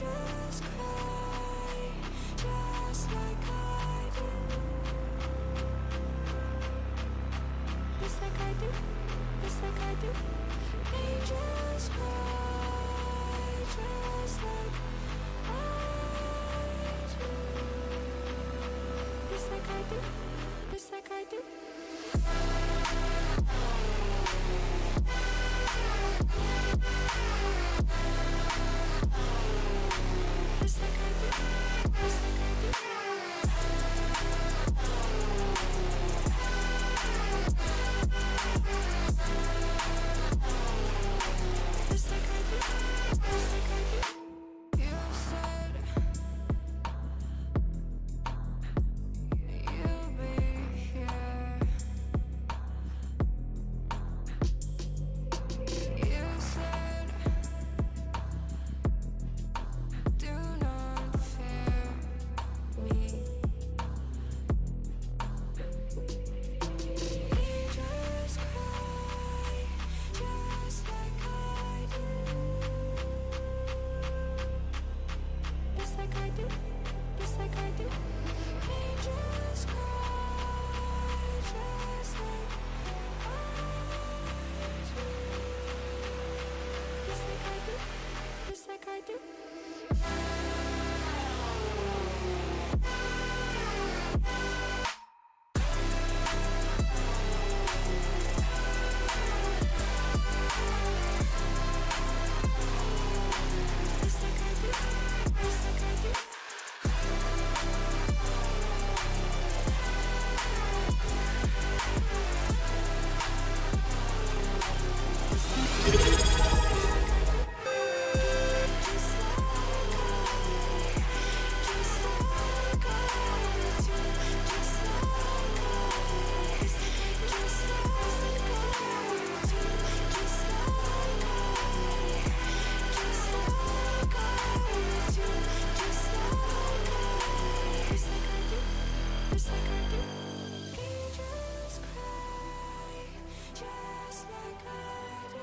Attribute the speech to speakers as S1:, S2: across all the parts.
S1: just cry, just like I do. Just like I do, just like I do. Angels cry, just like I do. Just like I do, just like I do. Just like I do, just like I do. Just like I do, just like I do. You said you'll be here. You said do not fear me. Angels cry, just like I do. Just like I do, just like I do. Angels cry, just like I do. Just like I do, just like I do. Just like I do, just like I do. Just cry, just like I do.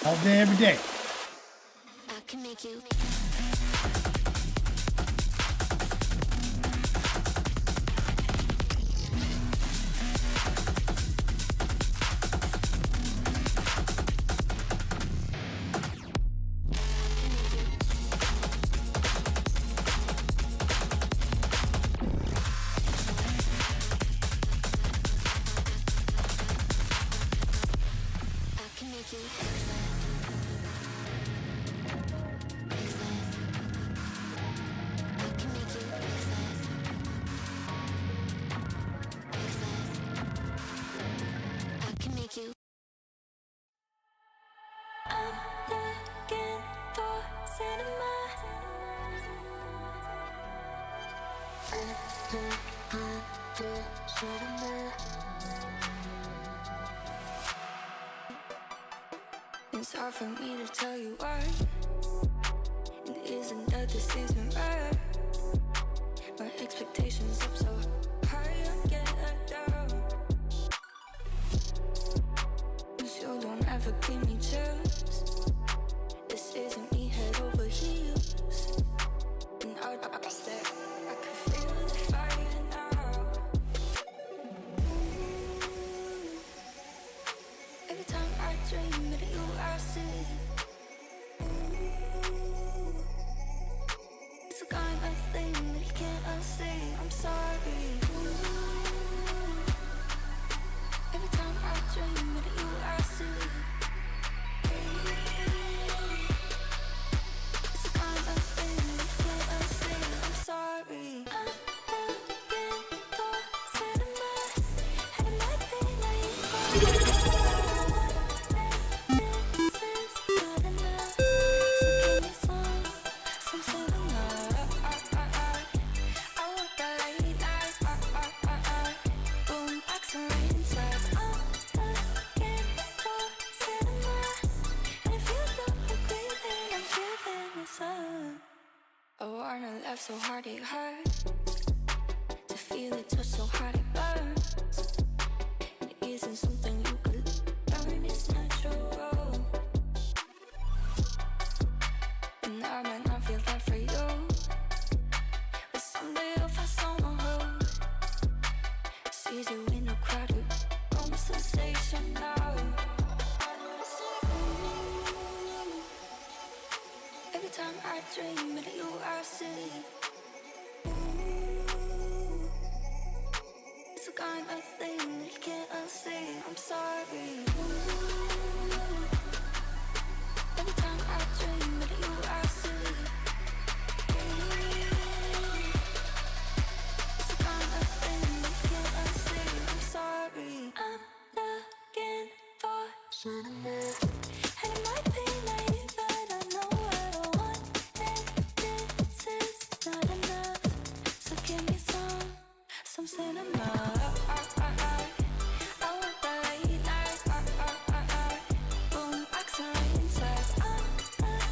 S2: All day, every day.
S1: I can make you. It's hard for me to tell you why. And isn't that this isn't right? My expectations up so high, I get down. 'Cause you don't ever give me chills. This isn't me head over heels. And I said I can feel the fire now. Every time I dream of you, I see. It's a kind of thing that you can't unsee. I'm sorry. Every time I dream of you, I see. It's a kind of thing that you can't unsee. I'm sorry. I'm looking for cinema, and it might be naive. I wanna laugh so hard it hurts, to feel it touch so hard it burns. And it isn't something you could learn, it's natural. And I might not feel that for you, but someday you'll find someone who sees you in a crowded room, sensational. Every time I dream of you, I see. It's a kind of thing that you can't unsee. I'm sorry. Every time I dream of you, I see. It's a kind of thing that you can't unsee. I'm sorry. I'm looking for cinema, and it might be naive, but I know I don't want it. This is not enough, so give me some cinema. I want the late night, boom, accent inside. I'm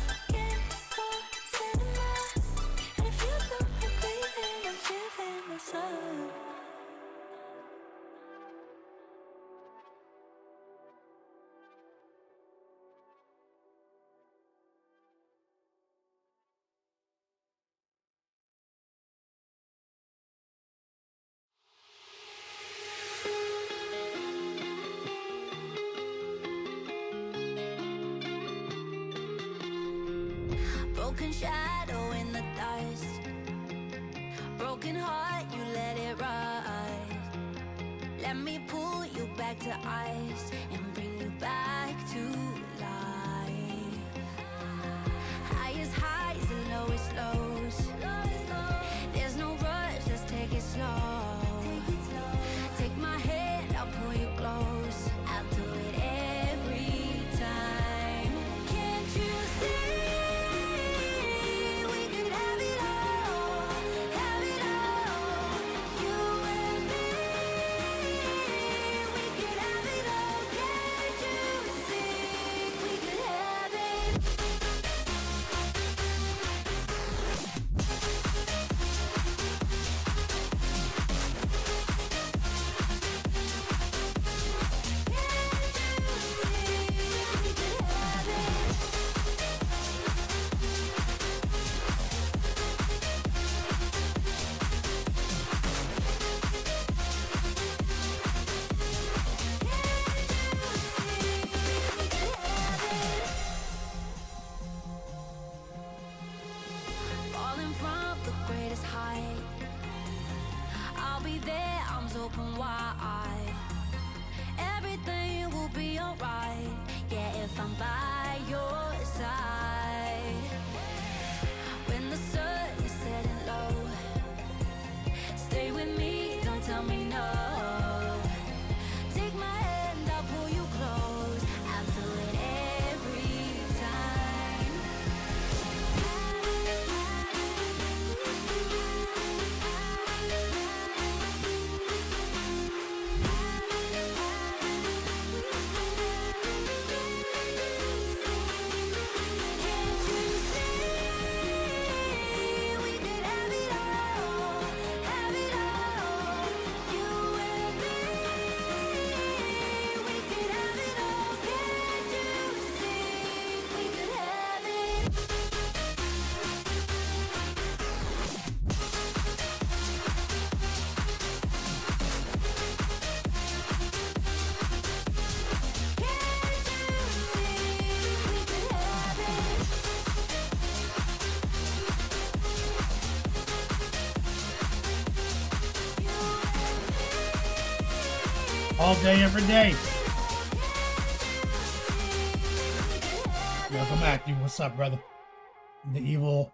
S1: looking for cinema, and if you don't agree, then I'm giving myself. broken shadow in the dust. Broken heart, you let it rise. Let me pull you back to ice and bring you back to life. Highest highs and lowest lows. There's no rush, let's take it slow. Take my hand, I'll pull you close. I'll do it every time. Can't you see? We could have it all, have it all. You and me. We could have it all. Can't you see? We could have it. Falling from the greatest height, I'll be there, arms open wide. Everything will be alright, yeah, if I'm by your side. When the sun is setting low, stay with me, don't tell me no. Take my hand, I'll pull you close. I'll do it every time. Can't you see? We could have it all, have it all. You and me. We could have it all. Can't you see? We could have it.
S2: All day, every day. Welcome back, you. What's up, brother? The evil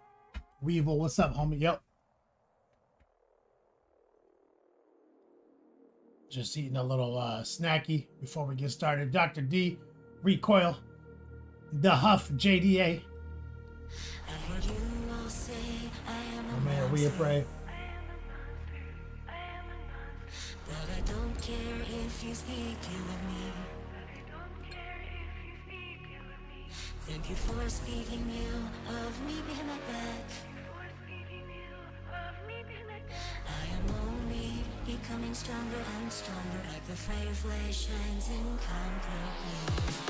S2: Weevil. What's up, homie? Yep. Just eating a little snacky before we get started. Dr. D, Recoil, The Huff, JDA. Oh, man, we pray.
S1: But I don't care if you speak ill of me. Thank you for speaking ill of me behind my back. I am only becoming stronger and stronger, like the firefly shines in concrete.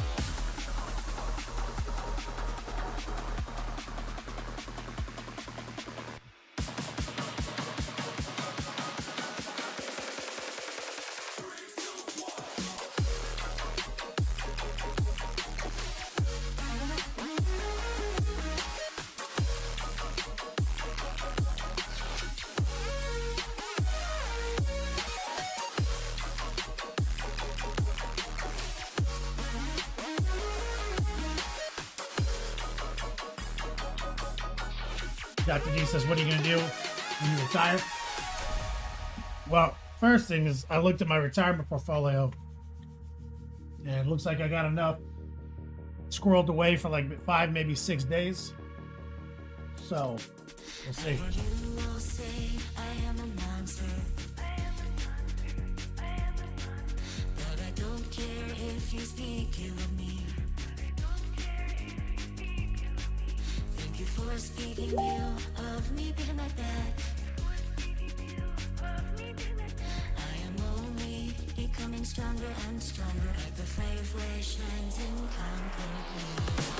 S2: Dr. D says, what are you going to do when you retire? Well, first thing is I looked at my retirement portfolio and it looks like I got enough squirreled away for like 5, maybe 6 days. So, we'll see.
S1: You will say I am a monster. But I don't care if you speak ill of me. Thank you for speaking ill of me behind my back. I am only becoming stronger and stronger, like the firefly shines in concrete.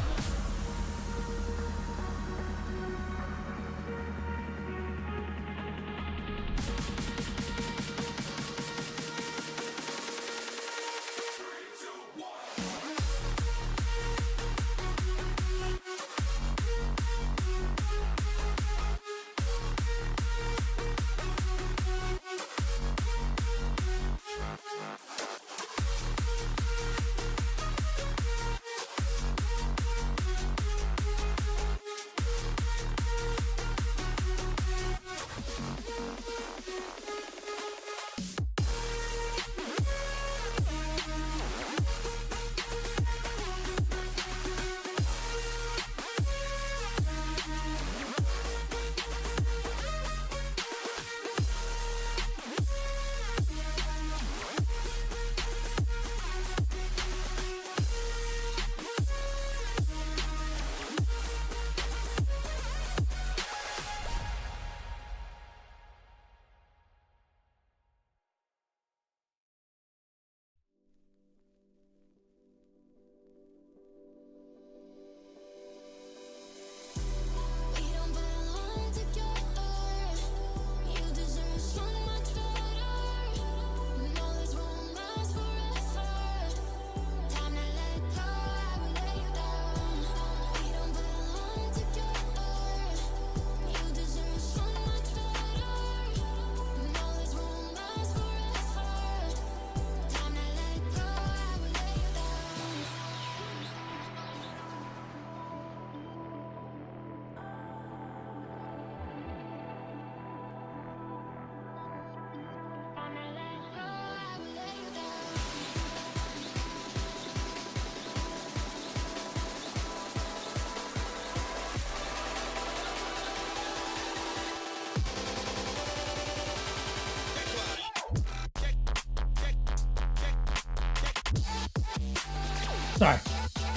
S2: Sorry.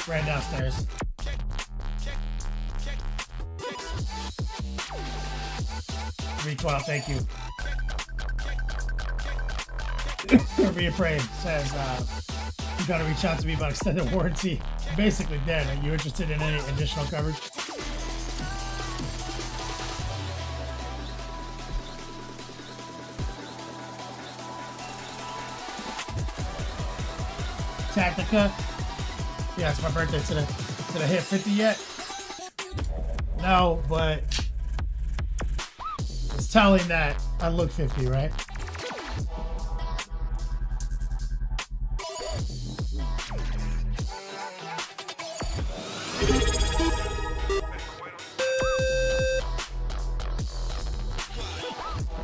S2: Ran downstairs. Recoil, thank you. Be afraid says you gotta reach out to me about extended warranty. Basically dead. Are you interested in any additional coverage? Tactica. Yeah, it's my birthday today. Did I hit 50 yet? No, but it's telling that I look 50, right?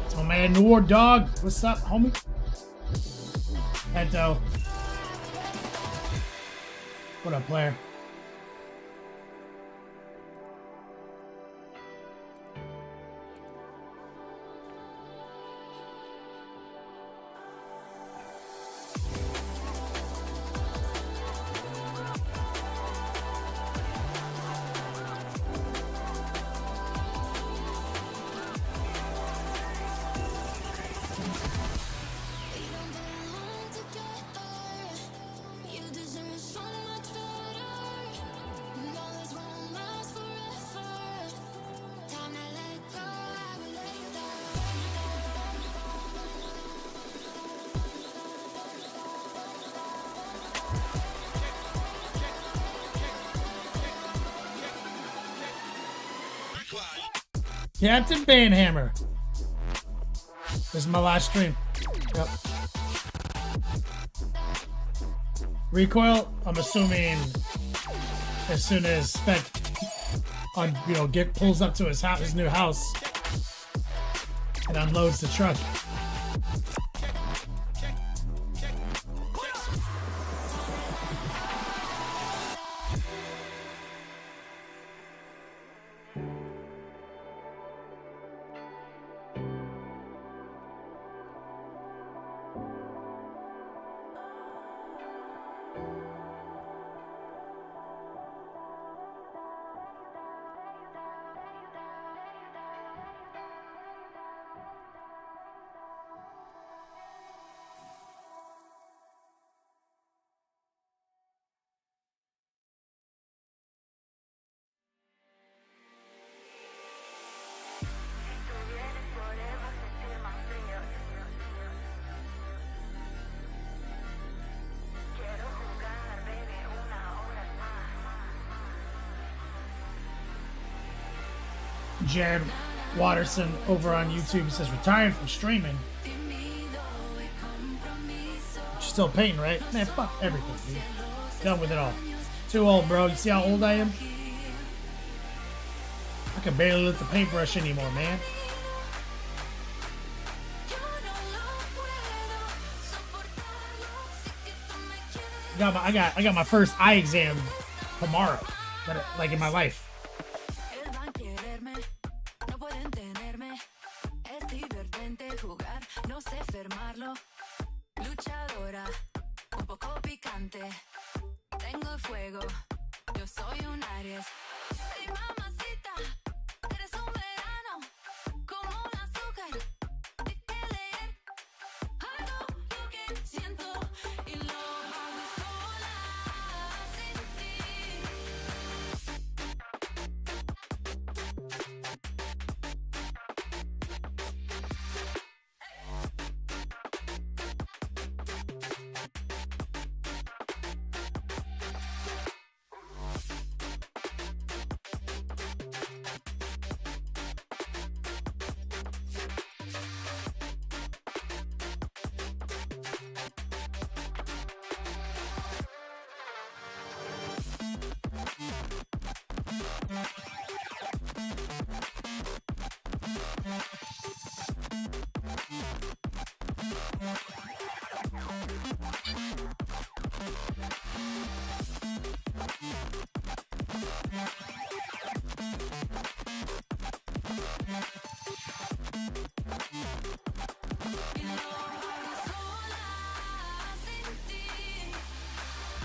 S2: It's my man Noor Dog. What's up, homie? Hento. What up, player? Captain Banhammer. This is my last stream. Yep. Recoil, I'm assuming as soon as Spec pulls up to his new house and unloads the truck. Jared Watterson over on YouTube says retiring from streaming. You're still painting, right? Man, fuck everything, dude. Done with it all. Too old, bro. You see how old I am? I can barely lift the paintbrush anymore, man. I got my first eye exam tomorrow, like in my life.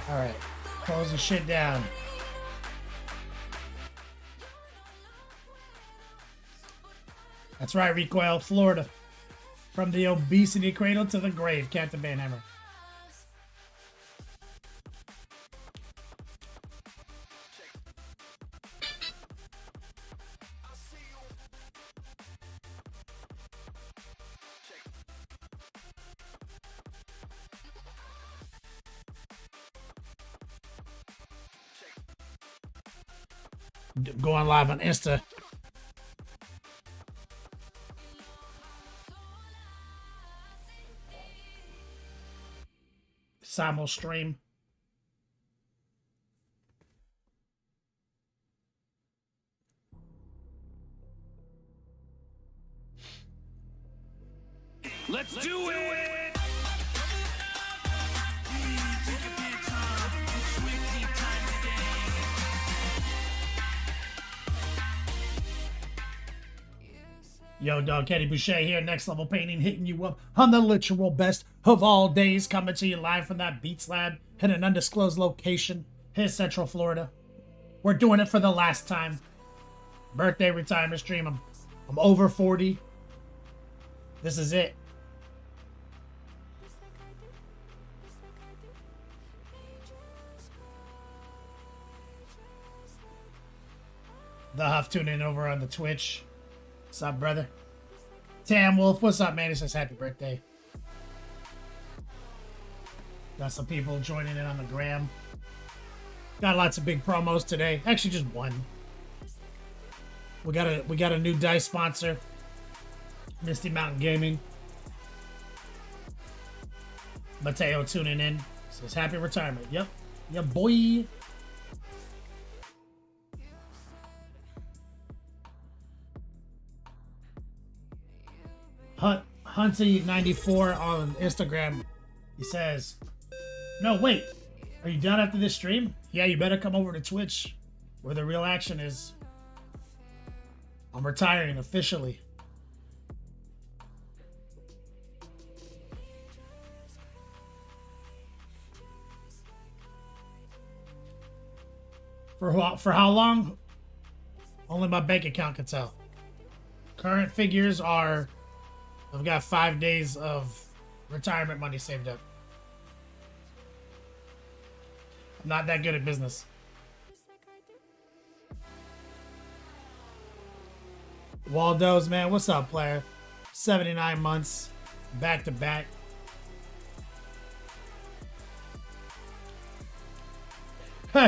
S2: All right. Closing shit down. That's right, Recoil, Florida. From the obesity cradle to the grave, Captain Banhammer. Going live on Insta. Simul stream.
S3: Let's do it!
S2: Yo, dog, Kenny Boucher here. Next Level Painting, hitting you up on the literal best of all days. Coming to you live from that Beats Lab in an undisclosed location in Central Florida. We're doing it for the last time. Birthday retirement stream. I'm over 40. This is it. The Huff tuning in over on the Twitch. What's up, brother? Tam Wolf, what's up, man? He says happy birthday. Got some people joining in on the gram. Got lots of big promos today. Actually, just one. We got a new dice sponsor, Misty Mountain Gaming. Mateo tuning in. Says happy retirement. Yep. Yeah, boy. Hunty94 on Instagram. He says, no, wait. Are you done after this stream? Yeah, you better come over to Twitch where the real action is. I'm retiring officially. For how long? Only my bank account can tell. Current figures are, I've got 5 days of retirement money saved up. I'm not that good at business. Waldo's, man, what's up, player? 79 months, back to back.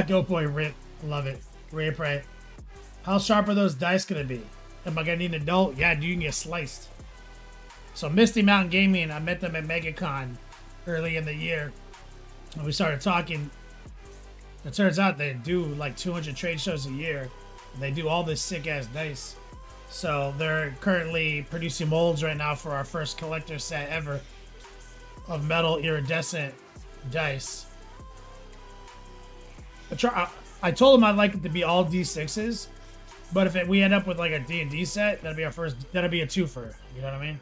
S2: Go boy, Rip. Love it. Rip, right? How sharp are those dice gonna be? Am I gonna need an adult? Yeah, dude, you can get sliced. So Misty Mountain Gaming, I met them at MegaCon early in the year. And we started talking. It turns out they do like 200 trade shows a year. And they do all this sick ass dice. So they're currently producing molds right now for our first collector set ever of metal iridescent dice. I told them I'd like it to be all D6s, but if we end up with like a D&D set, that'd be our first. That'd be a twofer. You know what I mean?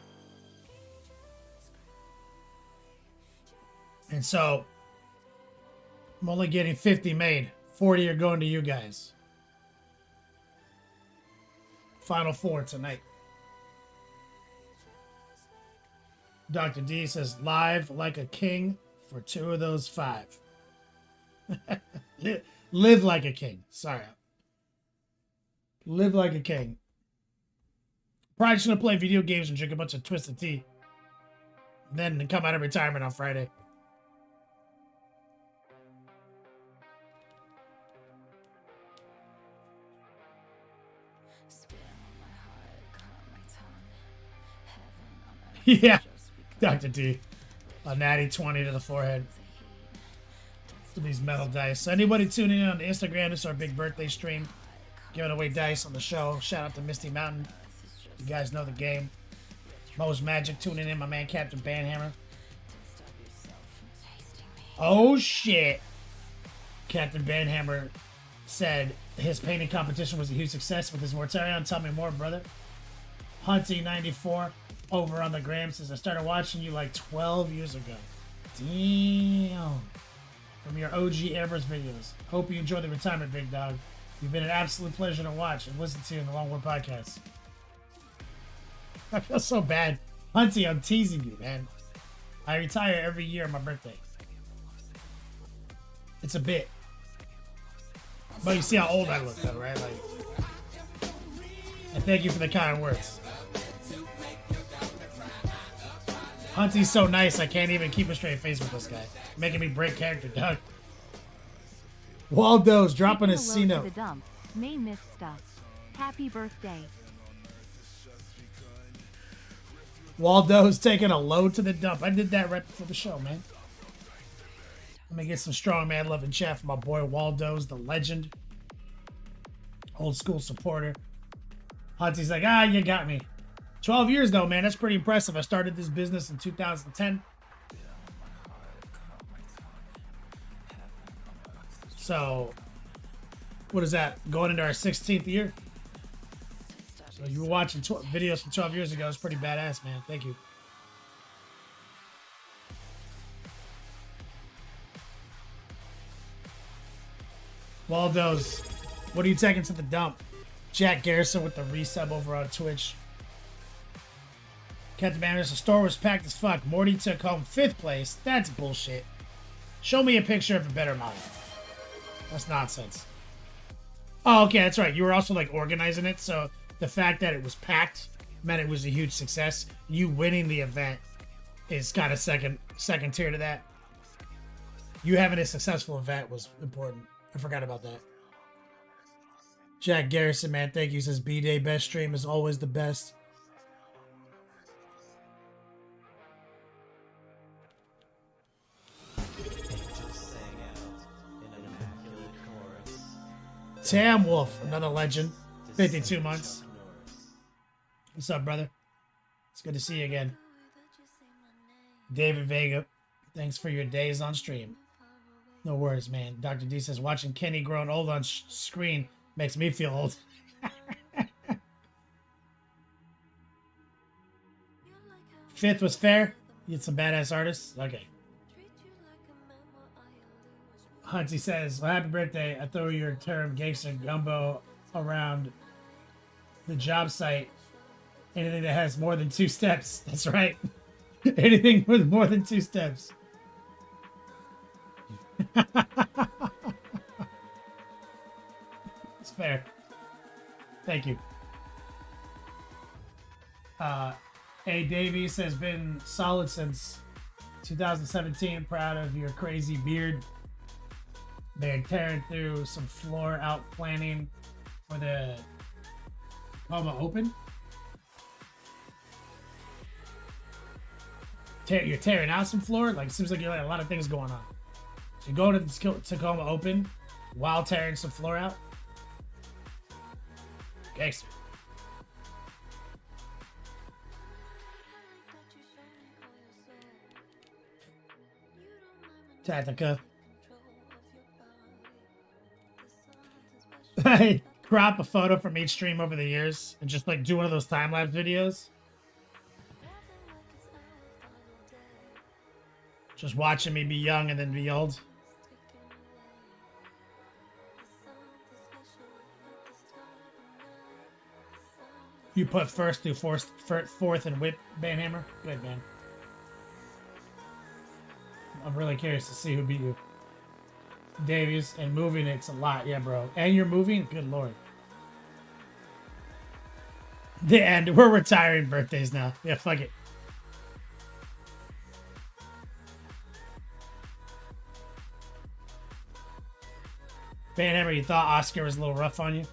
S2: And so I'm only getting 50 made. 40 are going to you guys. Final 4 tonight. Dr. D says live like a king for 2 of those 5. Live like a king. Sorry. Live like a king. Probably just gonna play video games and drink a bunch of Twisted Tea. Then come out of retirement on Friday. Yeah, Dr. D. A natty 20 to the forehead. To these metal dice. So anybody tuning in on the Instagram, this is our big birthday stream. Giving away dice on the show. Shout out to Misty Mountain. You guys know the game. Mo's Magic tuning in. My man Captain Banhammer. Oh shit. Captain Banhammer said his painting competition was a huge success with his Mortarion. Tell me more, brother. Hunty94 over on the gram says I started watching you like 12 years ago. Damn. from your OG airbrush videos. Hope you enjoy the retirement, big dog. You've been an absolute pleasure to watch and listen to in the Long Word Podcast. I feel so bad. Hunty, I'm teasing you, man. I retire every year on my birthday. It's a bit. But you see how old I look, though, right? Like, and thank you for the kind words. Hunty's so nice, I can't even keep a straight face with this guy. Making me break character, dog. Waldo's dropping a C note.
S4: The dump. May miss stuff. Happy birthday.
S2: Waldo's taking a load to the dump. I did that right before the show, man. Let me get some strong man love and chat for my boy Waldo's, the legend. Old school supporter. Hunty's like, you got me. 12 years though, man. That's pretty impressive. I started this business in 2010. So, what is that? Going into our 16th year? So you were watching videos from 12 years ago. It's pretty badass, man. Thank you. Waldo's, what are you taking to the dump? Jack Garrison with the resub over on Twitch. Captain Banners, the store was packed as fuck. Morty took home 5th place. That's bullshit. Show me a picture of a better model. That's nonsense. Oh, okay, that's right. You were also like organizing it, so the fact that it was packed meant it was a huge success. You winning the event is kind of second tier to that. You having a successful event was important. I forgot about that. Jack Garrison, man, thank you. Says B-Day best stream is always the best. Tam Wolf, another legend. 52 months. What's up, brother? It's good to see you again. David Vega, thanks for your days on stream. No worries, man. Dr. D says, watching Kenny growing old on screen makes me feel old. 5th was fair. You had some badass artists. Okay. Hunty says, well, happy birthday. I throw your term gangster gumbo around the job site. Anything that has more than 2 steps. That's right. Anything with more than 2 steps. It's fair. Thank you. A Davies has been solid since 2017. Proud of your crazy beard. They're tearing through some floor out planning for the Tacoma Open. You're tearing out some floor? Like, it seems like you have a lot of things going on. You're going to the Tacoma Open while tearing some floor out? Gangster. Tactica. I crop a photo from each stream over the years and just like do one of those time-lapse videos. Just watching me be young and then be old. You put first through fourth and whip Banhammer? Good, man. I'm really curious to see who beat you. Davies, and moving it's a lot. Yeah, bro. And you're moving? Good lord. The end. We're retiring birthdays now. Yeah, fuck it. Banhammer, you thought Oscar was a little rough on you?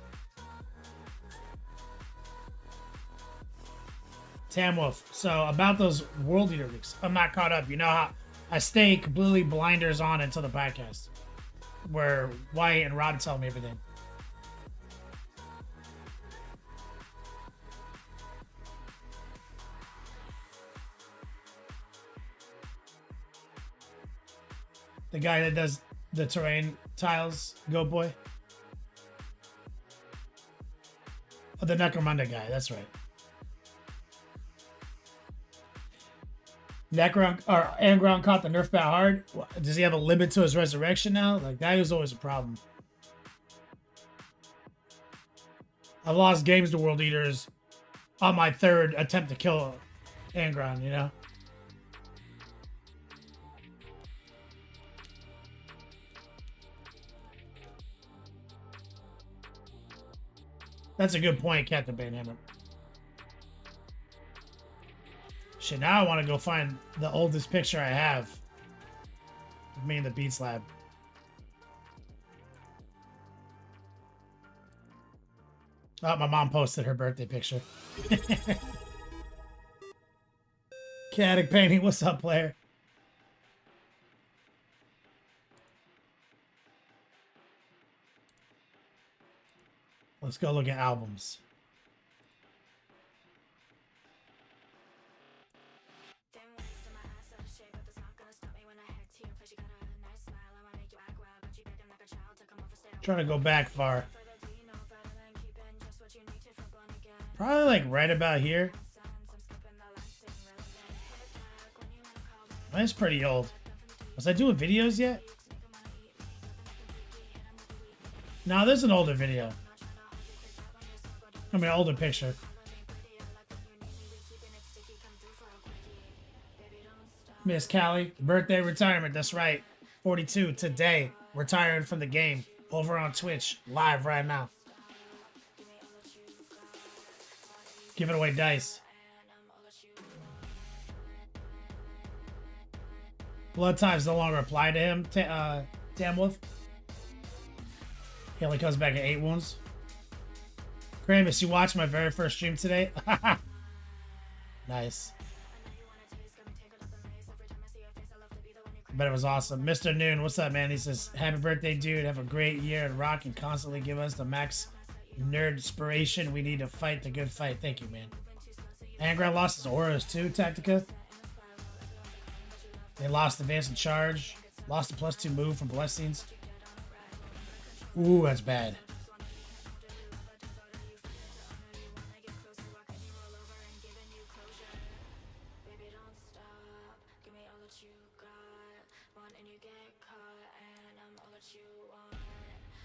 S2: Tam Wolf. So, about those World Eater leaks, I'm not caught up. You know how I stay completely blinders on until the podcast, where Wyatt and Rob tell me everything. The guy that does the terrain tiles, Go Boy. Oh, the Necromunda guy, that's right. Necron or Angron caught the nerf bat hard. Does he have a limit to his resurrection now? Like that was always a problem. I've lost games to World Eaters on my third attempt to kill Angron, you know? That's a good point, Captain Banehammer. Shit, now I want to go find the oldest picture I have of me in the Beats Lab. Oh, my mom posted her birthday picture. Chaotic Painting, what's up, player? Let's go look at albums. Trying to go back far. Probably like right about here. That's pretty old. Was I doing videos yet? No, there's an older video. I mean, older picture. Miss Callie, birthday retirement. That's right. 42 today. Retiring from the game. Over on Twitch. Live right now. Giving away dice. Blood types no longer apply to him. Damn Wolf. He only comes back at 8 wounds. Kramus, you watched my very first stream today? Nice. But it was awesome. Mr. Noon, what's up, man? He says, happy birthday, dude. Have a great year and rock and constantly give us the max nerd inspiration. We need to fight the good fight. Thank you, man. Angron lost his auras too, Tactica. They lost advance and charge. Lost a +2 move from blessings. Ooh, that's bad.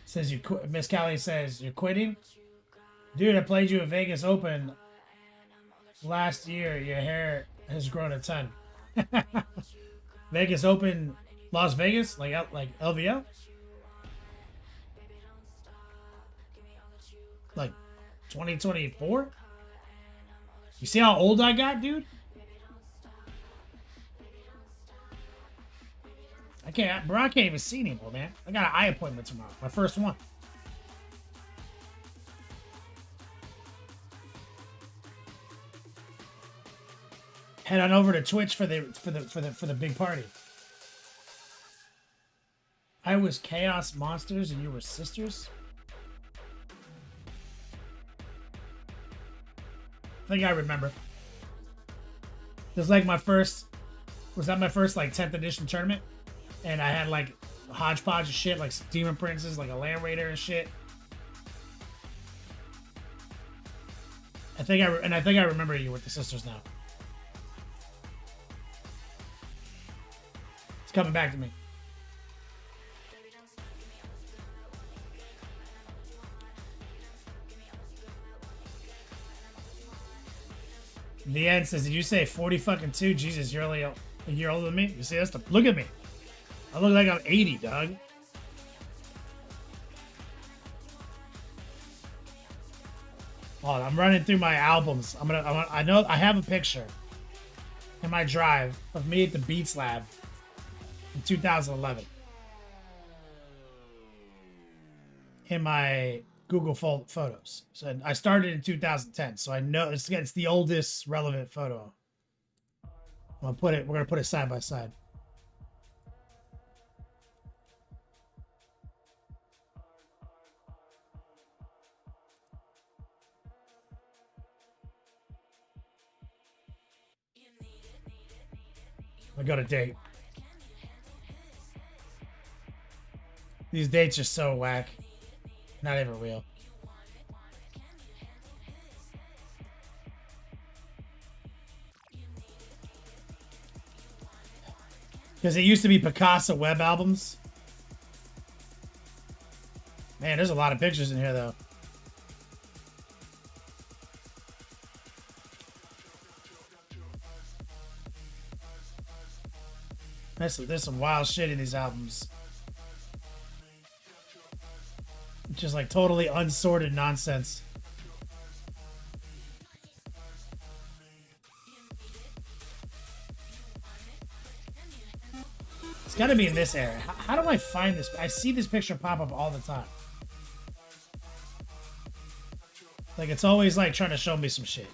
S2: Says you quit. Miss Callie says you're quitting. Dude, I played you at Vegas Open last year. Your hair has grown a ton. Vegas Open, Las Vegas, like LVO, like 2024. You see how old I got, dude? Bro, I can't even see anymore, man. I got an eye appointment tomorrow. My first one. Head on over to Twitch for the big party. I was Chaos Monsters and you were sisters. I think I remember. It was like my first. Was that my first like 10th edition tournament? And I had like a hodgepodge of shit, like some Demon Princes, like a Land Raider and shit. I think I remember you with the sisters now. It's coming back to me. The end says, did you say 40 fucking 2? Jesus, you're only a year older than me? You see, look at me. I look like I'm 80, dog. Hold on, I'm running through my albums. I know I have a picture in my drive of me at the Beats Lab in 2011. In my Google photos. So I started in 2010, so I know it's the oldest relevant photo. We're gonna put it side by side. I got a date. These dates are so whack. Not even real. Because it used to be Picasso web albums. Man, there's a lot of pictures in here, though. There's some wild shit in these albums. Just like totally unsorted nonsense. It's got to be in this area. How do I find this? I see this picture pop up all the time. Like, it's always like trying to show me some shit.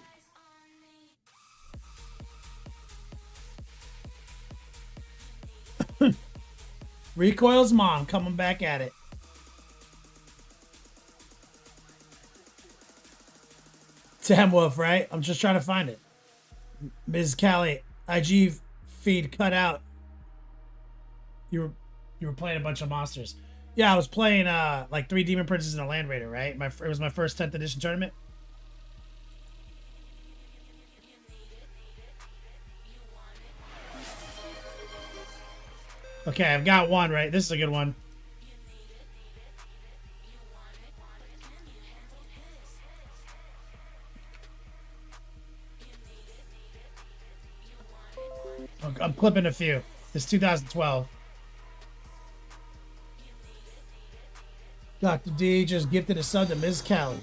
S2: Recoil's mom coming back at it. Tam Wolf, right? I'm just trying to find it. Ms. Callie, IG feed cut out. You were playing a bunch of monsters. Yeah, I was playing like 3 Demon Princes and a Land Raider, right? It was my first 10th edition tournament. Okay, I've got one, right? This is a good one. I'm clipping a few. It's 2012. Dr. D just gifted a sub to Ms. Callie.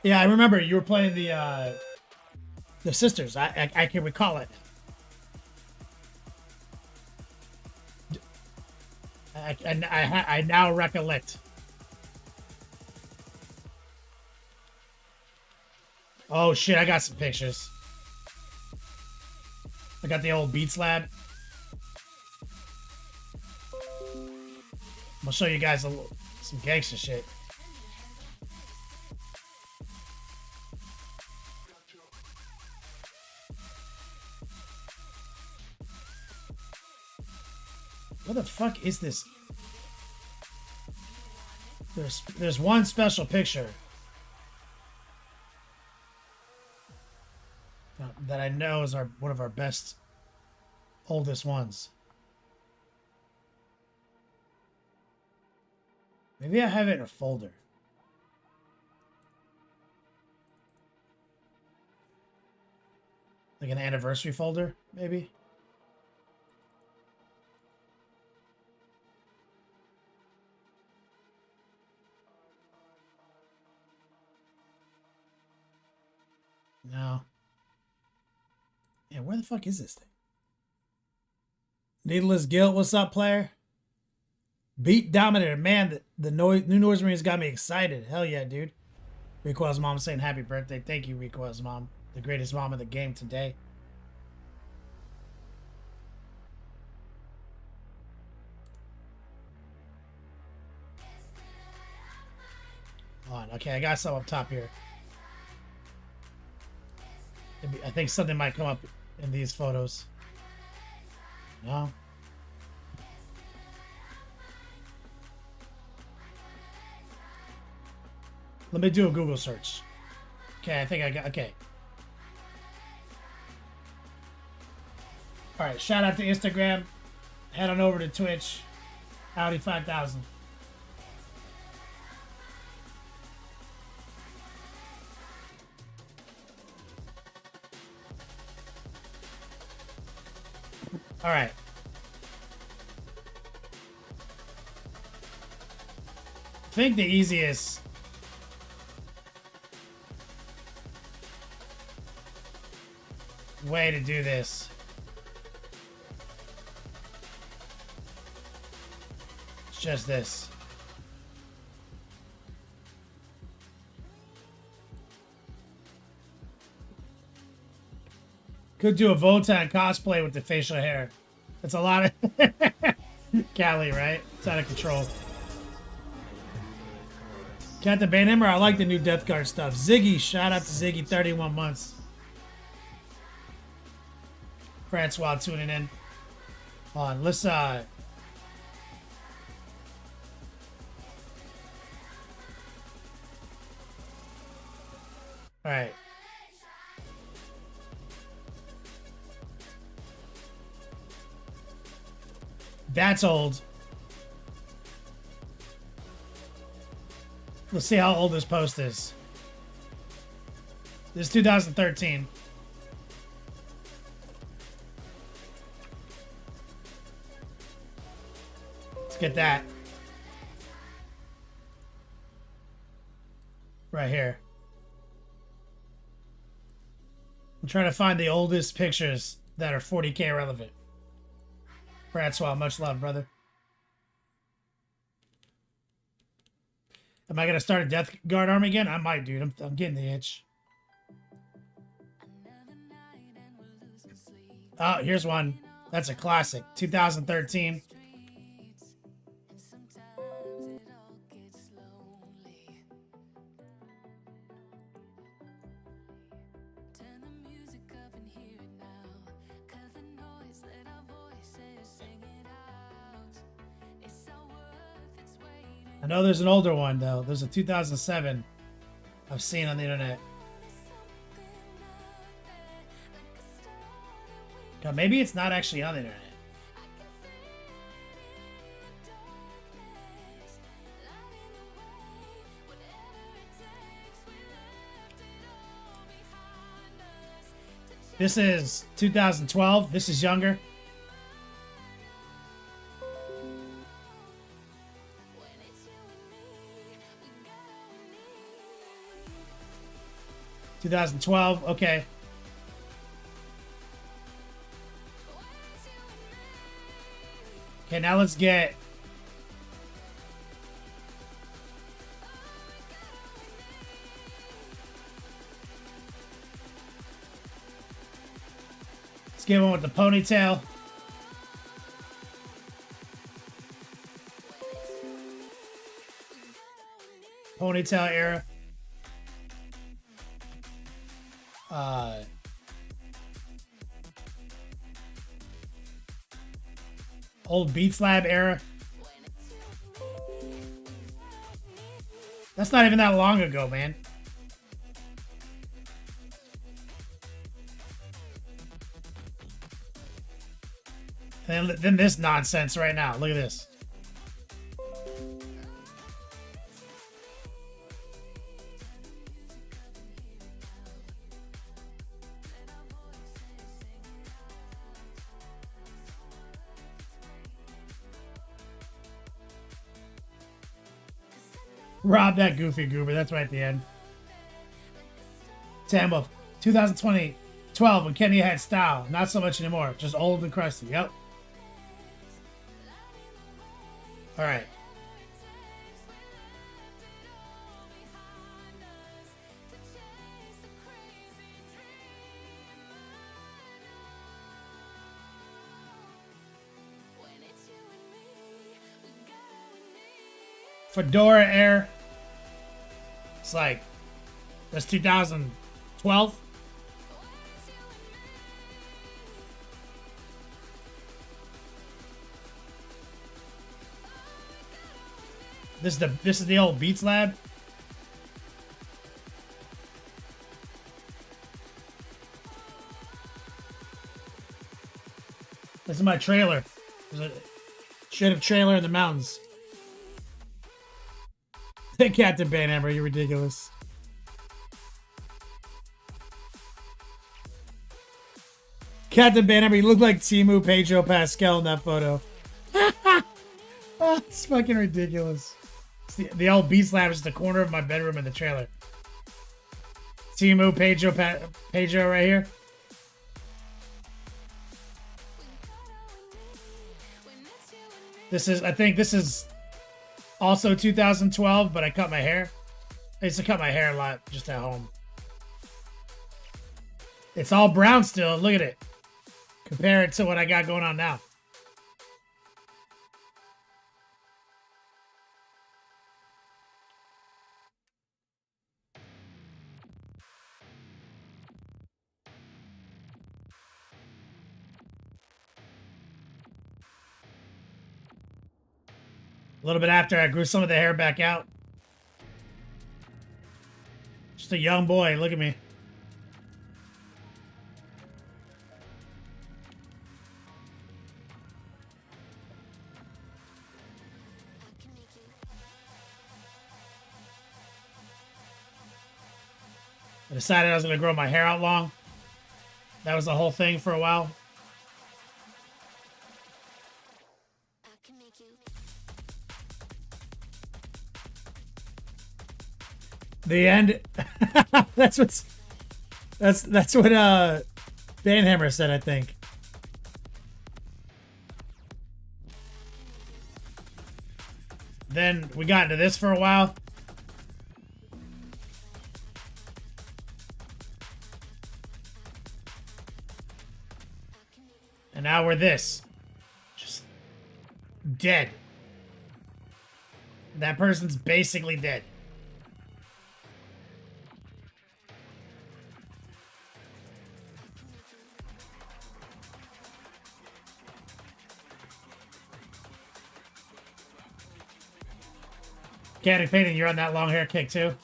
S2: Yeah, I remember you were playing the sisters. I can recall it. I now recollect. Oh shit! I got some pictures. I got the old Beats Lab. I'm gonna show you guys some gangster shit. What the fuck is this? There's one special picture that I know is one of our best, oldest ones. Maybe I have it in a folder. Like an anniversary folder, maybe? No. Yeah, where the fuck is this thing? Needless Guilt, what's up, player? Beat Dominator, man, the new Noise Marines got me excited. Hell yeah, dude. Recoil's mom saying happy birthday. Thank you, Recoil's mom. The greatest mom of the game today. Hold on. Okay, I got some up top here. I think something might come up in these photos. No? Let me do a Google search. Okay, I think I got... Okay. Alright, shout out to Instagram. Head on over to Twitch. Audi 5000. Alright. I think the easiest... way to do this it's just this. Could do a Votan cosplay with the facial hair. That's a lot of Cali, right? It's out of control. Captain Banhammer, I like the new Death Guard stuff. Ziggy, shout out to Ziggy, 31 months. Francois tuning in. Hold on, let's Alright. That's old. Let's see how old this post is. This is 2013. Let's get that. Right here. I'm trying to find the oldest pictures that are 40K relevant. Bradswell, much love, brother. Am I going to start a Death Guard army again? I might, dude. I'm getting the itch. Oh, here's one. That's a classic. 2013. I know there's an older one, though. There's a 2007 I've seen on the internet. God, maybe it's not actually on the internet. This is 2012. This is younger. (2012) Okay. Okay, now let's get one with the ponytail. Ponytail era. Old Beats Lab era. That's not even that long ago, man. And then this nonsense right now. Look at this. Rob that goofy goober. That's right at the end. Tambo, 2020, 12 when Kenny had style. Not so much anymore. Just old and crusty. Yep. All right. Fedora Air. It's like, that's 2012. This is the old Beats Lab. This is my trailer. There's a straight up trailer in the mountains. Captain Banhammer, you're ridiculous. Captain Banhammer, you look like Timu Pedro Pascal in that photo. Oh, it's fucking ridiculous. It's the old Beast Lab is the corner of my bedroom in the trailer. Timu Pedro right here. I think this is also 2012, but I cut my hair. I used to cut my hair a lot just at home. It's all brown still. Look at it. Compare it to what I got going on now. A little bit after I grew some of the hair back out. Just a young boy. Look at me. I decided I was going to grow my hair out long. That was the whole thing for a while. The end. That's what Banhammer said, I think. Then we got into this for a while. And now we're this. Just dead. That person's basically dead. Candy Painting, you're on that long hair kick too?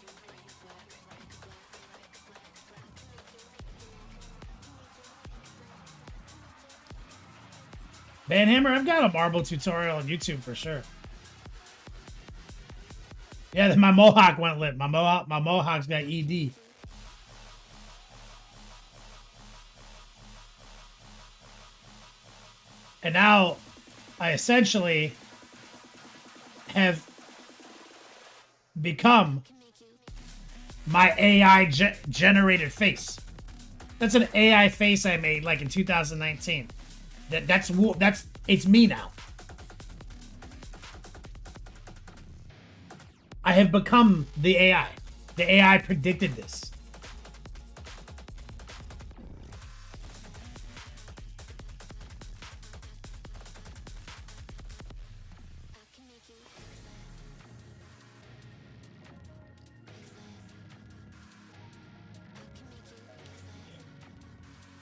S2: Banhammer, I've got a marble tutorial on YouTube for sure. Yeah, then my mohawk went lit. My mohawk's got ED. And now I essentially have become my AI generated face. That's an AI face I made like in 2019. That's it's me now. I have become the AI. The AI predicted this.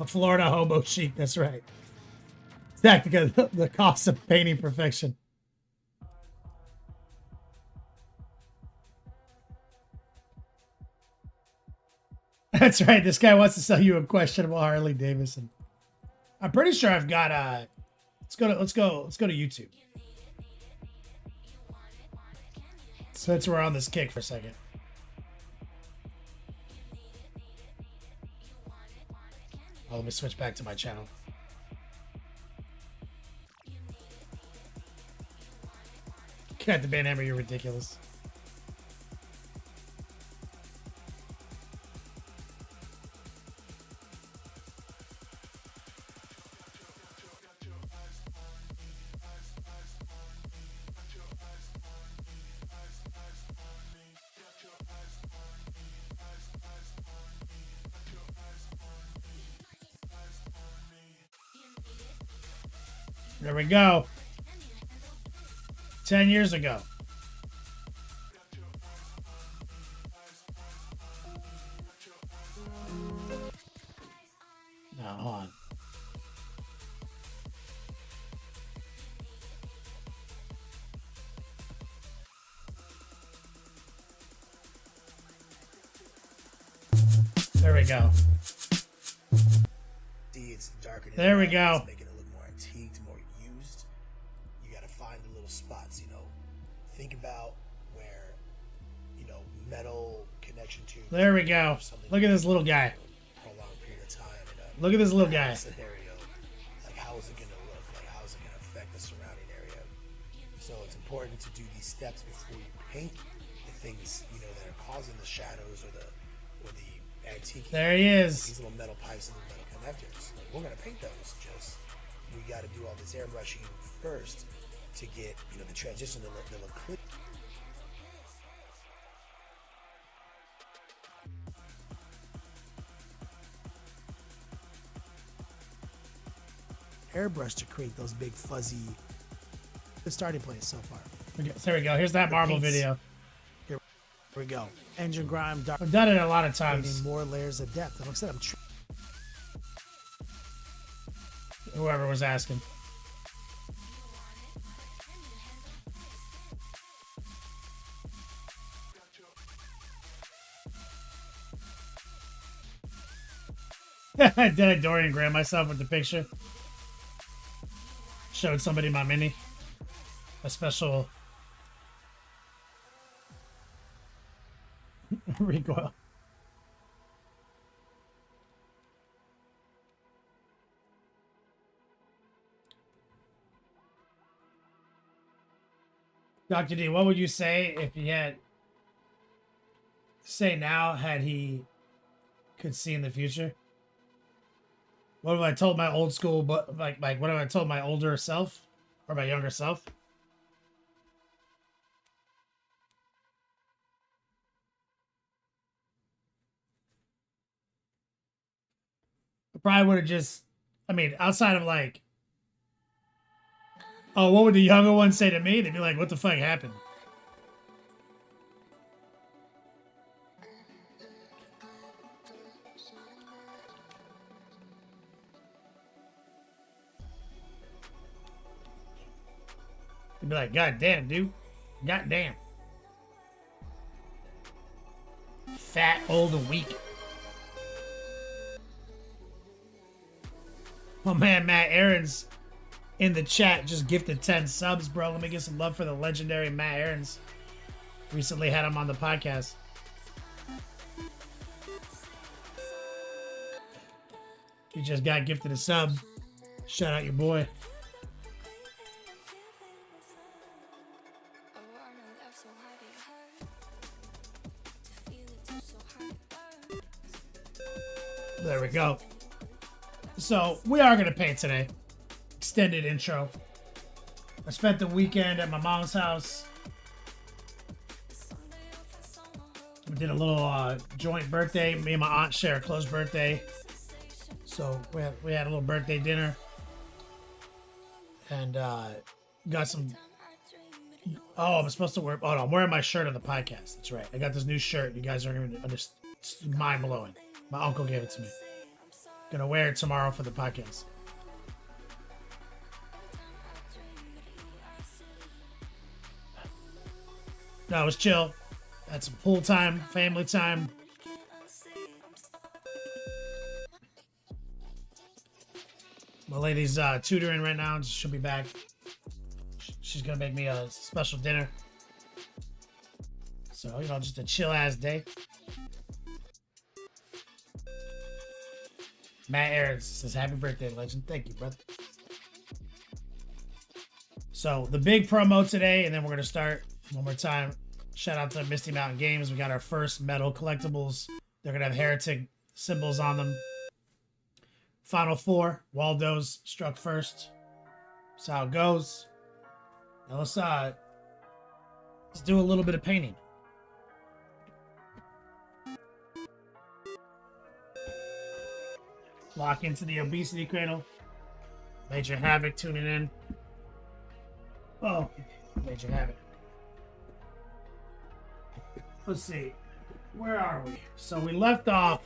S2: A Florida hobo chic, that's right. Tactica, the cost of painting perfection. That's right. This guy wants to sell you a questionable Harley Davidson. I'm pretty sure I've got let's go to YouTube. Since we're on this kick for a second. Oh, let me switch back to my channel. God, the Banhammer, you're ridiculous. There we go. 10 years ago. Now, hold on. There we go.
S5: It's darker.
S2: There we go.
S5: Making it look more antiqued, more used. You got to find the little spots. Think about where metal connection to.
S2: There we go. Look at this little guy.
S5: For a long period of time.
S2: Look at this little guy.
S5: Scenario. Like, how is it going to look? Like, how is it going to affect the surrounding area? So it's important to do these steps before you paint the things that are causing the shadows or the antique.
S2: There he is.
S5: These little metal pipes and the metal connectors. Like, we're going to paint those. Just we got to do all this airbrushing first to get the transition to look clear. Airbrush to create those big fuzzy. The starting place so far.
S2: There we go. Here's that marble video.
S5: Here we go. Engine grime. Dark.
S2: I've done it a lot of times.
S5: Creating more layers of depth. Like I said,
S2: Whoever was asking. Did I Dorian Gray myself with the picture? Showed somebody my mini. A special recoil. Dr. D, what would you say if he had say now had he could see in the future? What have I told my old school, but like what have I told my older self or my younger self? I probably would have just, I mean, outside of like, oh, what would the younger ones say to me? They'd be like, what the fuck happened? They'd be like, God damn, dude. God damn. Fat, old, and weak. Oh man, Matt Aaron's in the chat just gifted 10 subs, bro. Let me get some love for the legendary Matt Aaron's. Recently had him on the podcast. He just got gifted a sub. Shout out your boy. There we go. So we are gonna paint today. Extended intro. I spent the weekend at my mom's house. We did a little joint birthday. Me and my aunt share a close birthday. So we had a little birthday dinner. And got some... Oh, I'm supposed to wear... Oh, no, I'm wearing my shirt on the podcast. That's right. I got this new shirt. You guys aren't even understand. It's mind-blowing. My uncle gave it to me. Gonna wear it tomorrow for the podcast. No, it was chill. Had some pool time, family time. My lady's tutoring right now. She'll be back. She's gonna make me a special dinner. So, you know, just a chill ass day. Matt Ayers says, happy birthday, legend. Thank you, brother. So, the big promo today, and then we're going to start one more time. Shout out to Misty Mountain Games. We got our first metal collectibles. They're going to have Heretic symbols on them. Final four. Waldo's struck first. That's how it goes. Now let's do a little bit of painting. Lock into the obesity cradle. Major Havoc tuning in. Oh, Major Havoc. Let's see. Where are we? So we left off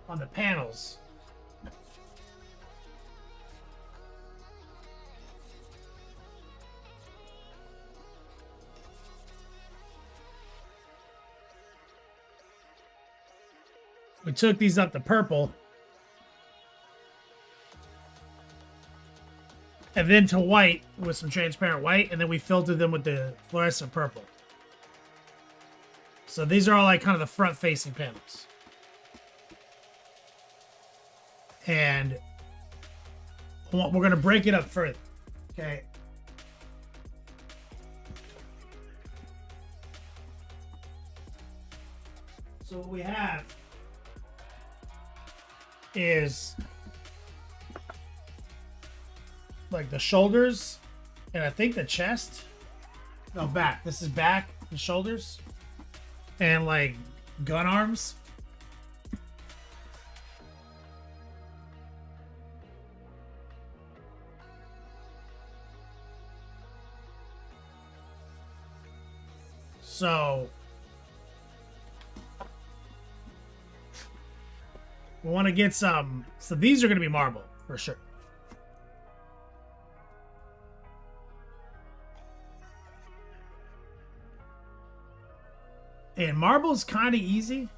S2: on the panels. We took these up to purple. And then to white with some transparent white. And then we filtered them with the fluorescent purple. So these are all like kind of the front facing panels. And we're going to break it up further. Okay. So what we have is like the shoulders and I think the chest. No, back. This is back, the shoulders, and like gun arms. So we want to get some. So these are going to be marble for sure. And marble is kind of easy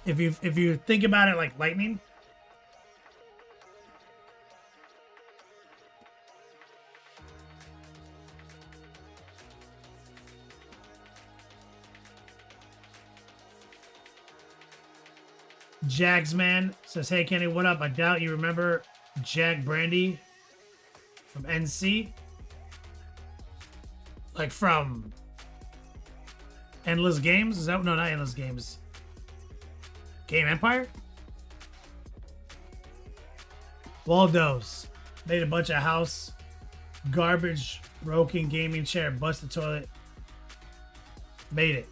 S2: if you think about it like lightning. Jagsman says, "Hey Kenny, what up? I doubt you remember Jag Brandy from NC, like from Endless Games. Is that no, not Endless Games? Game Empire. Waldo's made a bunch of house garbage, broken gaming chair, busted toilet. Made it.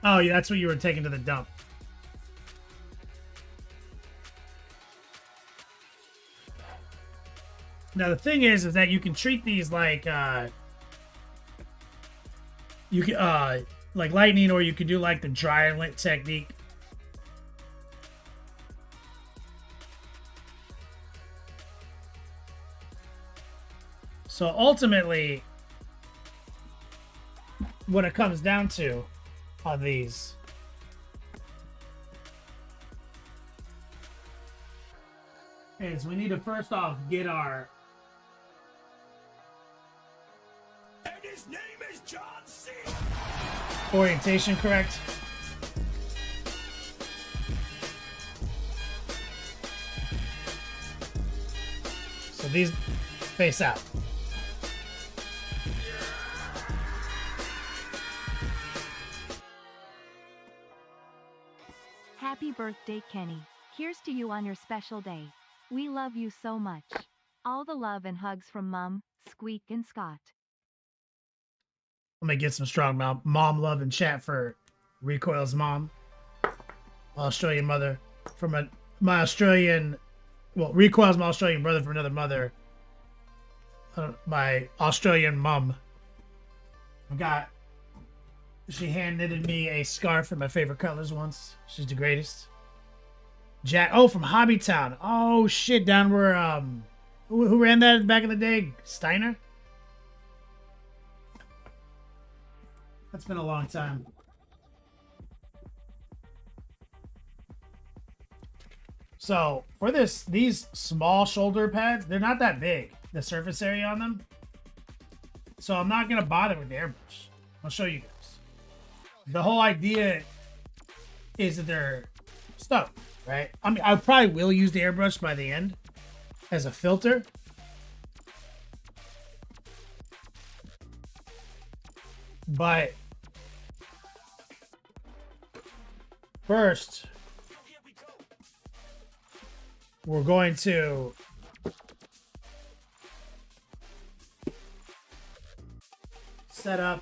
S2: Oh yeah, that's what you were taking to the dump." Now the thing is that you can treat these like you can like lightning, or you can do like the dry and lit technique. So ultimately, what it comes down to on these is we need to first off get our
S3: And his name is John C.
S2: orientation correct. So these face out.
S4: Happy birthday, Kenny. Here's to you on your special day. We love you so much. All the love and hugs from Mum, Squeak, and Scott.
S2: Let me get some strong mom love in chat for Recoil's mom, Australian mother, from my Australian, well, Recoil's my Australian brother from another mother. My Australian mum. She hand knitted me a scarf in my favorite colors once. She's the greatest. Jack, oh, from Hobbytown. Oh shit, down where who ran that back in the day? Steiner. That's been a long time. So for these small shoulder pads, they're not that big, the surface area on them. So I'm not gonna bother with the airbrush. I'll show you guys. The whole idea is that they're stuck, right? I mean, I probably will use the airbrush by the end as a filter. But first, we're going to set up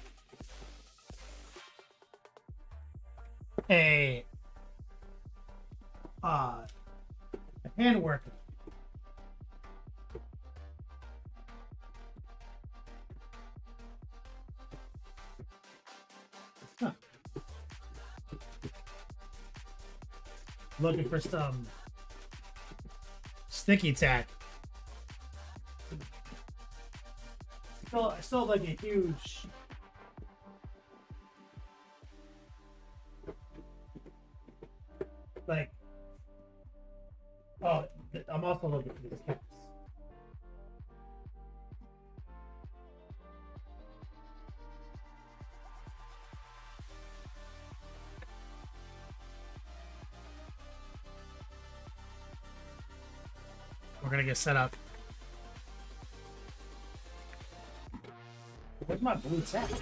S2: a hand worker. Huh. Looking for some sticky tack. Still like a huge oh, I'm also looking for these caps. We're gonna get set up. Where's my blue tap, bro?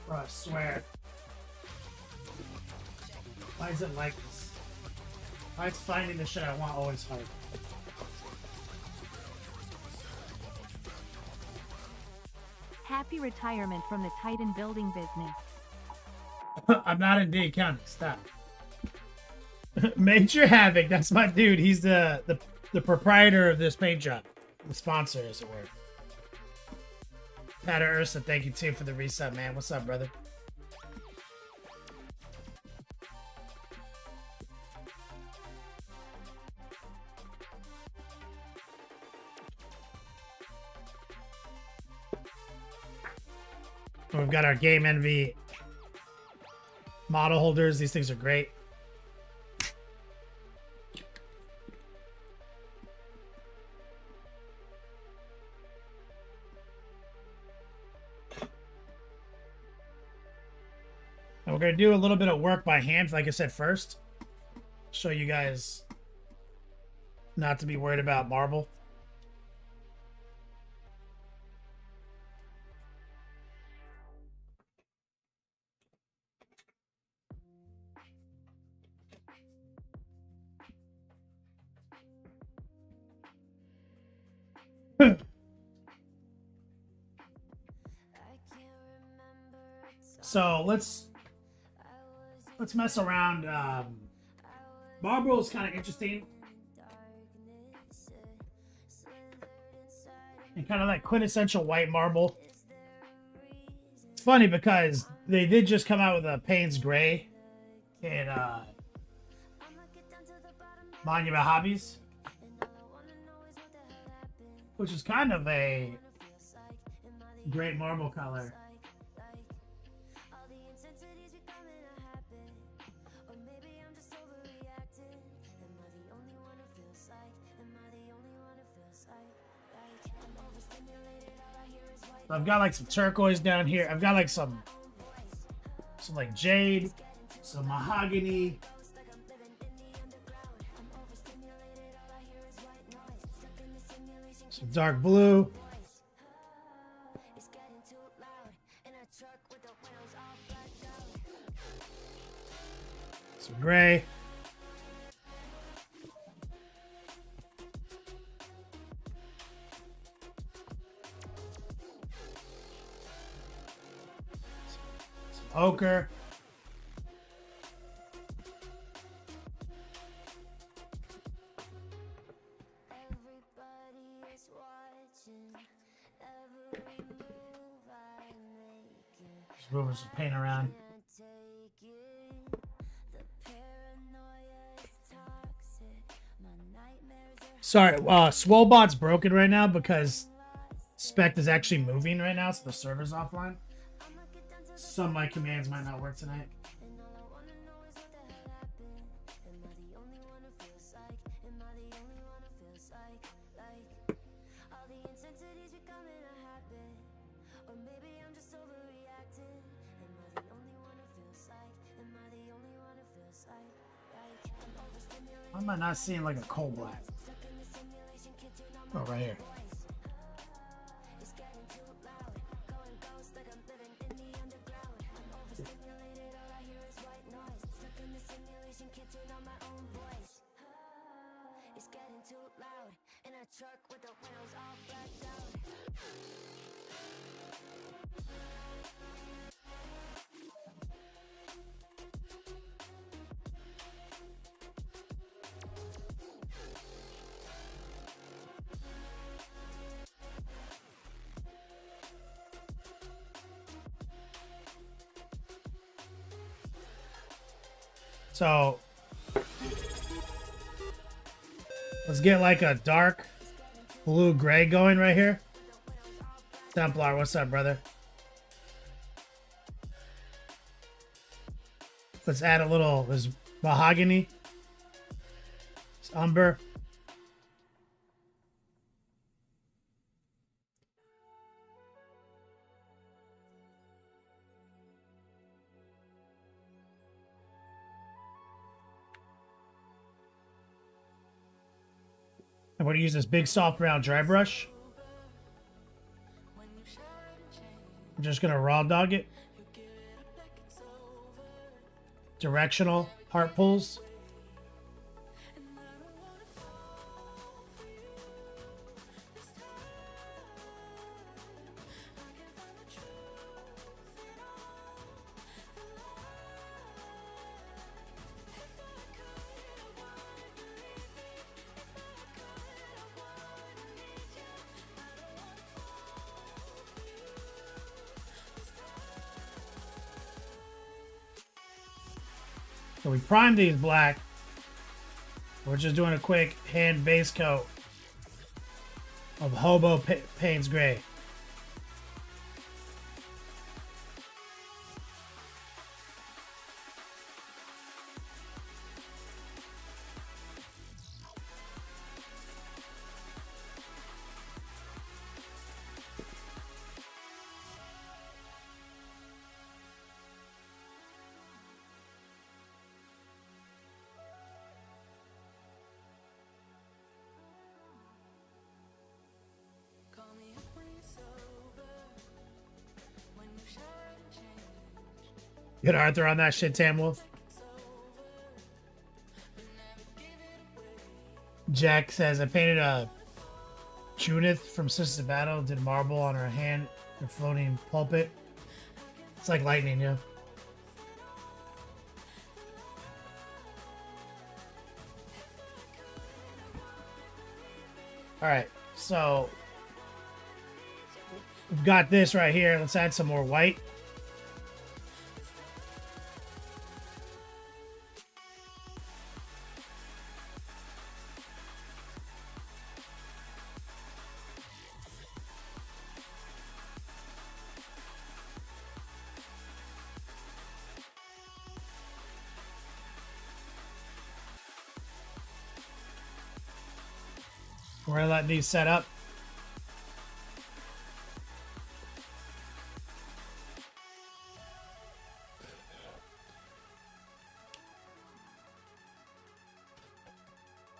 S2: Bro, I swear. Why is it like this? Why is finding the shit I want always hard?
S4: Happy retirement from the Titan building business.
S2: I'm not in Dade County. Stop. Major Havoc. That's my dude. He's the proprietor of this paint job. The sponsor, as it were. Patter Ursa, thank you too for the reset, man. What's up, brother? We've got our Game Envy model holders. These things are great. And we're gonna do a little bit of work by hand, like I said first. Show you guys not to be worried about marble. So let's mess around. Marble is kind of interesting and kind of like quintessential white marble. It's funny because they did just come out with a Payne's Gray in Monument Hobbies, which is kind of a great marble color. So I've got like some turquoise down here. I've got like some like jade, some mahogany, some dark blue, some gray. Ochre. Just moving some paint around. Sorry, Swolebot's broken right now because Spect is actually moving right now, so the server's offline. Some of my commands might not work tonight. Why am I not seeing like a coal black? Oh, right here. So let's get like a dark blue gray going right here. Templar, what's up, brother? Let's add a little, there's mahogany, it's umber. I'm going to use this big soft brown dry brush. I'm just going to raw dog it. Directional heart pulls. So we primed these black. We're just doing a quick hand base coat of Hobo Payne's Gray. Good Arthur on that shit, Tam Wolf. Jack says, I painted a Junith from Sisters of Battle, did marble on her hand, her floating pulpit. It's like lightning, yeah. All right, so we've got this right here. Let's add some more white. We're gonna let these set up.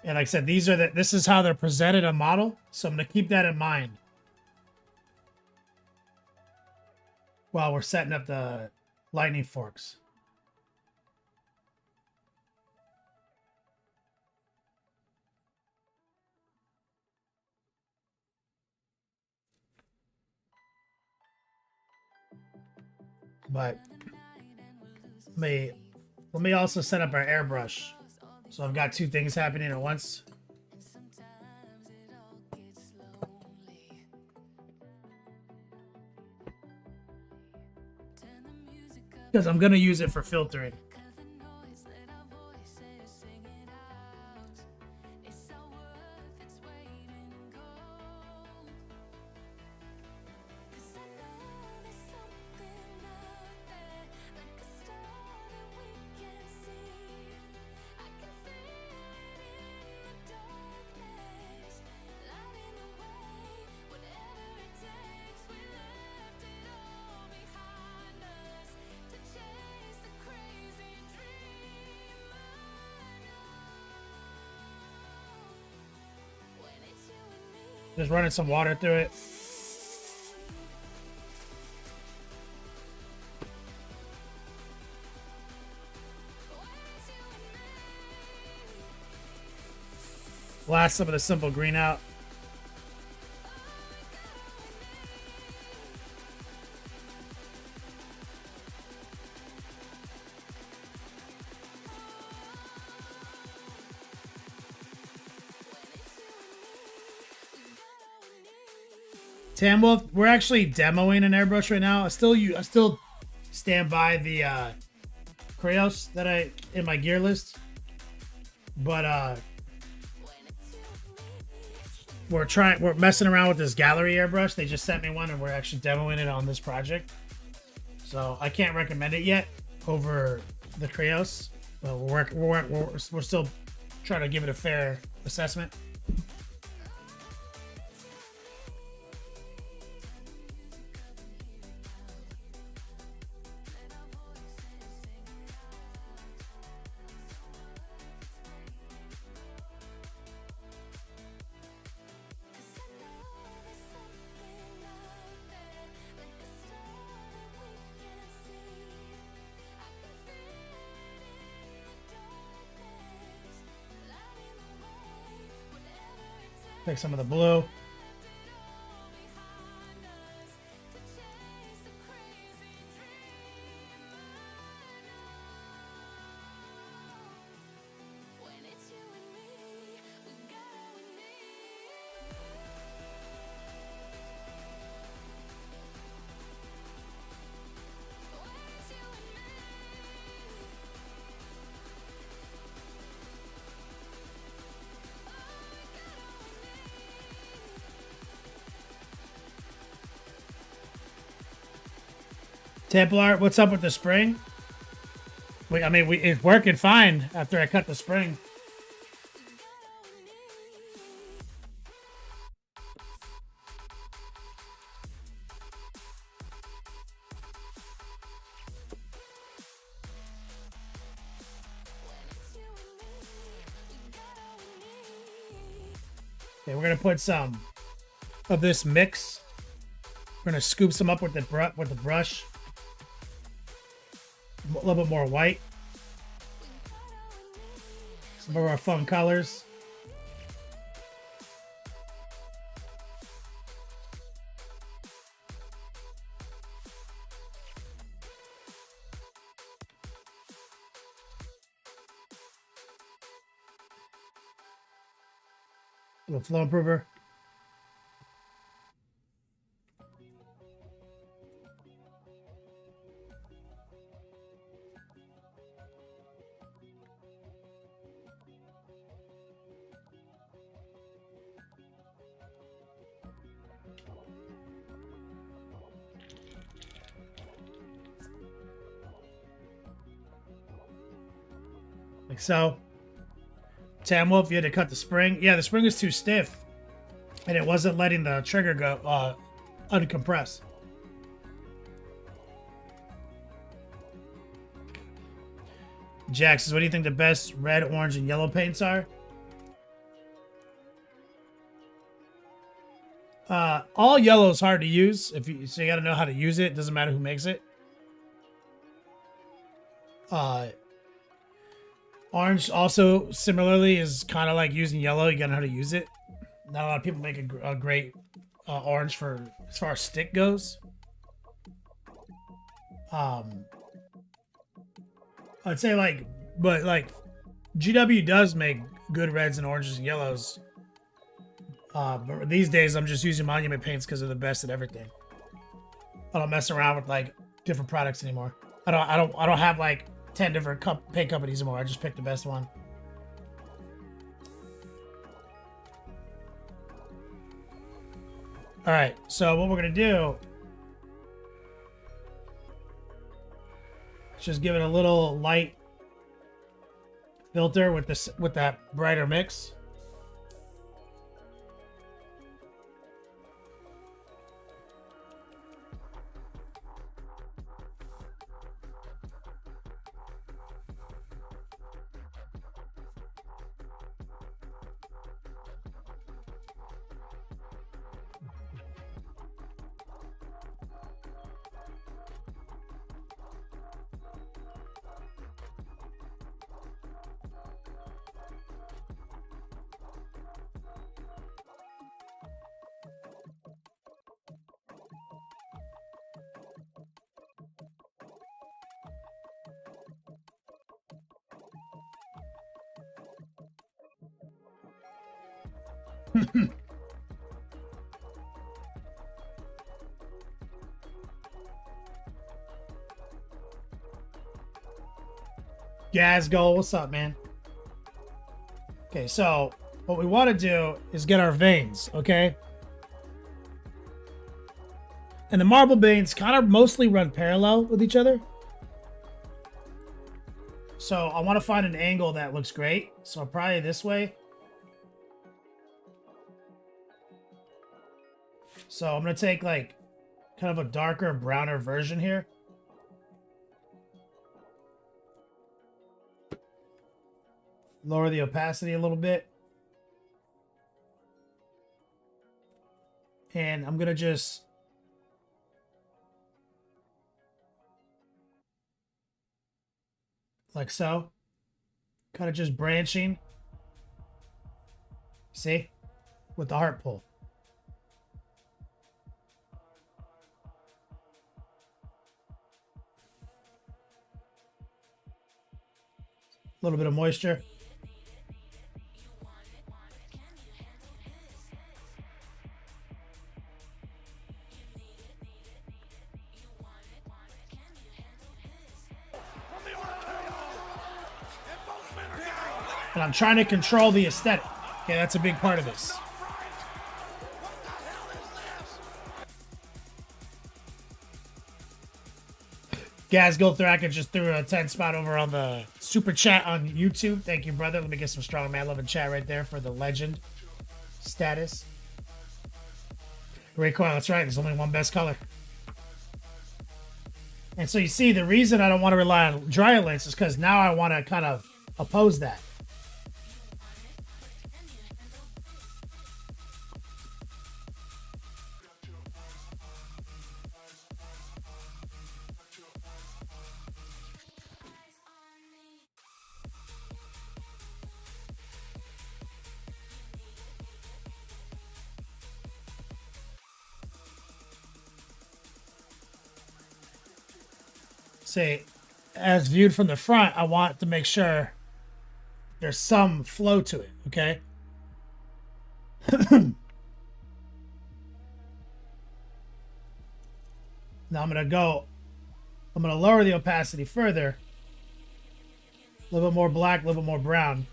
S2: And like I said, this is how they're presented on model. So I'm gonna keep that in mind while we're setting up the lightning forks. But let me also set up our airbrush. So I've got two things happening at once. Because I'm gonna use it for filtering. Just running some water through it. Blast some of the simple green out. Tam Wolf, we're actually demoing an airbrush right now. I still stand by the Creos that in my gear list, but we're messing around with this gallery airbrush. They just sent me one, and we're actually demoing it on this project. So I can't recommend it yet over the Creos, but we're still trying to give it a fair assessment. Take some of the blue. Templar, what's up with the spring? It's working fine after I cut the spring. Okay, we're gonna put some of this mix. We're gonna scoop some up with the brush. a little bit more white. Some of our fun colors. A little flow improver. Like so. Tam Wolf, you had to cut the spring. Yeah, the spring was too stiff. And it wasn't letting the trigger go uncompress. Jax says, what do you think the best red, orange, and yellow paints are? All yellow is hard to use. So you got to know how to use it. It doesn't matter who makes it. Orange also similarly is kind of like using yellow. You got to know how to use it. Not a lot of people make a great orange for as far as stick goes. I'd say but GW does make good reds and oranges and yellows. But these days I'm just using Monument paints because they're the best at everything. I don't mess around with like different products anymore. I don't have like 10 different paint companies anymore. I just pick the best one. All right, so what we're gonna do is just give it a little light filter with that brighter mix. Gazgo, what's up, man? Okay, so what we want to do is get our veins, okay? And the marble veins kind of mostly run parallel with each other. So I want to find an angle that looks great. So probably this way. So I'm going to take like kind of a darker, browner version here. Lower the opacity a little bit. And I'm going to just like so. Kind of just branching. See? With the heart pull. A little bit of moisture. And I'm trying to control the aesthetic. Okay, that's a big part of this. Gaz Gilthracker just threw a 10 spot over on the super chat on YouTube. Thank you, brother. Let me get some strong man love and chat right there for the legend status. Great coil, that's right. There's only one best color. And so you see, the reason I don't want to rely on dryer links is because now I want to kind of oppose that. say, as viewed from the front, I want to make sure there's some flow to it, okay? Now I'm gonna lower the opacity further. A little bit more black, a little bit more brown.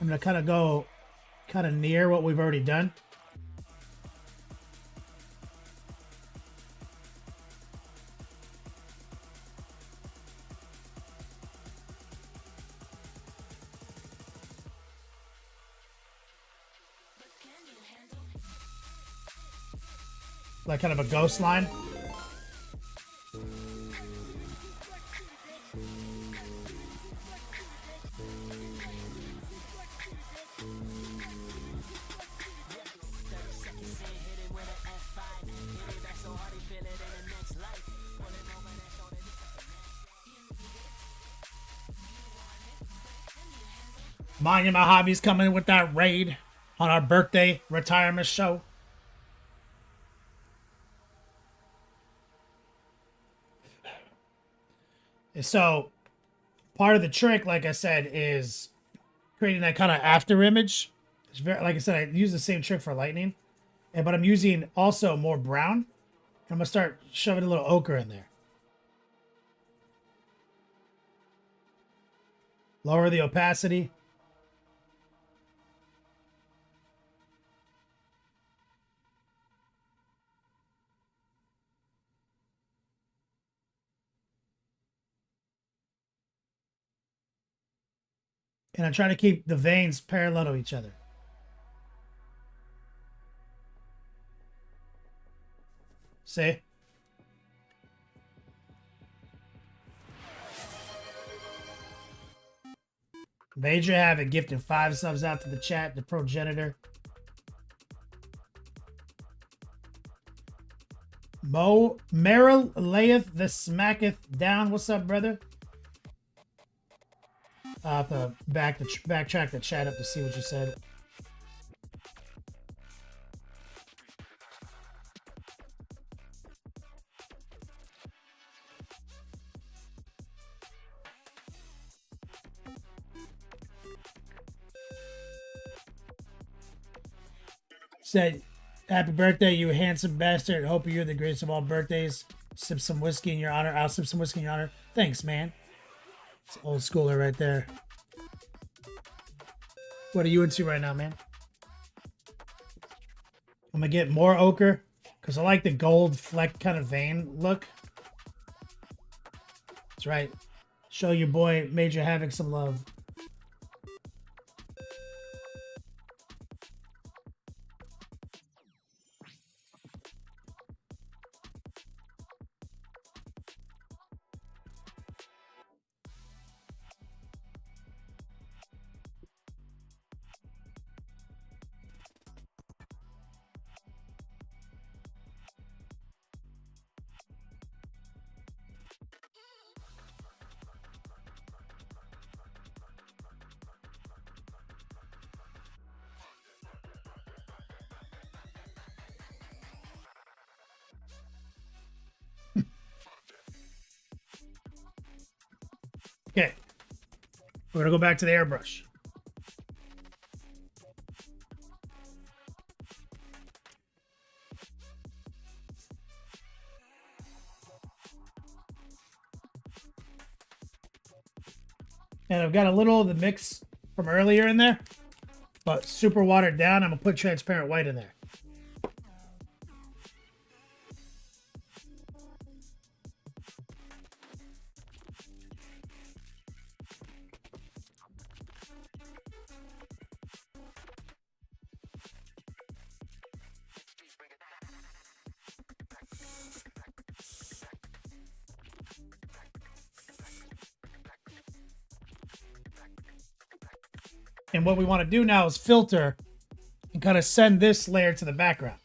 S2: I'm gonna kind of go near what we've already done. Like kind of a ghost line. Monument Hobbies coming with that raid on our birthday retirement show. And so part of the trick, like I said, is creating that kind of after image. It's very, like I said, I use the same trick for lightning, but I'm using also more brown. I'm gonna start shoving a little ochre in there. Lower the opacity. And I try to keep the veins parallel to each other. See? Major Havoc gifted 5 subs out to the chat, the progenitor. Mo Merrill layeth the smacketh down. What's up, brother? I'll have to backtrack the chat up to see what you said. Said, happy birthday, you handsome bastard. Hope you're the greatest of all birthdays. Sip some whiskey in your honor. I'll sip some whiskey in your honor. Thanks, man. It's old schooler right there. What are you into right now, man? I'm gonna get more ochre because I like the gold fleck kind of vein look. That's right. Show your boy Major Havoc some love. Okay, we're gonna go back to the airbrush. And I've got a little of the mix from earlier in there, but super watered down. I'm gonna put transparent white in there. And what we want to do now is filter and kind of send this layer to the background.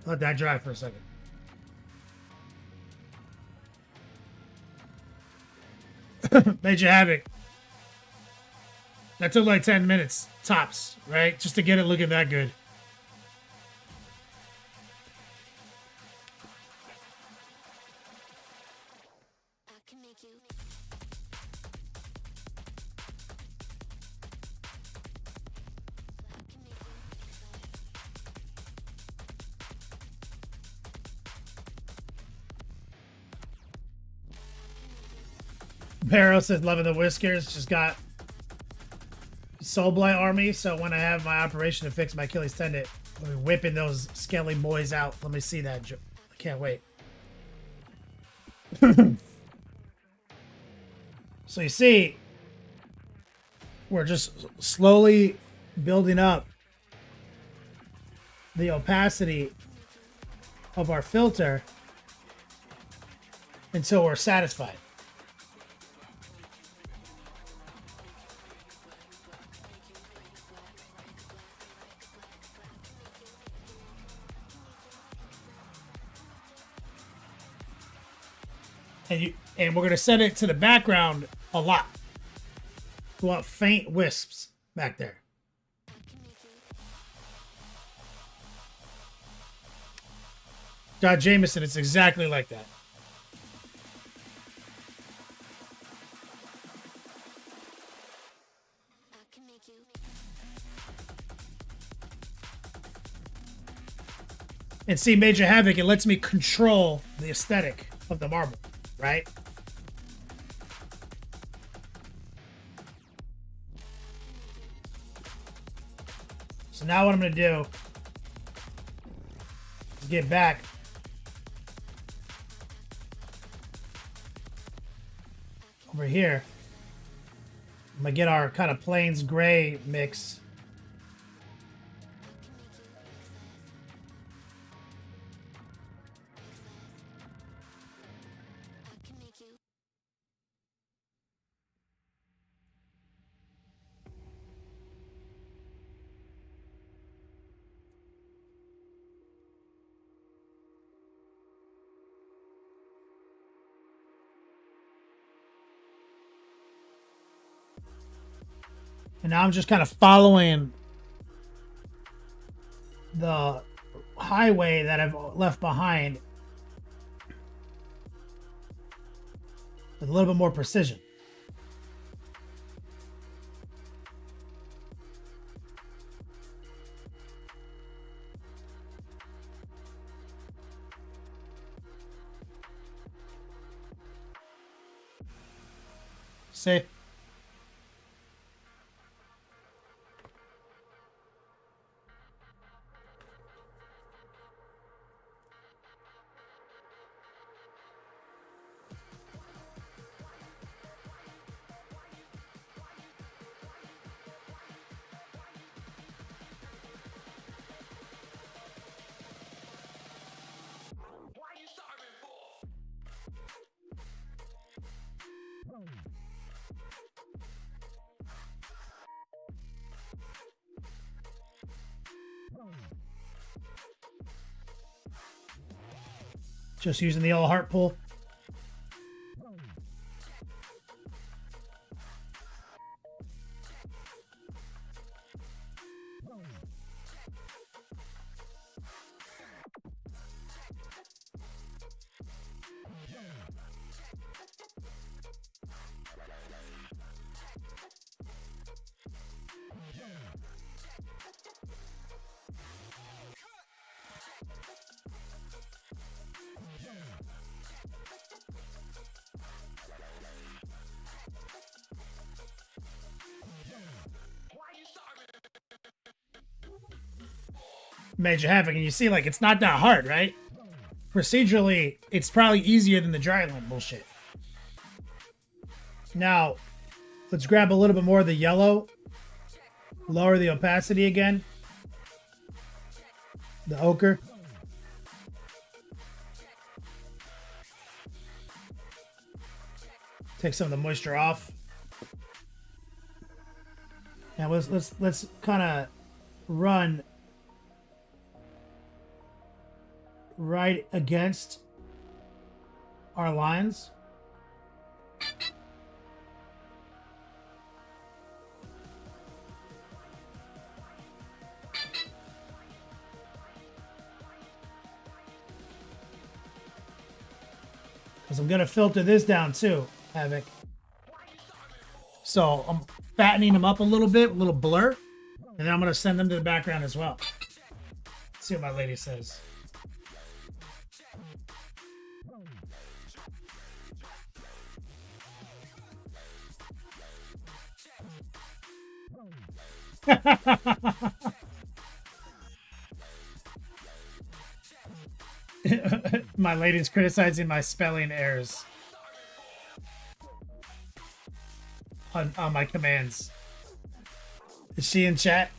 S2: Let that dry for a second. Major Havoc. That took like 10 minutes, tops, right? Just to get it looking that good.
S1: I can make you.
S2: Barrow says loving the whiskers. Just got Soul Blight Army, so when I have my operation to fix my Achilles tendon, we're whipping those skelly boys out. Let me see that. I can't wait. So you see, we're just slowly building up the opacity of our filter until we're satisfied. And we're going to set it to the background a lot. We want faint wisps back there. God Jameson, it's exactly like that. And see, Major Havoc, it lets me control the aesthetic of the marble, right? So now what I'm going to do is get back over here. I'm going to get our kind of plains gray mix. And now I'm just kind of following the highway that I've left behind with a little bit more precision. See? Just using the old heart pull. Major Havoc, and you see, like, it's not that hard, right? Procedurally, it's probably easier than the dryland bullshit. Now, let's grab a little bit more of the yellow. Lower the opacity again. The ochre. Take some of the moisture off. Now let's kind of run right against our lines. Because I'm going to filter this down too, Havoc. So I'm fattening them up a little bit, a little blur. And then I'm going to send them to the background as well. Let's see what my lady says. My lady's criticizing my spelling errors on my commands. Is she in chat?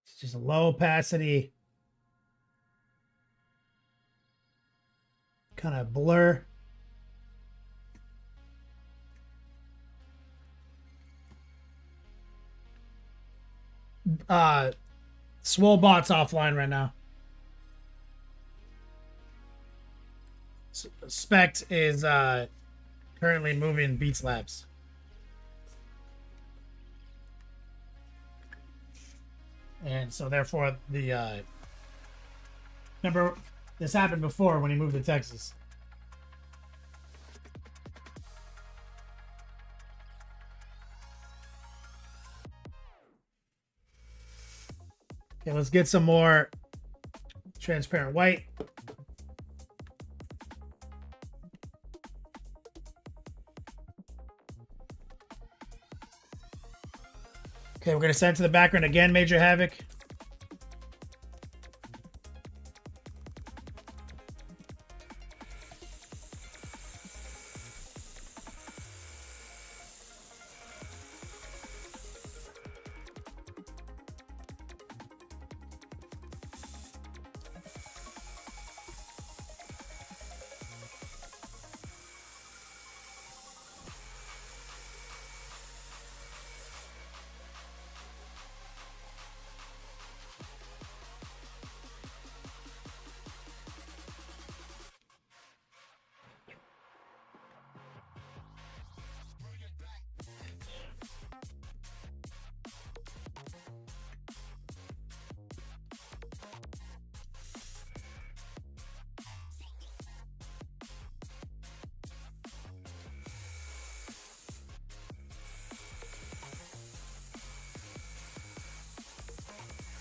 S2: It's just a low opacity, kind of blur. Swolebot's offline right now. Spect is currently moving Beats Labs. And so therefore the remember this happened before when he moved to Texas. Okay, let's get some more transparent white. Okay, we're going to send it to the background again, Major Havoc.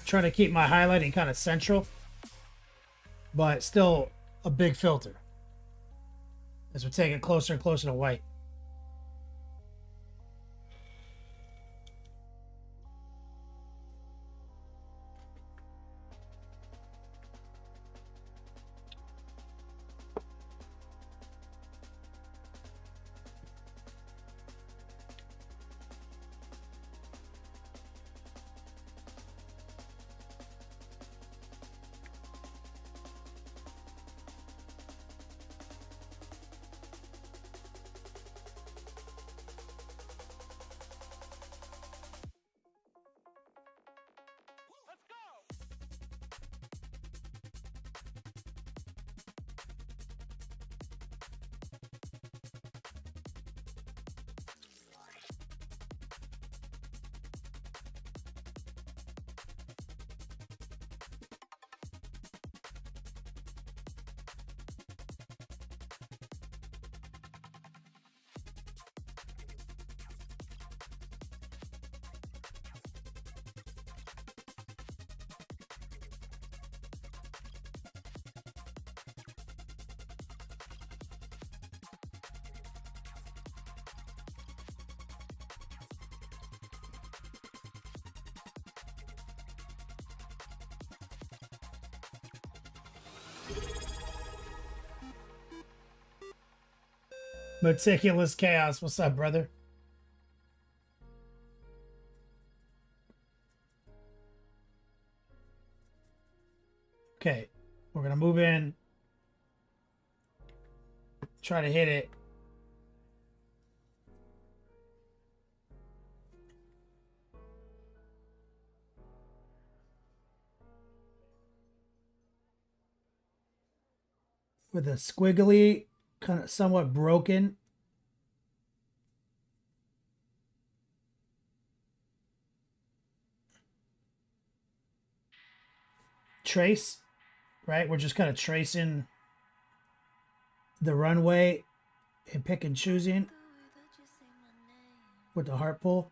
S2: Trying to keep my highlighting kind of central, but still a big filter as we take it closer and closer to white. Meticulous Chaos. What's up, brother? Okay. We're going to move in. Try to hit it. With a squiggly, kind of somewhat broken trace, right? We're just kind of tracing the runway and pick and choosing with the heart pull.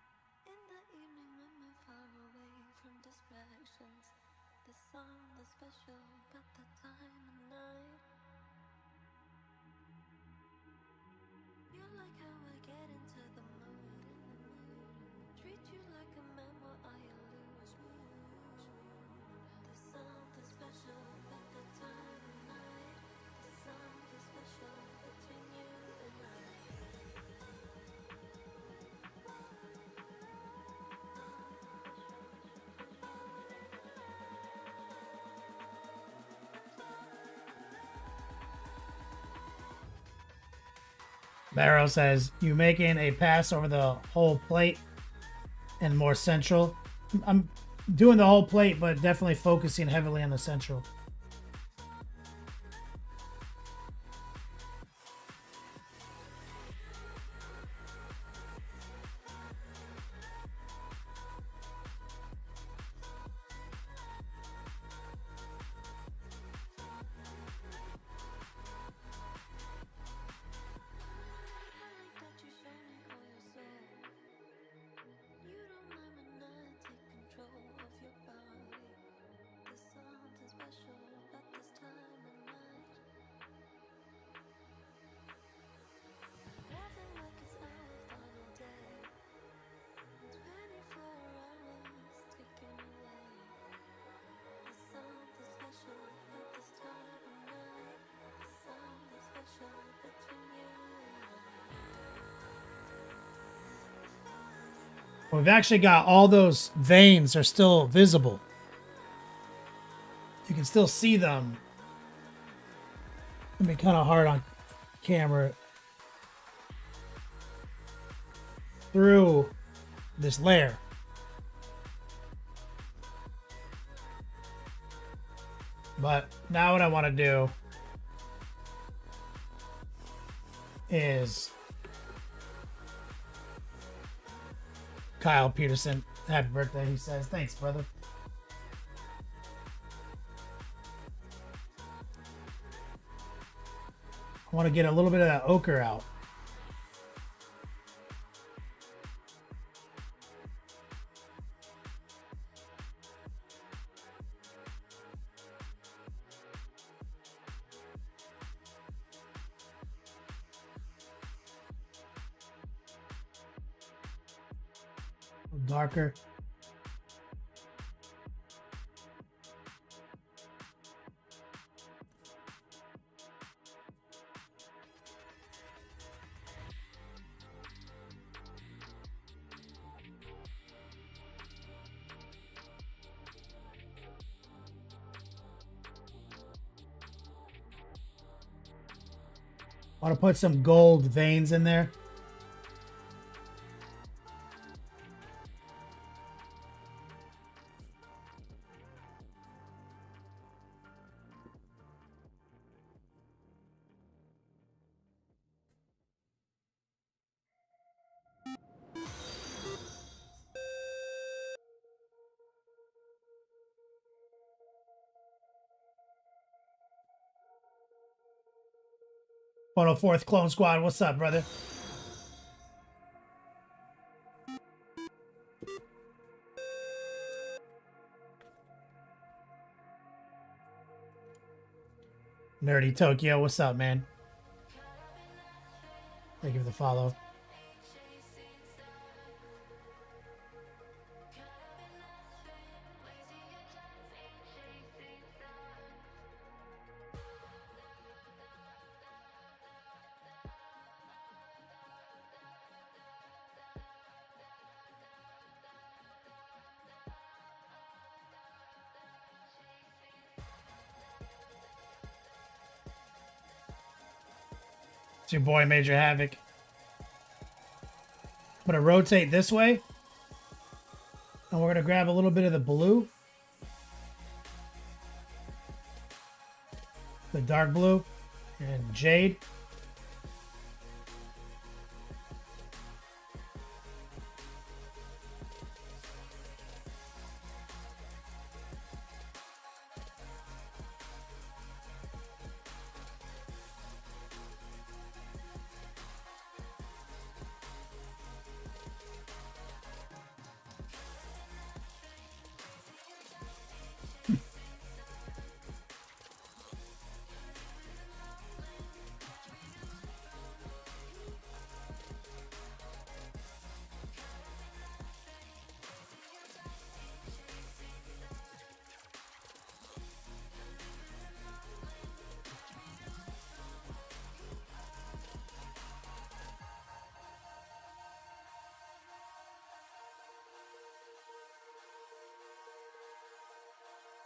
S2: Barrow says, you making a pass over the whole plate and more central. I'm doing the whole plate, but definitely focusing heavily on the central. We've actually got all those veins are still visible. You can still see them. It'd be kind of hard on camera. Through this layer. But now what I want to do is Kyle Peterson, happy birthday, he says. Thanks, brother. I want to get a little bit of that ochre out. Darker. Want to put some gold veins in there. Fourth Clone Squad, what's up, brother? Nerdy Tokyo, what's up, man? Thank you for the follow. your boy Major Havoc. I'm gonna rotate this way. And we're gonna grab a little bit of the blue. The dark blue and jade.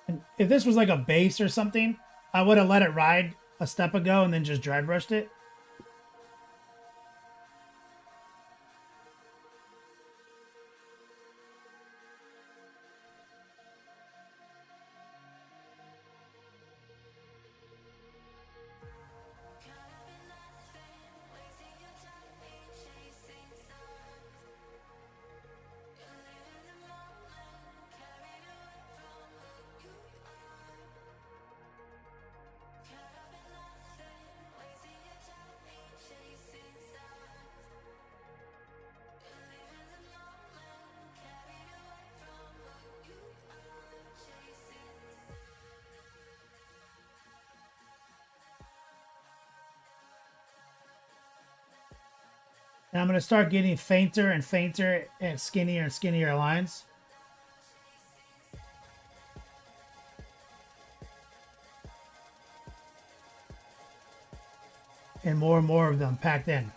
S2: And if this was like a base or something, I would have let it ride a step ago and then just dry brushed it. And I'm going to start getting fainter and fainter and skinnier lines. And more of them packed in.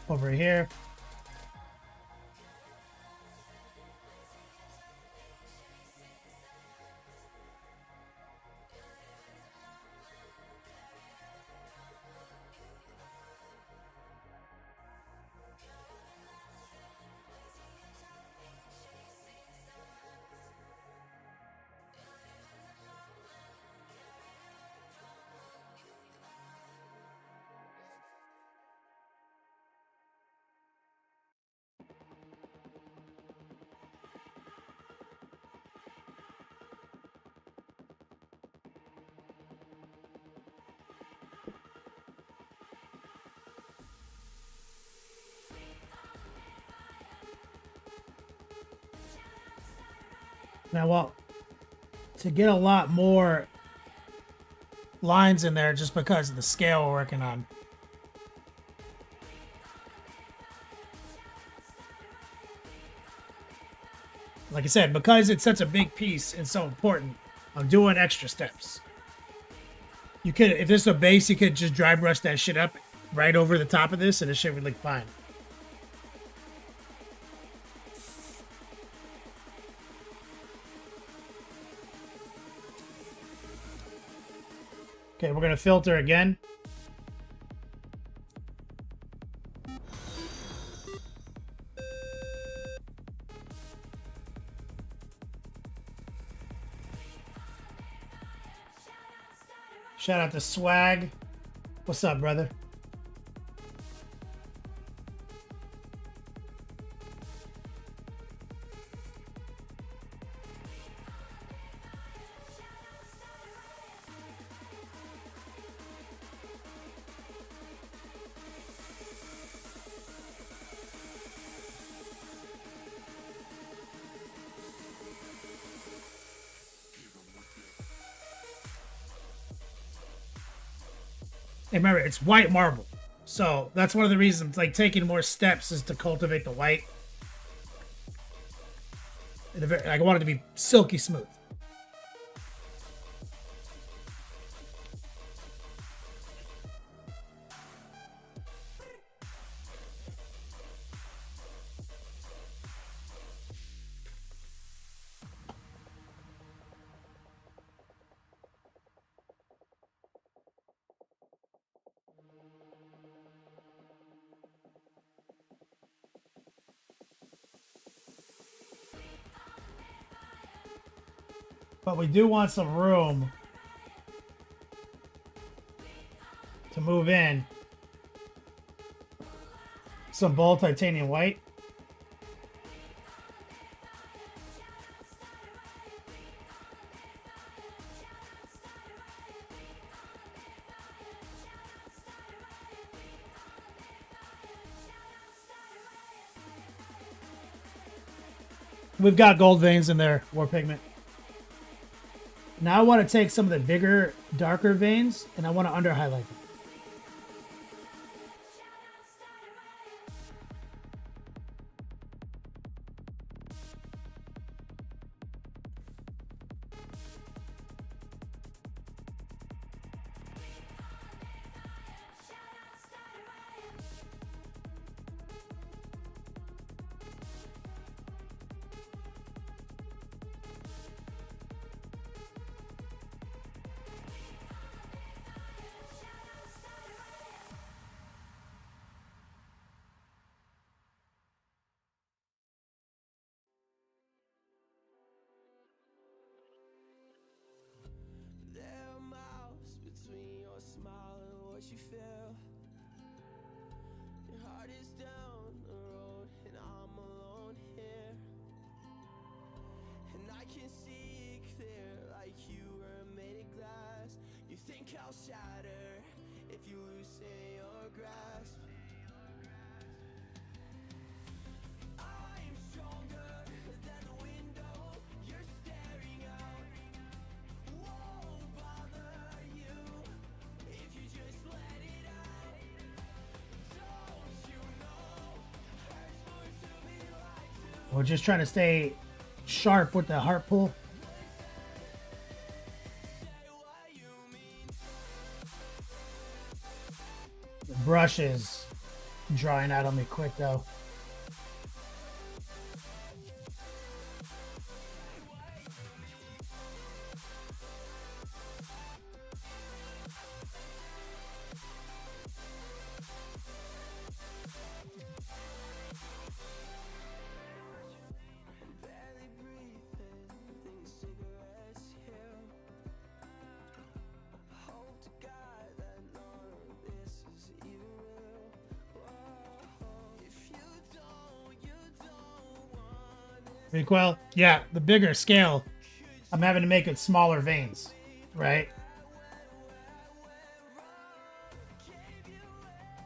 S2: Over here. Now, well, to get a lot more lines in there just because of the scale we're working on. Like I said, because it's such a big piece and so important, I'm doing extra steps. You could, if this is a base, you could just dry brush that shit up right over the top of this and it shit would look fine. Okay, we're gonna filter again. Shout out to Swag. What's up, brother? And remember, it's white marble. So that's one of the reasons, like, taking more steps is to cultivate the white. Like, I want it to be silky smooth. But we do want some room to move in some bold titanium white. We've got gold veins in there, war pigment. Now I want to take some of the bigger, darker veins, and I want to under highlight them.
S3: There are miles between your smile and what you feel. Your heart is down the road and I'm alone here. And I can see it clear like you were made of glass. You think I'll shatter if you loosen your grasp. I'm stronger than the window you're staring out. Won't bother you if you just let it out. Don't you know hurts more to be lied to.
S2: We're just trying to stay sharp with the heart pull.
S3: Say what you mean.
S2: The brush is drying out on me quick though.
S3: Barely breathing, think cigarettes here. Hope to God that none of this is even real. Whoa. If you don't want it.
S2: Recoil? Yeah, the bigger scale, I'm having to make it smaller veins, right?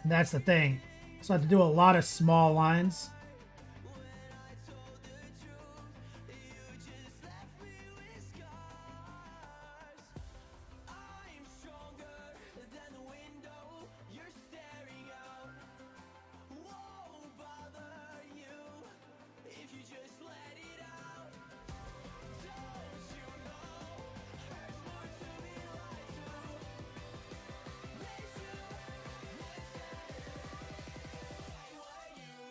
S2: And that's the thing. So I have to do a lot of small lines.
S3: I'm stronger than the window you're staring out. Won't bother you if you just let it out. Don't you know hurts more to be lied to. Miss you, say what you mean.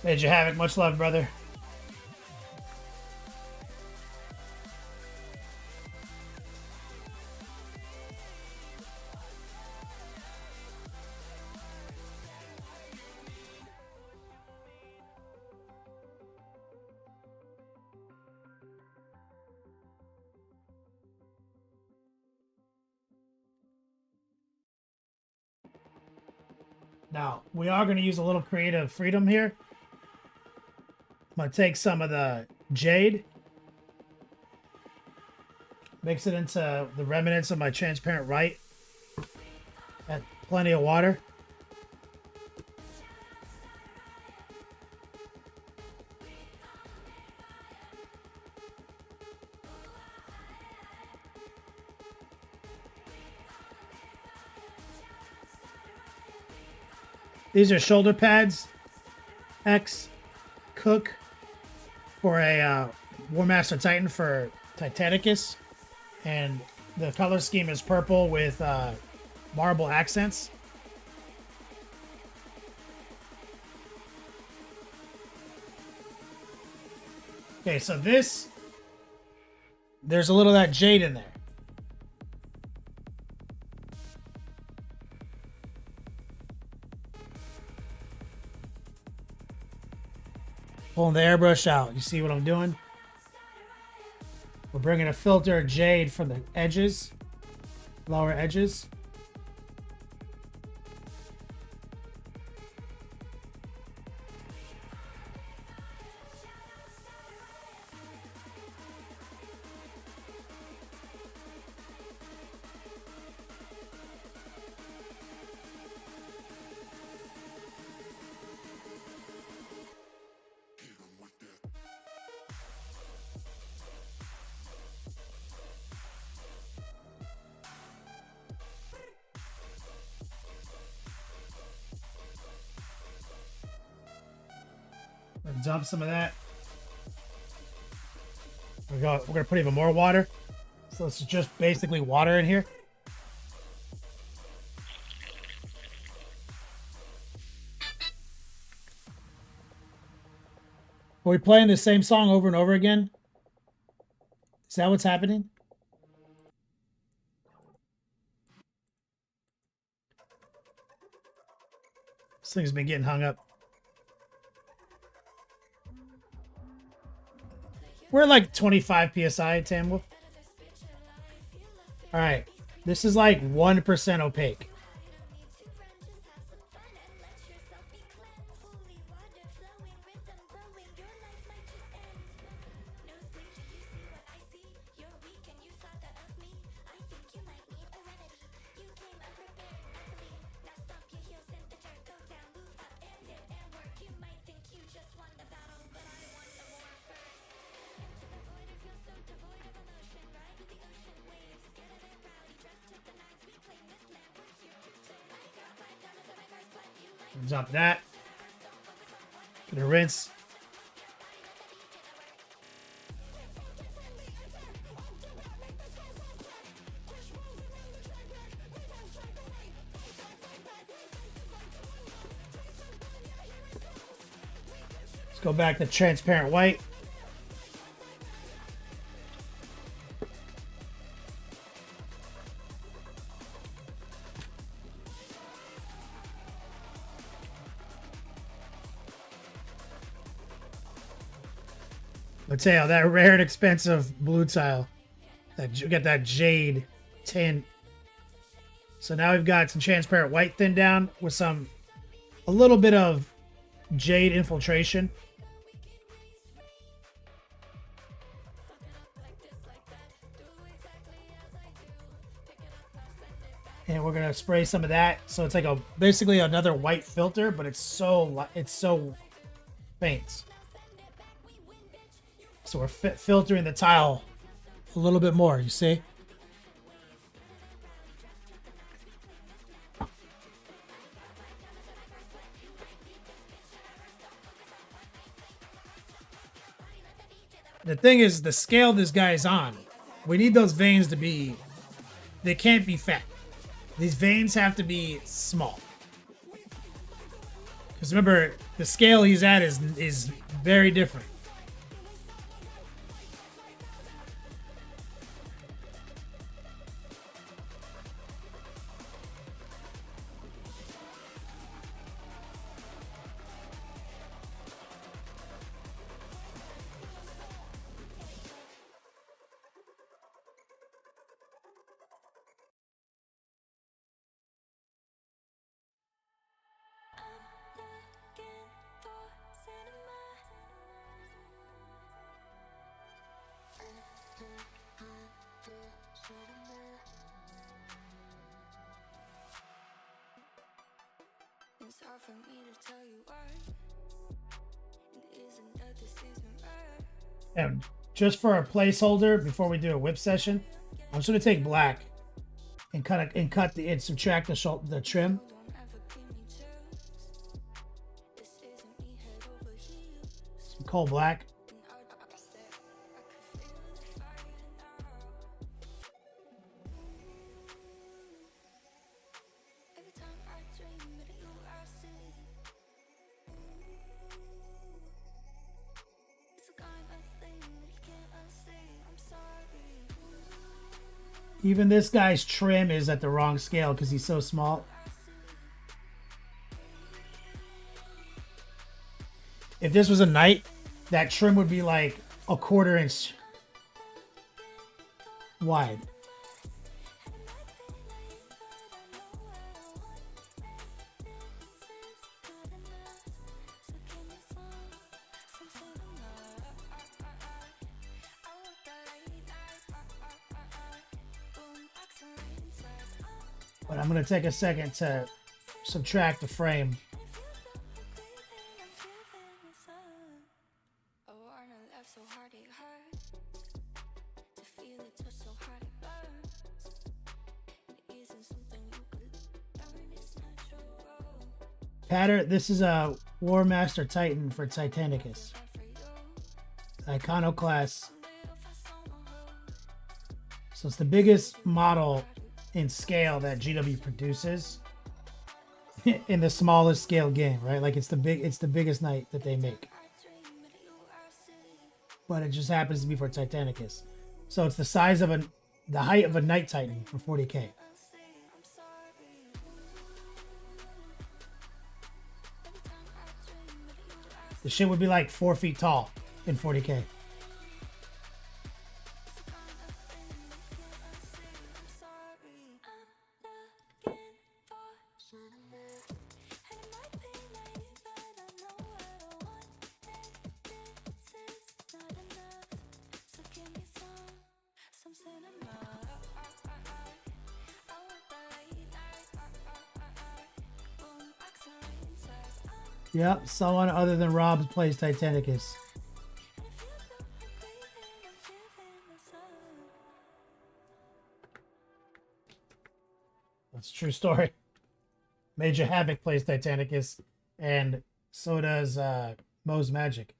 S2: Major Havoc, much love, brother. Now, we are going to use a little creative freedom here. I'm going to take some of the jade, mix it into the remnants of my transparent white. Add plenty of water. These are shoulder pads. X Cook for a War Master Titan for Titanicus. And the color scheme is purple with marble accents. Okay, so this, there's a little of that jade in there. Pulling the airbrush out. You see what I'm doing? We're bringing a filter of jade from the edges, lower edges. Dump some of that. We're gonna put even more water. So it's just basically water in here. Are we playing the same song over and over again? Is that what's happening? This thing's been getting hung up. We're like 25 PSI, Tamwolf. Alright. This is like 1% opaque. Dump that. Gonna rinse. Let's go back to transparent white. Let's say that rare and expensive blue tile. That you get that jade tin. So now we've got some transparent white thin down with a little bit of jade infiltration. And we're gonna spray some of that. So it's like basically another white filter, but it's so faint. So we're filtering the tile a little bit more, you see? The thing is, the scale this guy is on, we need those veins to be, they can't be fat. These veins have to be small. Because remember, the scale he's at is very different.
S1: It's hard for me to tell you why. It isn't that this isn't right.
S2: And just for a placeholder, before we do a whip session, I'm just gonna take black and cut the and subtract the trim.
S1: Don't ever give me chills. This isn't me head over heels.
S2: Some coal black.
S1: And I said I could feel the fire now. Every time I dream of you, I see. It's the kind of thing that you can't unsee. I'm sorry.
S2: Even this guy's trim is at the wrong scale because he's so small. If this was a knight, that trim would be like a 1/4 inch wide. But I'm going to take a second to subtract the frame.
S1: Oh, I know love so hard it hurts. To feel it touch so hard it burns. It isn't something you could learn, it's natural.
S2: Pattern, this is a War Master Titan for Titanicus. Iconoclast. So it's the biggest model in scale that GW produces in the smallest scale game, right? Like it's the biggest knight that they make. But it just happens to be for Titanicus. So it's the size of the height of a Knight Titan for 40k. The shit would be like 4 feet tall in 40k. Yep, someone other than Rob plays Titanicus. That's a true story. Major Havoc plays Titanicus, and so does Mo's Magic.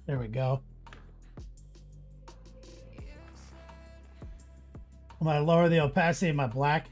S2: There we go. I'm going to lower the opacity of my black.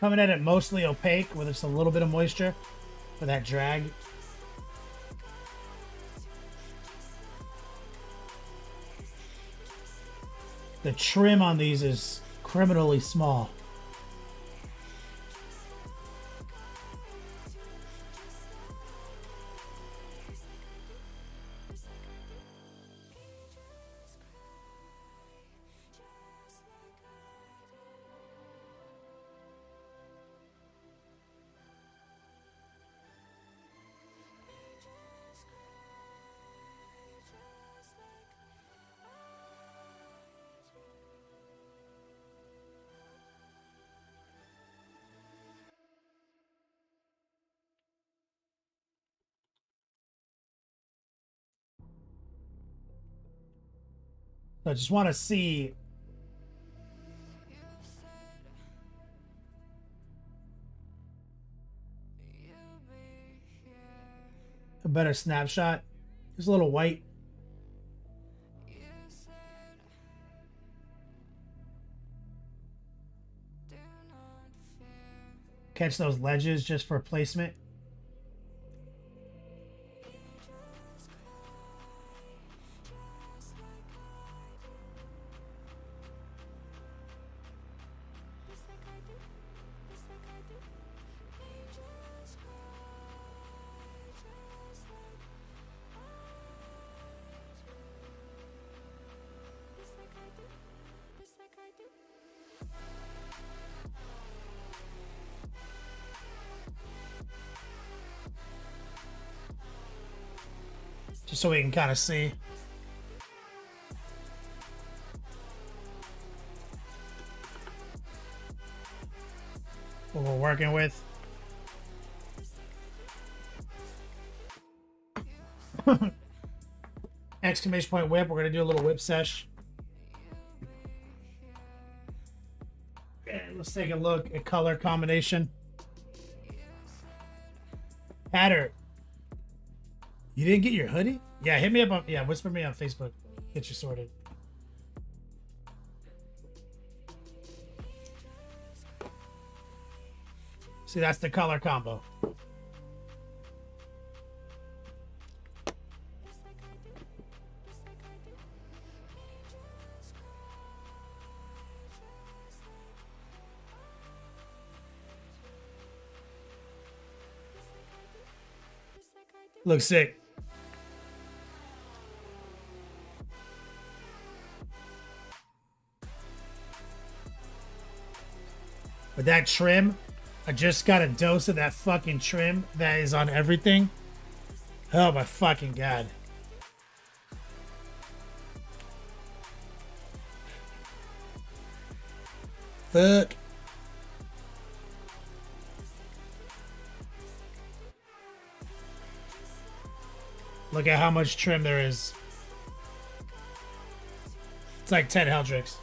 S2: Coming at it mostly opaque with just a little bit of moisture for that drag. The trim on these is criminally small. So I just want to see a better snapshot. Just a little white. Catch those ledges just for placement. Just so we can kind of see. What we're working with. Exclamation point whip. We're going to do a little whip sesh. Okay, let's take a look at color combination. Hatter. You didn't get your hoodie? Yeah, hit me up on, yeah, whisper me on Facebook. Get you sorted. See, that's the color combo. Looks sick. But that trim, I just got a dose of that fucking trim that is on everything. Oh my fucking god. Fuck. Look at how much trim there is. It's like 10 Heldricks.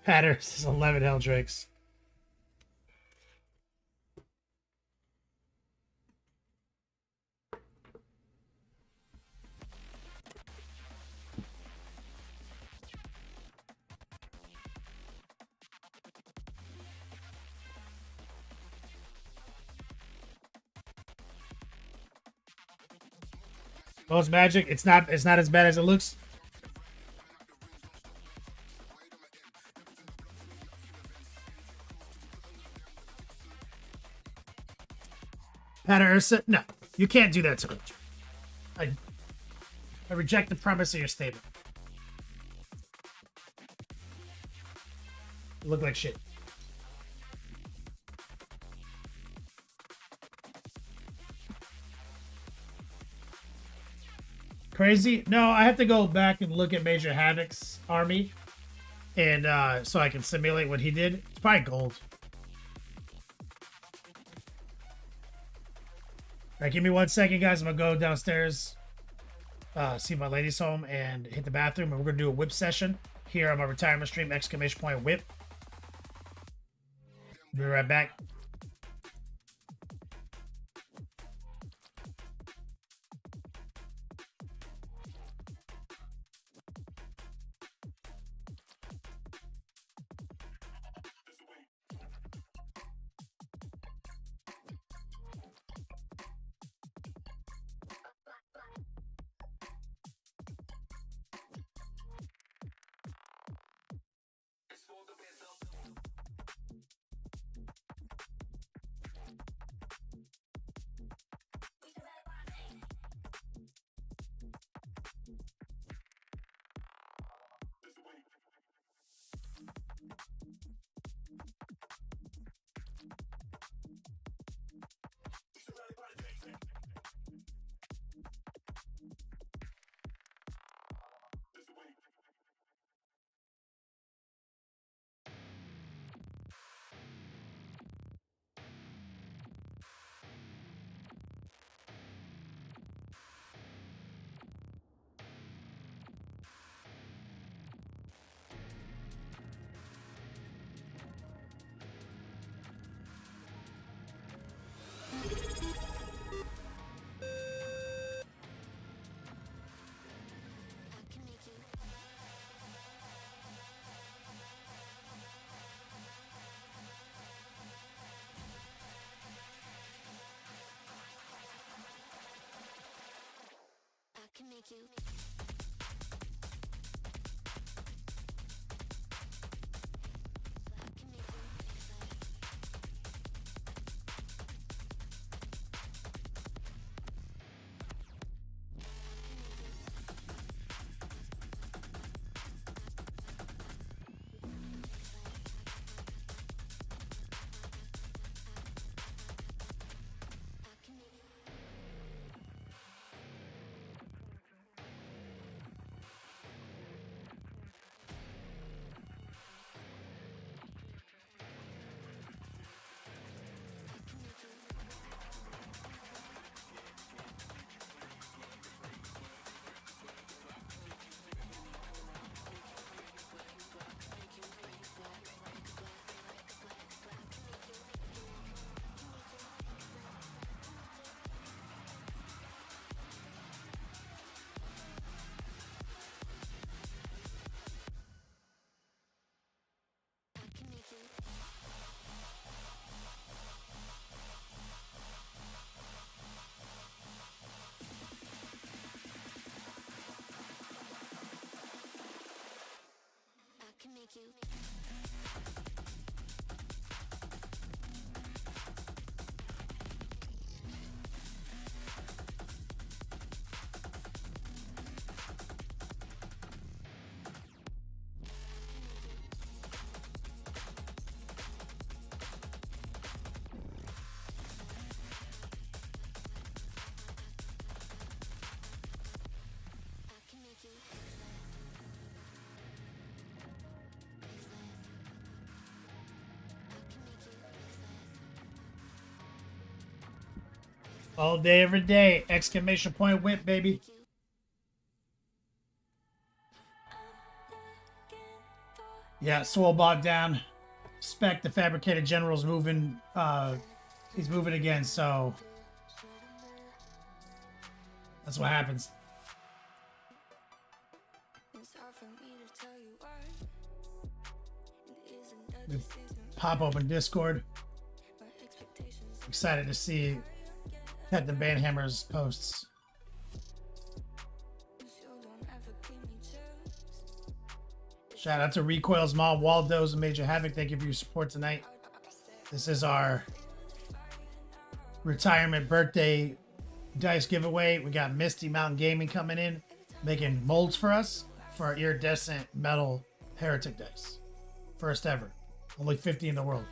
S2: Patters is 11 Heldricks. Most magic. It's not as bad as it looks. Patterson, no, you can't do that to me. I reject the premise of your statement. You look like shit. crazy. No, I have to go back and look at Major Havoc's army, and so I can simulate what he did. It's probably gold. All right, give me 1 second, guys. I'm gonna go downstairs, see my lady's home, and hit the bathroom, and we're gonna do a whip session here on my retirement stream. Exclamation point whip. Be right back.
S1: I can make you. Can make you.
S2: All day, every day. Exclamation point whip, baby. Yeah, Soul bought down. Spec, the fabricated general's moving. He's moving again, so that's what happens. Pop open Discord. Excited to see Captain Banhammer's posts. Shout out to Recoil's mom, Waldo's, and Major Havoc. Thank you for your support tonight. This is our retirement birthday dice giveaway. We got Misty Mountain Gaming coming in, making molds for us for our iridescent metal heretic dice. First ever. Only 50 in the world.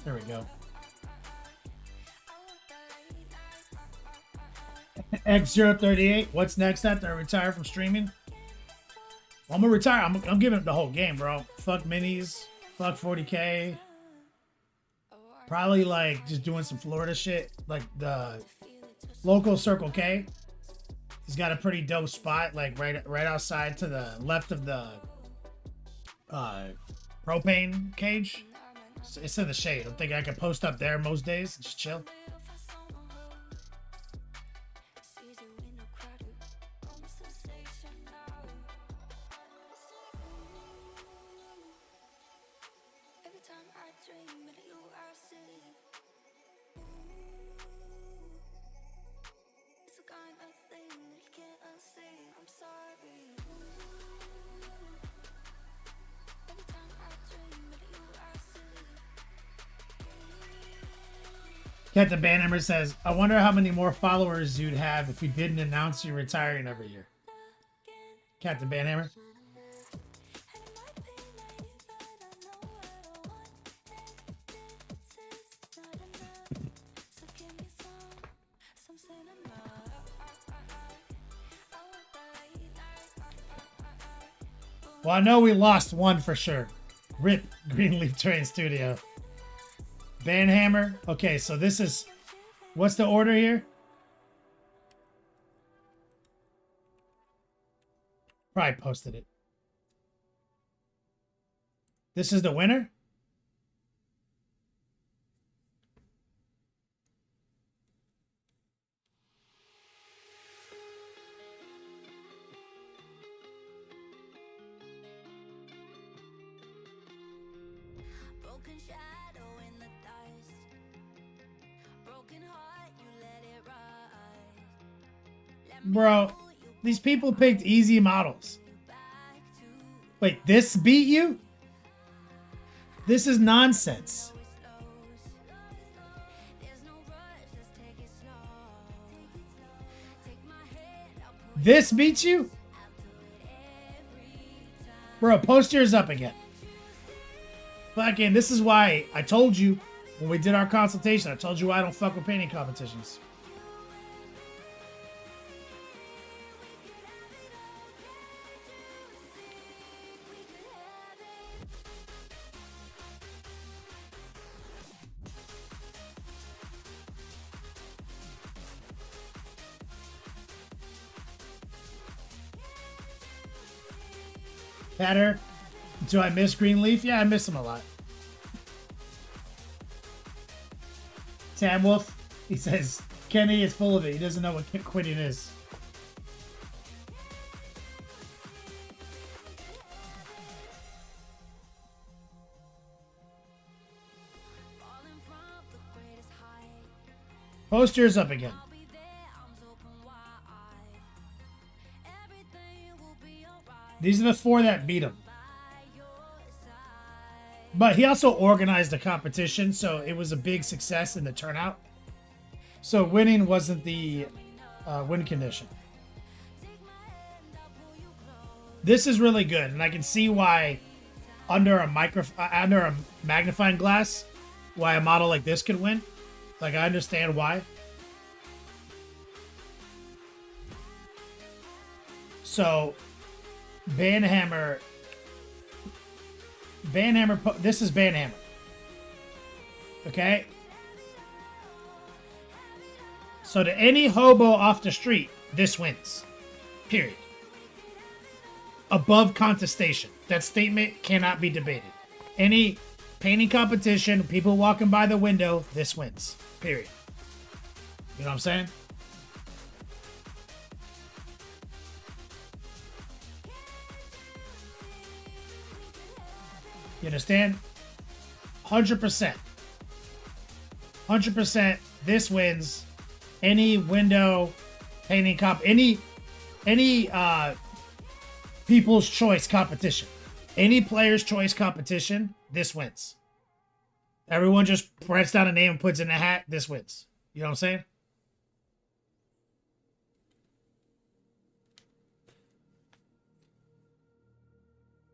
S2: There we go. X038. What's next after I retire from streaming? Well, I'm gonna retire. I'm giving up the whole game, bro. Fuck minis. Fuck 40K. Probably like just doing some Florida shit. Like the local Circle K. He's got a pretty dope spot, like right outside to the left of the propane cage. It's in the shade. I think I can post up there most days and just chill. Captain Banhammer says, I wonder how many more followers you'd have if you didn't announce you're retiring every year. Captain Banhammer. Well, I know we lost one for sure. RIP Greenleaf Train Studio. Banhammer. Okay, so this is... What's the order here? Probably posted it. This is the winner?
S1: Broken shadow in the dust. Broken heart, you let it rise. Let me
S2: Bro,
S1: know you
S2: these people picked easy models.
S1: back to
S2: Wait, this beat you? This is nonsense.
S1: there's no rush, let's take it slow. Take my hand, I'll pull
S2: This beats you?
S1: it every time.
S2: Bro, post yours up again. Fucking, this is why I told you when we did our consultation, I told you I don't fuck with painting competitions. Patter, do I miss Greenleaf? Yeah, I miss him a lot. Tam Wolf, he says, Kenny is full of it. He doesn't know what quitting is.
S1: Falling from the greatest height.
S2: Post yours up again.
S1: I'll be there, arms open wide. Everything will be alright
S2: These are the four that beat him.
S1: by your side.
S2: But he also organized the competition, so it was a big success in the turnout. So winning wasn't the win condition. This is really good, and I can see why under a magnifying glass, why a model like this could win. Like, I understand why. So, Banhammer, this is Banhammer. Okay? So to any hobo off the street, this wins. Period. Above contestation. That statement cannot be debated. Any painting competition, people walking by the window, this wins. Period. You know what I'm saying? You understand? 100%. 100%. This wins. Any window painting any people's choice competition. Any player's choice competition, this wins. Everyone just writes down a name and puts in a hat, this wins. You know what I'm saying?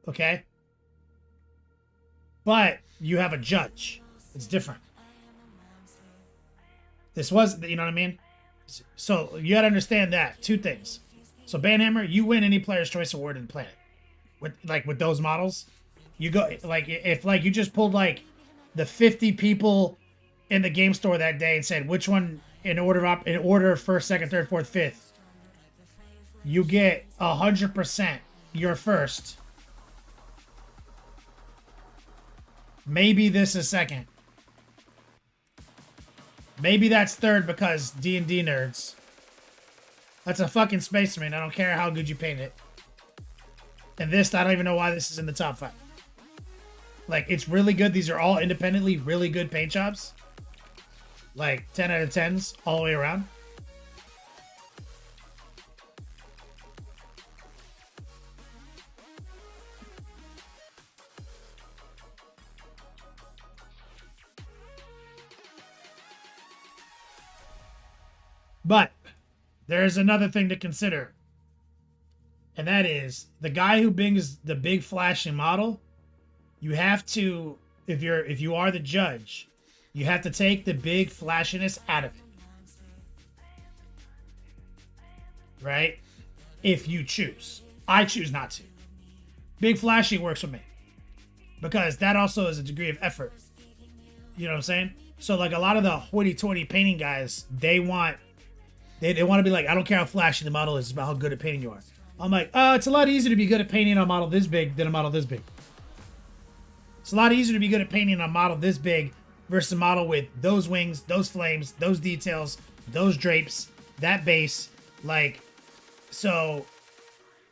S2: Okay? But you have a judge. It's different. This was, you know what I mean? So you gotta understand that. Two things. So Banhammer, you win any Player's Choice Award in Planet. With those models. You go, like, if, like, you just pulled, like, the 50 people in the game store that day and said, which one in order first, second, third, fourth, fifth, you get 100% your first. Maybe this is second. Maybe that's third because D&D nerds. That's a fucking Spaceman. I don't care how good you paint it. And this, I don't even know why this is in the top 5. Like, it's really good. These are all independently really good paint jobs. Like, 10 out of 10s all the way around. But there's another thing to consider. And that is the guy who brings the big flashing model. You have to, if you are the judge, you have to take the big flashiness out of it. Right? If you choose. I choose not to. Big flashy works for me. Because that also is a degree of effort. You know what I'm saying? So like a lot of the hoity-toity painting guys, they want to be like, I don't care how flashy the model is, it's about how good at painting you are. I'm like, it's a lot easier to be good at painting a model this big than a model this big. It's a lot easier to be good at painting a model this big versus a model with those wings, those flames, those details, those drapes, that base. Like, so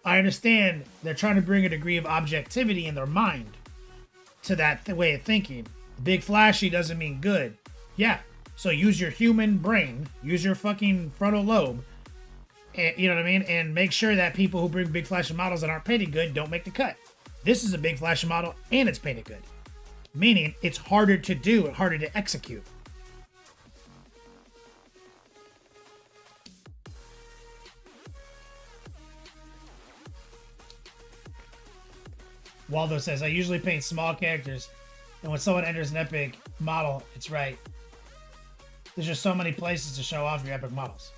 S2: I understand they're trying to bring a degree of objectivity in their mind to that way of thinking. Big flashy doesn't mean good. Yeah. So use your human brain, use your fucking frontal lobe, and, you know what I mean? And make sure that people who bring big flashing models that aren't painted good don't make the cut. This is a big flashing model and it's painted good. Meaning it's harder to do and harder to execute. Waldo says, I usually paint small characters, and when someone enters an epic model, it's right. There's just so many places to show off your epic models.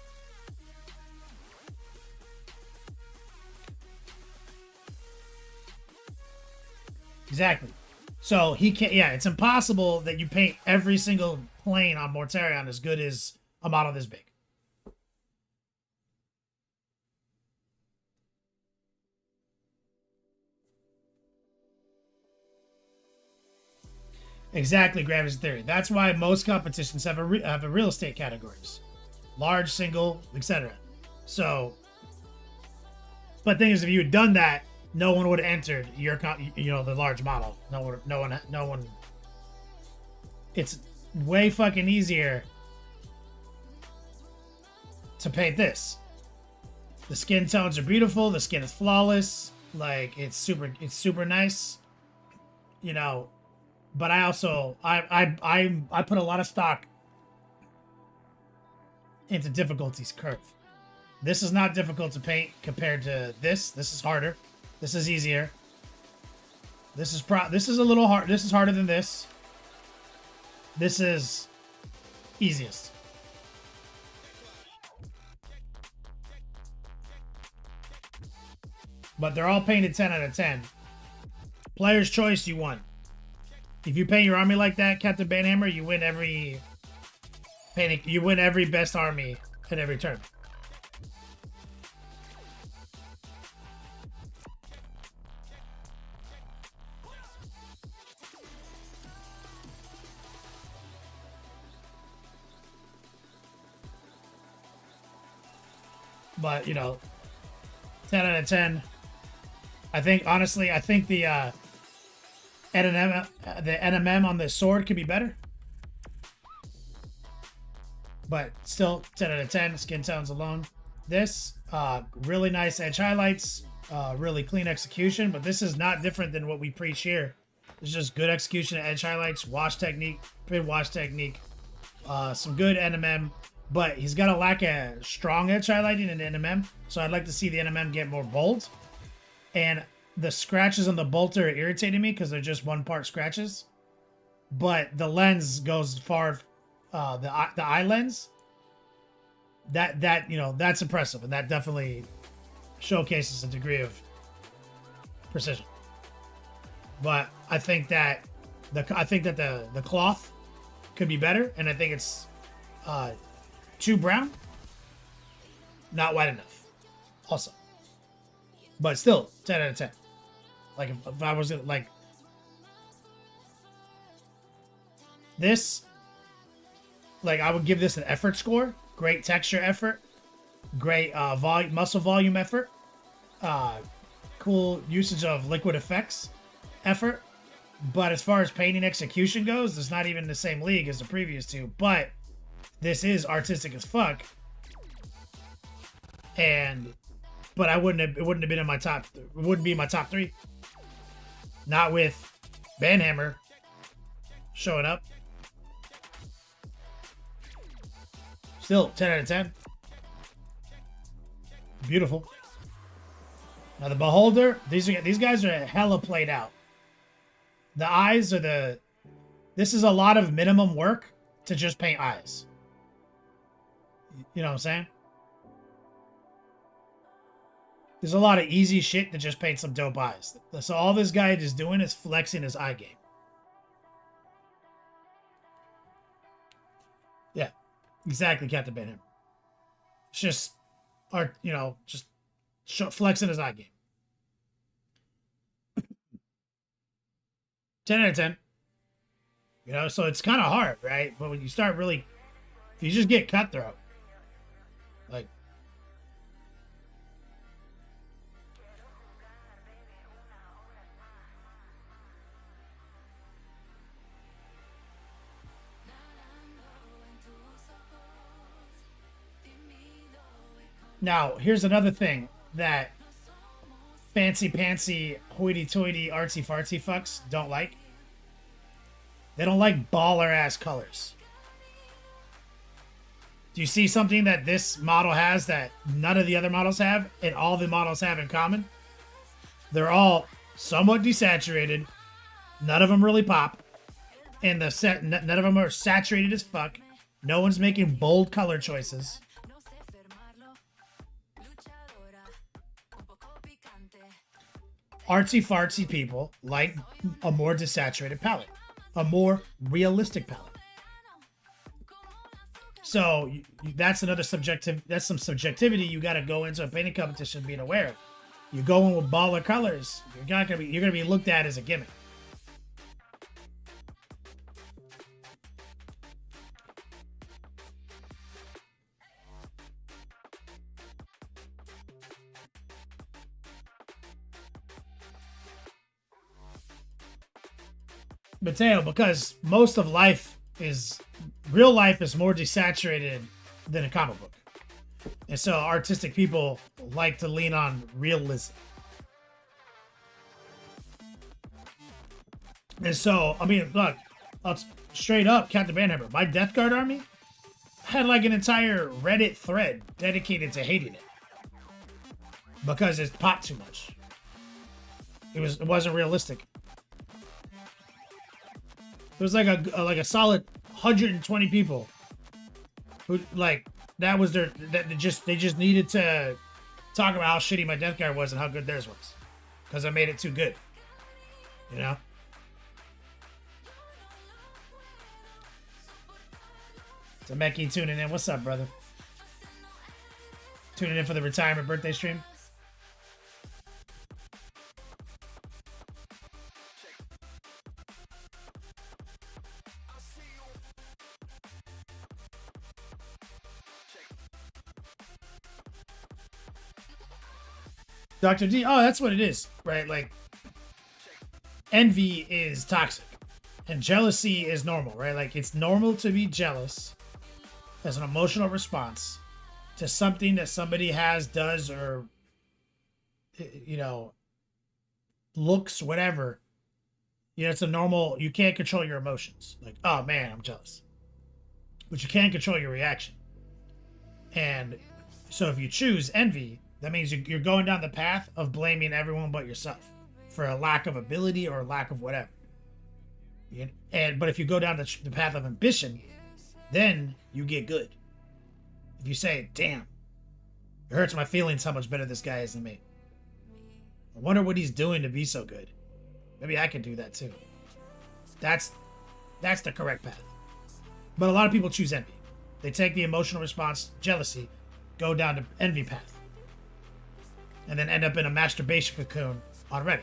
S2: Exactly. So he can't, yeah, it's impossible that you paint every single plane on Mortarion as good as a model this big. Exactly, Gravis theory. That's why most competitions have a real estate categories, large, single, etc. So, but the thing is, if you had done that, no one would have entered your, the large model. No one. It's way fucking easier to paint this. The skin tones are beautiful. The skin is flawless. Like it's super nice. You know. But I also I put a lot of stock into difficulty's curve. This is not difficult to paint compared to this. This is harder. This is easier. This is a little hard. This is harder than this. This is easiest. But they're all painted 10 out of 10. Player's choice, you won. If you paint your army like that, Captain Banhammer, you win every painting. You win every best army at every turn. But, 10 out of 10. I think, honestly, the NMM on the sword could be better. But still, 10 out of 10. Skin tones alone. This, really nice edge highlights. Really clean execution. But this is not different than what we preach here. It's just good execution of edge highlights. Wash technique. Good wash technique. Some good NMM. But he's got to lack a strong edge highlighting in the NMM. So I'd like to see the NMM get more bold. And the scratches on the bolter are irritating me because they're just one part scratches. But the lens goes far, the eye lens that you know, that's impressive, and that definitely showcases a degree of precision. But I think that the cloth could be better, and I think it's too brown, not white enough. Also, but still 10 out of 10. Like if I was like this, like I would give this an effort score. Great texture effort, great muscle volume effort, cool usage of liquid effects effort. But as far as painting execution goes, it's not even the same league as the previous two. But this is artistic as fuck. But it wouldn't have been in my top. It wouldn't be in my top 3. Not with Banhammer showing up. Still 10 out of 10. Beautiful. Now the Beholder, these guys are hella played out. The eyes are this is a lot of minimum work to just paint eyes. You know what I'm saying? There's a lot of easy shit to just paint some dope eyes. So all this guy is doing is flexing his eye game. Yeah, exactly, Captain Benham. It's just art, you know, just flexing his eye game. 10 out of 10. You know, so it's kind of hard, right? But when you start really, if you just get cutthroat, like, now, here's another thing that fancy pantsy, hoity-toity, artsy-fartsy fucks don't like. They don't like baller-ass colors. Do you see something that this model has that none of the other models have, and all the models have in common? They're all somewhat desaturated. None of them really pop. And none of them are saturated as fuck. No one's making bold color choices. Artsy-fartsy people like a more desaturated palette, a more realistic palette. So that's another that's some subjectivity you got to go into a painting competition being aware of. You go in with baller colors, you're gonna be looked at as a gimmick. Mateo, because most of real life is more desaturated than a comic book. And so artistic people like to lean on realism. And so, I mean, look, straight up, Captain Banhammer, my Death Guard army had like an entire Reddit thread dedicated to hating it. Because it popped too much. It wasn't realistic. It was like a solid 120 people who like that was they just needed to talk about how shitty my Death Guard was and how good theirs was because I made it too good, you know. So Meki tuning in. What's up, brother? Tuning in for the retirement birthday stream. Dr. D, oh, that's what it is, right? Like, envy is toxic, and jealousy is normal, right? Like, it's normal to be jealous as an emotional response to something that somebody has, does, or, you know, looks, whatever. You know, it's a normal, you can't control your emotions. Like, oh man, I'm jealous. But you can't control your reaction. And so if you choose envy, that means you're going down the path of blaming everyone but yourself for a lack of ability or a lack of whatever. But if you go down the path of ambition, then you get good. If you say, damn, it hurts my feelings how much better this guy is than me. I wonder what he's doing to be so good. Maybe I can do that too. That's the correct path. But a lot of people choose envy. They take the emotional response, jealousy, go down to envy path, and then end up in a masturbation cocoon on Reddit.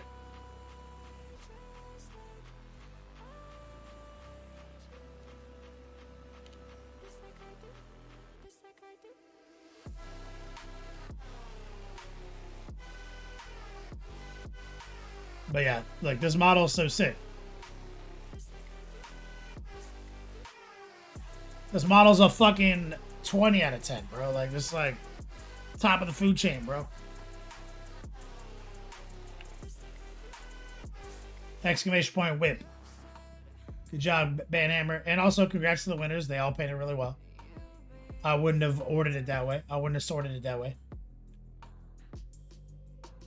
S2: But yeah, like this model is so sick. This model's a fucking 20 out of 10, bro. Like this, like top of the food chain, bro. Exclamation point whip. Good job, Banhammer. And also congrats to the winners. They all painted really well. I wouldn't have ordered it that way. I wouldn't have sorted it that way.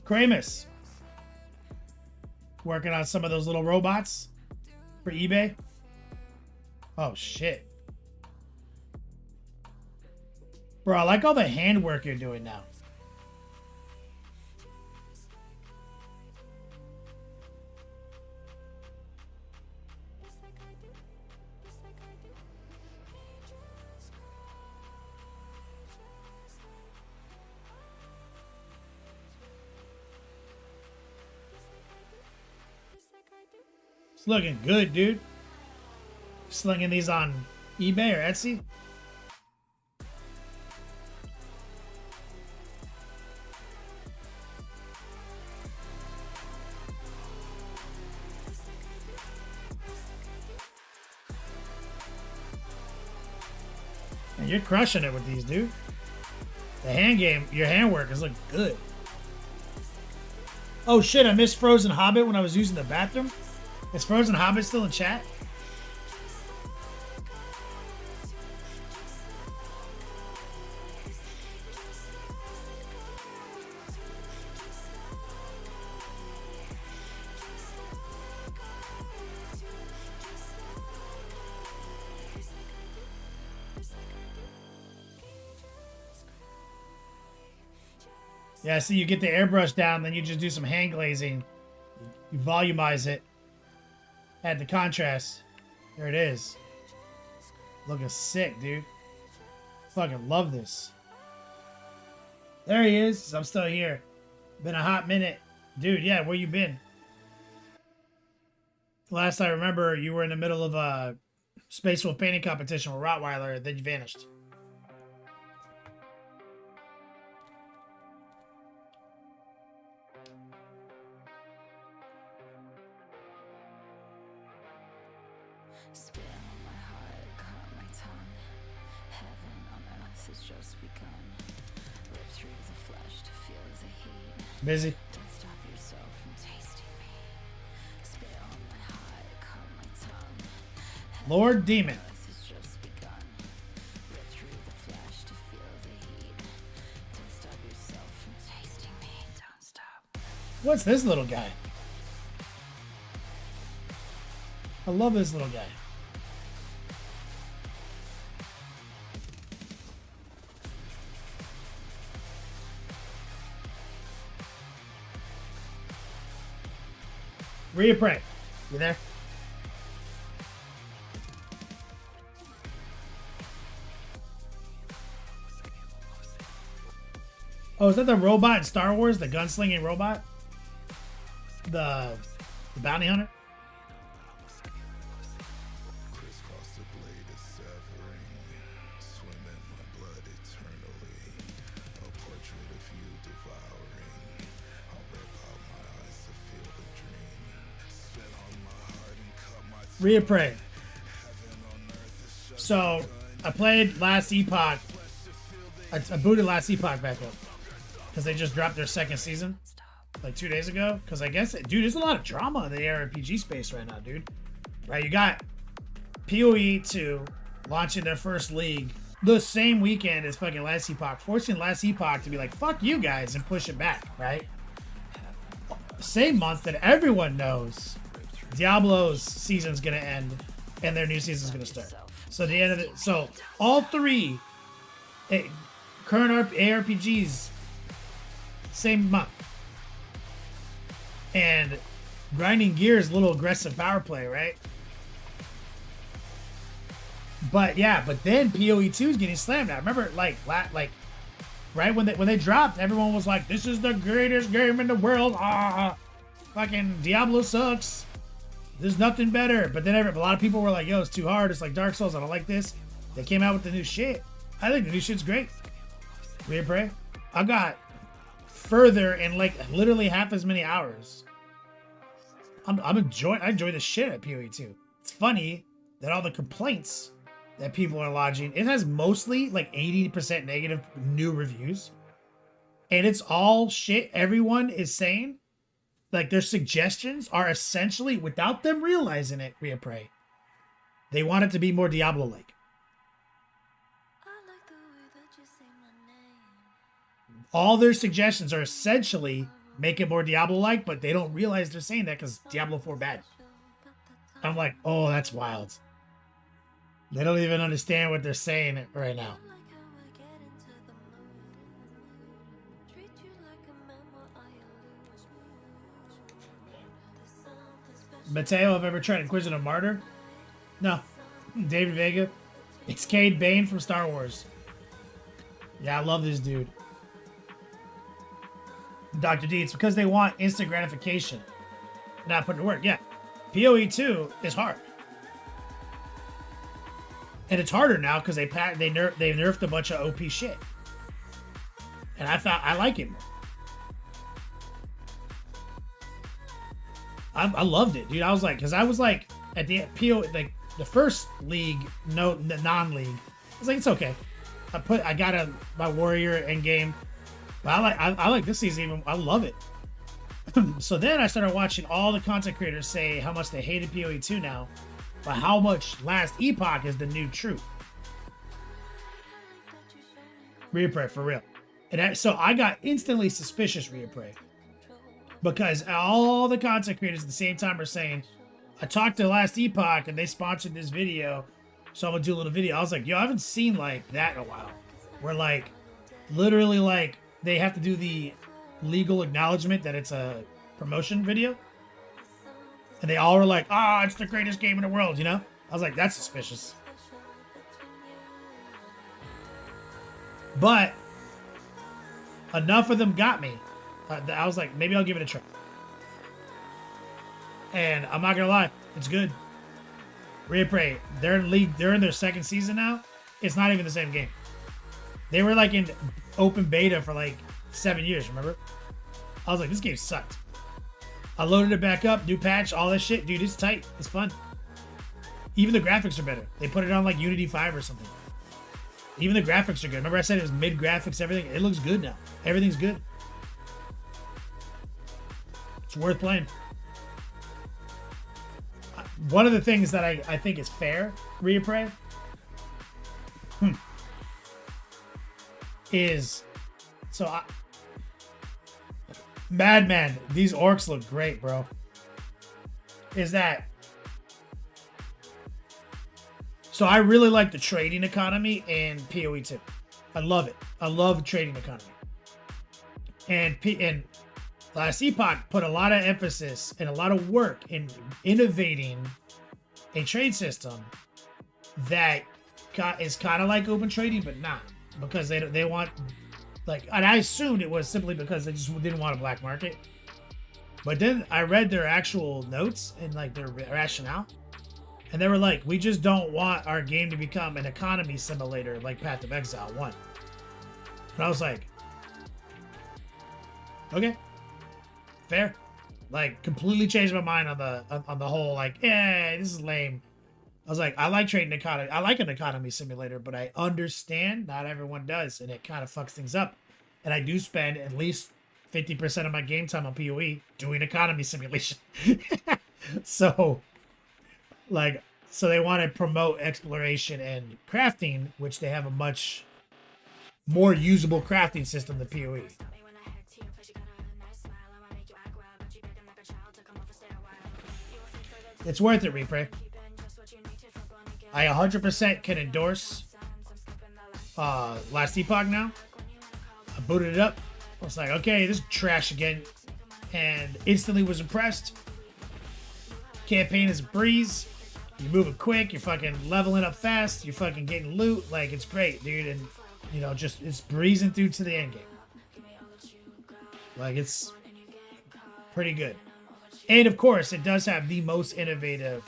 S2: Kramus. Working on some of those little robots for eBay. Oh, shit. Bro, I like all the handwork you're doing now. It's looking good, dude. Slinging these on eBay or Etsy. And you're crushing it with these, dude. The hand game, your handwork is looking good. Oh shit, I missed Frozen Hobbit when I was using the bathroom. Is Frozen Hobbit still in chat? Yeah, see, you get the airbrush down, then you just do some hand glazing. You volumize it. Add the contrast. There it is. Looking sick, dude. Fucking love this. There he is. I'm still here. Been a hot minute. Dude, yeah, where you been? Last I remember, you were in the middle of a Space Wolf painting competition with Rottweiler, then you vanished.
S1: Spit on my heart, caught my tongue. Heaven on earth has just begun. Rip through the flesh to feel the heat.
S2: Busy.
S1: Don't stop yourself from tasting me. Spit on my heart, caught my tongue.
S2: Lord Demon.
S1: Earth has just begun. Rip through the flesh to feel the heat. Don't stop yourself from tasting me. Don't stop.
S2: What's this little guy? I love this little guy. Rhea Prey, you there? Oh, is that the robot in Star Wars? The gunslinging robot? The bounty hunter?
S6: Crisscross the blade is severing, swim in my blood eternally. A portrait of you devouring. I'll rip out my eyes to feel the dream. Spit on my heart and cut my throat.
S2: Rhea Prey.
S6: Heaven on earth is just
S2: So, I played Last Epoch. I booted Last Epoch back up. Because they just dropped their second season. Like 2 days ago. Because I guess, dude, there's a lot of drama in the RPG space right now, dude. Right, you got PoE 2 launching their first league the same weekend as fucking Last Epoch, forcing Last Epoch to be like, fuck you guys, and push it back, right? Same month that everyone knows Diablo's season's gonna end and their new season's gonna start. So the end of it, so all three current ARPGs, same month. And grinding gear is a little aggressive power play, right? But yeah, but then PoE 2 is getting slammed. I remember like right when they dropped, everyone was like, "This is the greatest game in the world." Fucking Diablo sucks. There's nothing better. But then a lot of people were like, "Yo, it's too hard. It's like Dark Souls. I don't like this." They came out with the new shit. I think the new shit's great. We pray. I got further in like literally half as many hours. I enjoy the shit at PoE 2. It's funny that all the complaints that people are lodging, it has mostly like 80% negative new reviews. And it's all shit everyone is saying. Like their suggestions are essentially, without them realizing it, Rhea Prey, they want it to be more Diablo-like. All their suggestions are essentially make it more Diablo-like, but they don't realize they're saying that because Diablo 4 bad. I'm like, oh, that's wild. They don't even understand what they're saying right now. Mateo, have ever tried Inquisitive Martyr? No. David Vega. It's Cade Bane from Star Wars. Yeah, I love this dude. Dr. D, it's because they want instant gratification. Not putting to work. Yeah. PoE 2 is hard. And it's harder now because they nerfed a bunch of OP shit. And I like it more. I loved it, dude. I was like at the PoE, like the first league, the non-league. I was like, it's okay. I got my warrior in game. But I like this season even. I love it. So then I started watching all the content creators say how much they hated PoE 2 now, but how much Last Epoch is the new truth. Reapray, for real. And so I got instantly suspicious, Reapray, because all the content creators at the same time are saying, I talked to Last Epoch and they sponsored this video, so I'm gonna do a little video. I was like, yo, I haven't seen like that in a while. Where like, literally like, they have to do the legal acknowledgement that it's a promotion video. And they all were like, it's the greatest game in the world, you know? I was like, that's suspicious. But enough of them got me. I was like, maybe I'll give it a try. And I'm not gonna lie, it's good. Reapray, they're in their second season now. It's not even the same game. They were like in open beta for like 7 years, remember? I was like, this game sucked. I loaded it back up, new patch, all this shit. Dude, it's tight. It's fun. Even the graphics are better. They put it on like Unity 5 or something. Even the graphics are good. Remember I said it was mid graphics, everything? It looks good now. Everything's good. It's worth playing. One of the things that I think is fair, Reapray, is, so Madman, these orcs look great, bro. Is that, so I really like the trading economy in PoE 2. I love it. I love trading economy. And Last Epoch put a lot of emphasis and a lot of work in innovating a trade system that is kind of like open trading, but not, because they want, like, and I assumed it was simply because they just didn't want a black market. But then I read their actual notes and like their rationale, and they were like, we just don't want our game to become an economy simulator like Path of Exile 1. And I was like, okay, fair. Like, completely changed my mind on the whole, like, this is lame. I was like, I like trading economy. I like an economy simulator, but I understand not everyone does, and it kind of fucks things up. And I do spend at least 50% of my game time on PoE doing economy simulation. So they want to promote exploration and crafting, which they have a much more usable crafting system than PoE. It's worth it, Reapray. I 100% can endorse last epoch now. I booted it up. I was like, okay, this is trash again. And instantly was impressed. Campaign is a breeze. You're moving quick. You're fucking leveling up fast. You're fucking getting loot. Like, it's great, dude. And, you know, just, it's breezing through to the end game. Like, it's pretty good. And, of course, it does have the most innovative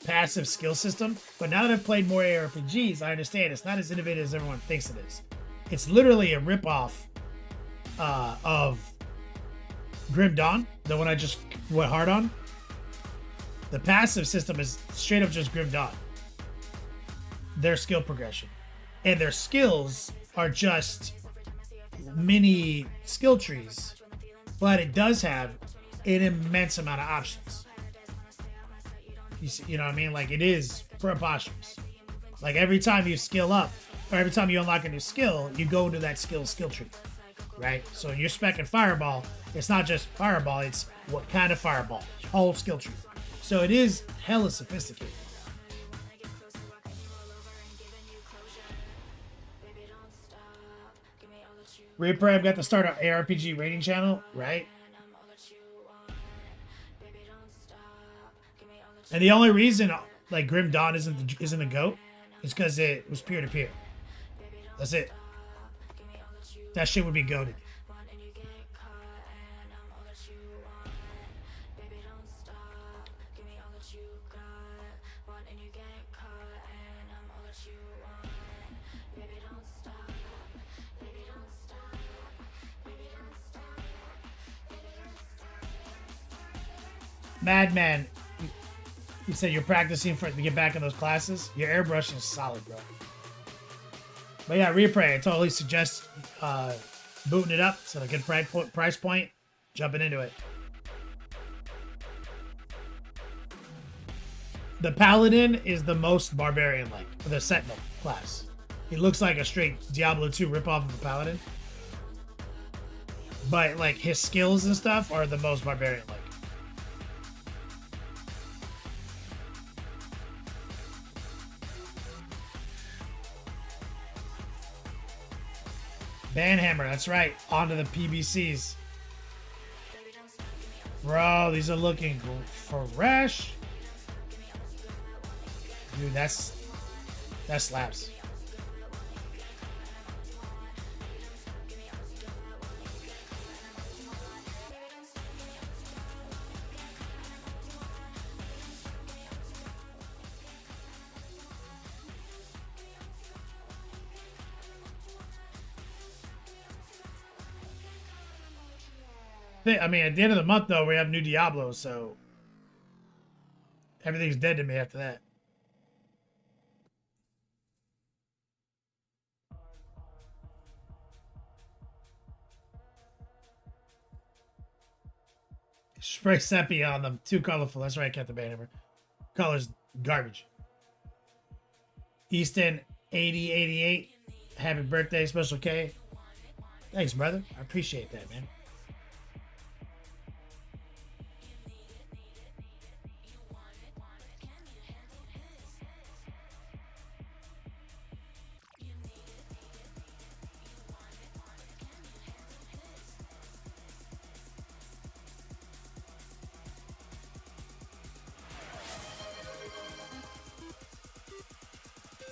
S2: passive skill system. But now that I've played more ARPGs, I understand it's not as innovative as everyone thinks it is. It's literally a ripoff of Grim Dawn, the one I just went hard on. The passive system is straight up just Grim Dawn. Their skill progression. And their skills are just mini skill trees. But it does have an immense amount of options. You know what I mean? Like, it is preposterous. Like, every time you skill up, or every time you unlock a new skill, you go into that skill tree. Right? So when you're specking Fireball, it's not just Fireball, it's what kind of Fireball. Whole skill tree. So it is hella sophisticated. Reprab got to start an ARPG rating channel, right? And the only reason like Grim Dawn isn't a GOAT is because it was peer to peer. That's it. That shit would be goated. Madman, you said you're practicing to get back in those classes. Your airbrushing is solid, bro. But yeah, Repray, I totally suggest booting it up. It's at a good price point. Jumping into it. The Paladin is the most barbarian-like, the Sentinel class. He looks like a straight Diablo 2 ripoff of the Paladin. But like his skills and stuff are the most barbarian-like. Banhammer, that's right. Onto the PBCs. Bro, these are looking fresh. Dude, that slaps. I mean, at the end of the month, though, we have new Diablo, so everything's dead to me after that. Spray sepia on them. Too colorful. That's right, Captain Banhammer. Color's garbage. Easton 8088. Happy birthday, Special K. Thanks, brother. I appreciate that, man.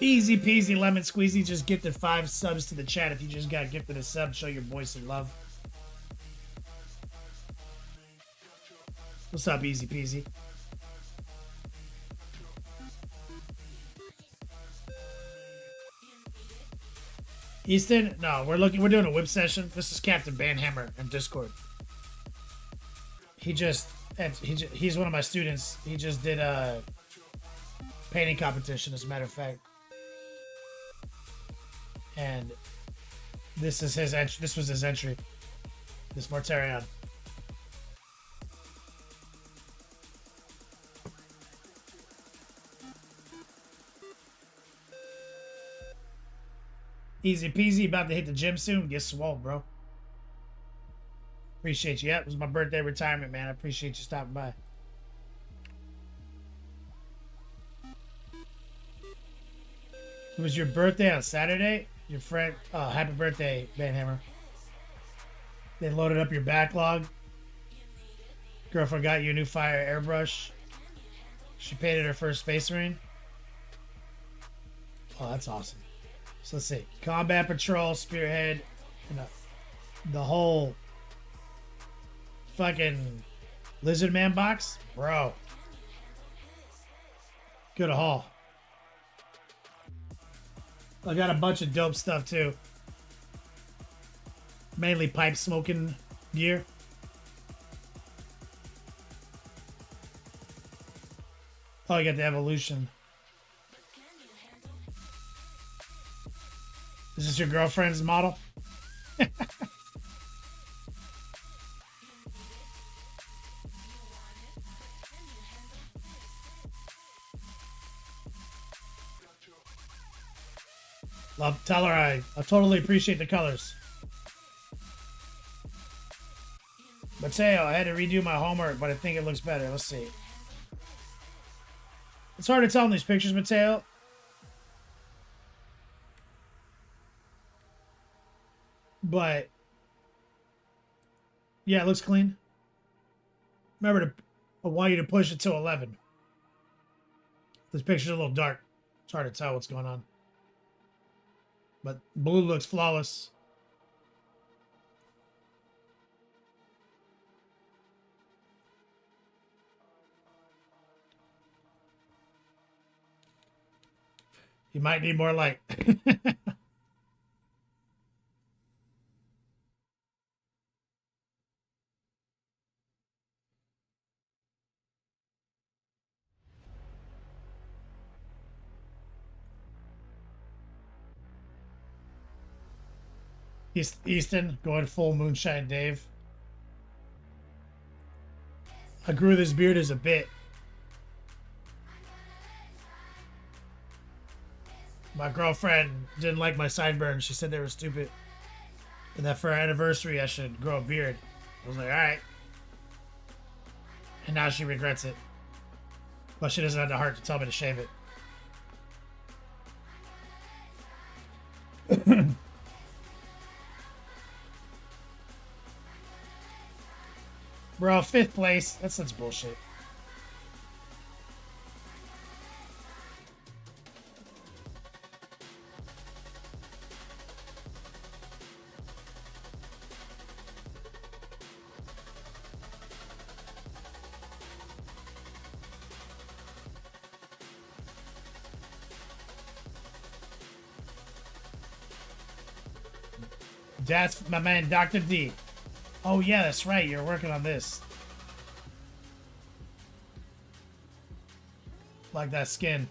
S2: Easy peasy lemon squeezy just gifted 5 subs to the chat. If you just got gifted a sub, show your boy some love. What's up, easy peasy? Easton? No, we're doing a whip session. This is Captain Banhammer in Discord. He's one of my students. He just did a painting competition, as a matter of fact. And this is his entry. This was his entry. This Mortarion. Easy peasy, about to hit the gym soon. Get swole, bro. Appreciate you. Yeah, it was my birthday retirement, man. I appreciate you stopping by. It was your birthday on Saturday? Your friend, happy birthday, Banhammer. They loaded up your backlog. Girlfriend got you a new fire airbrush. She painted her first Space Marine. Oh, that's awesome. So let's see. Combat Patrol, Spearhead, and the whole fucking Lizard Man box. Bro. Good haul. I got a bunch of dope stuff too. Mainly pipe smoking gear. Oh, you got the evolution. Is this your girlfriend's model? Love, tell her I totally appreciate the colors. Mateo, I had to redo my homework, but I think it looks better. Let's see. It's hard to tell in these pictures, Mateo. But yeah, it looks clean. Remember I want you to push it to 11. This picture's a little dark. It's hard to tell what's going on. But blue looks flawless. You might need more light. Easton going full Moonshine Dave. I grew this beard as a bit. My girlfriend didn't like my sideburns. She said they were stupid. And that for our anniversary, I should grow a beard. I was like, all right. And now she regrets it. But she doesn't have the heart to tell me to shave it. Bro, 5th place. That's such bullshit. That's my man, Dr. D. Oh, yeah, that's right. You're working on this. Like that skin.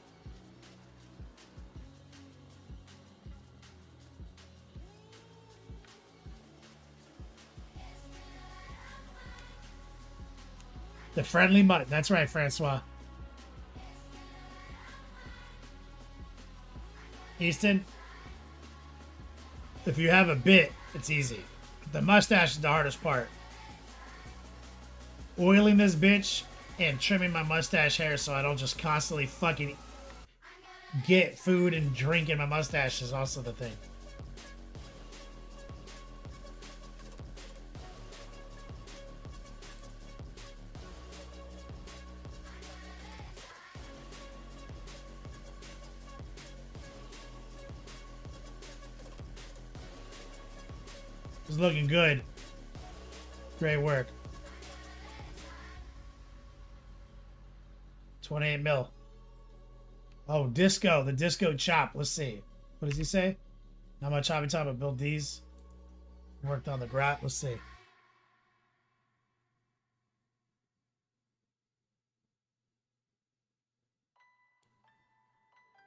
S2: The friendly mutton. That's right, Francois. Easton, if you have a bit, it's easy. The mustache is the hardest part. Oiling this bitch and trimming my mustache hair so I don't just constantly fucking get food and drink in my mustache is also the thing. It's looking good. Great work. 28 mil. Oh, disco. The disco chop. Let's see. What does he say? Not much hobby time, but build these. Worked on the grat. Let's see.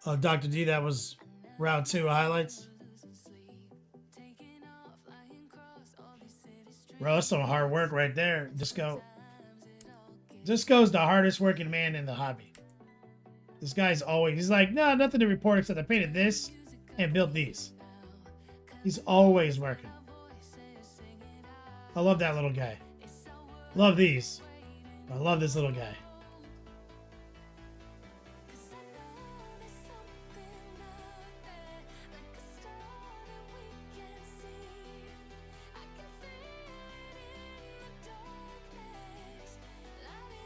S2: Oh, Dr. D, that was round 2 highlights. Bro, that's some hard work right there. Disco's the hardest working man in the hobby. This guy's always, he's like, no, nothing to report except I painted this and built these. He's always working. I love that little guy. Love these. I love this little guy.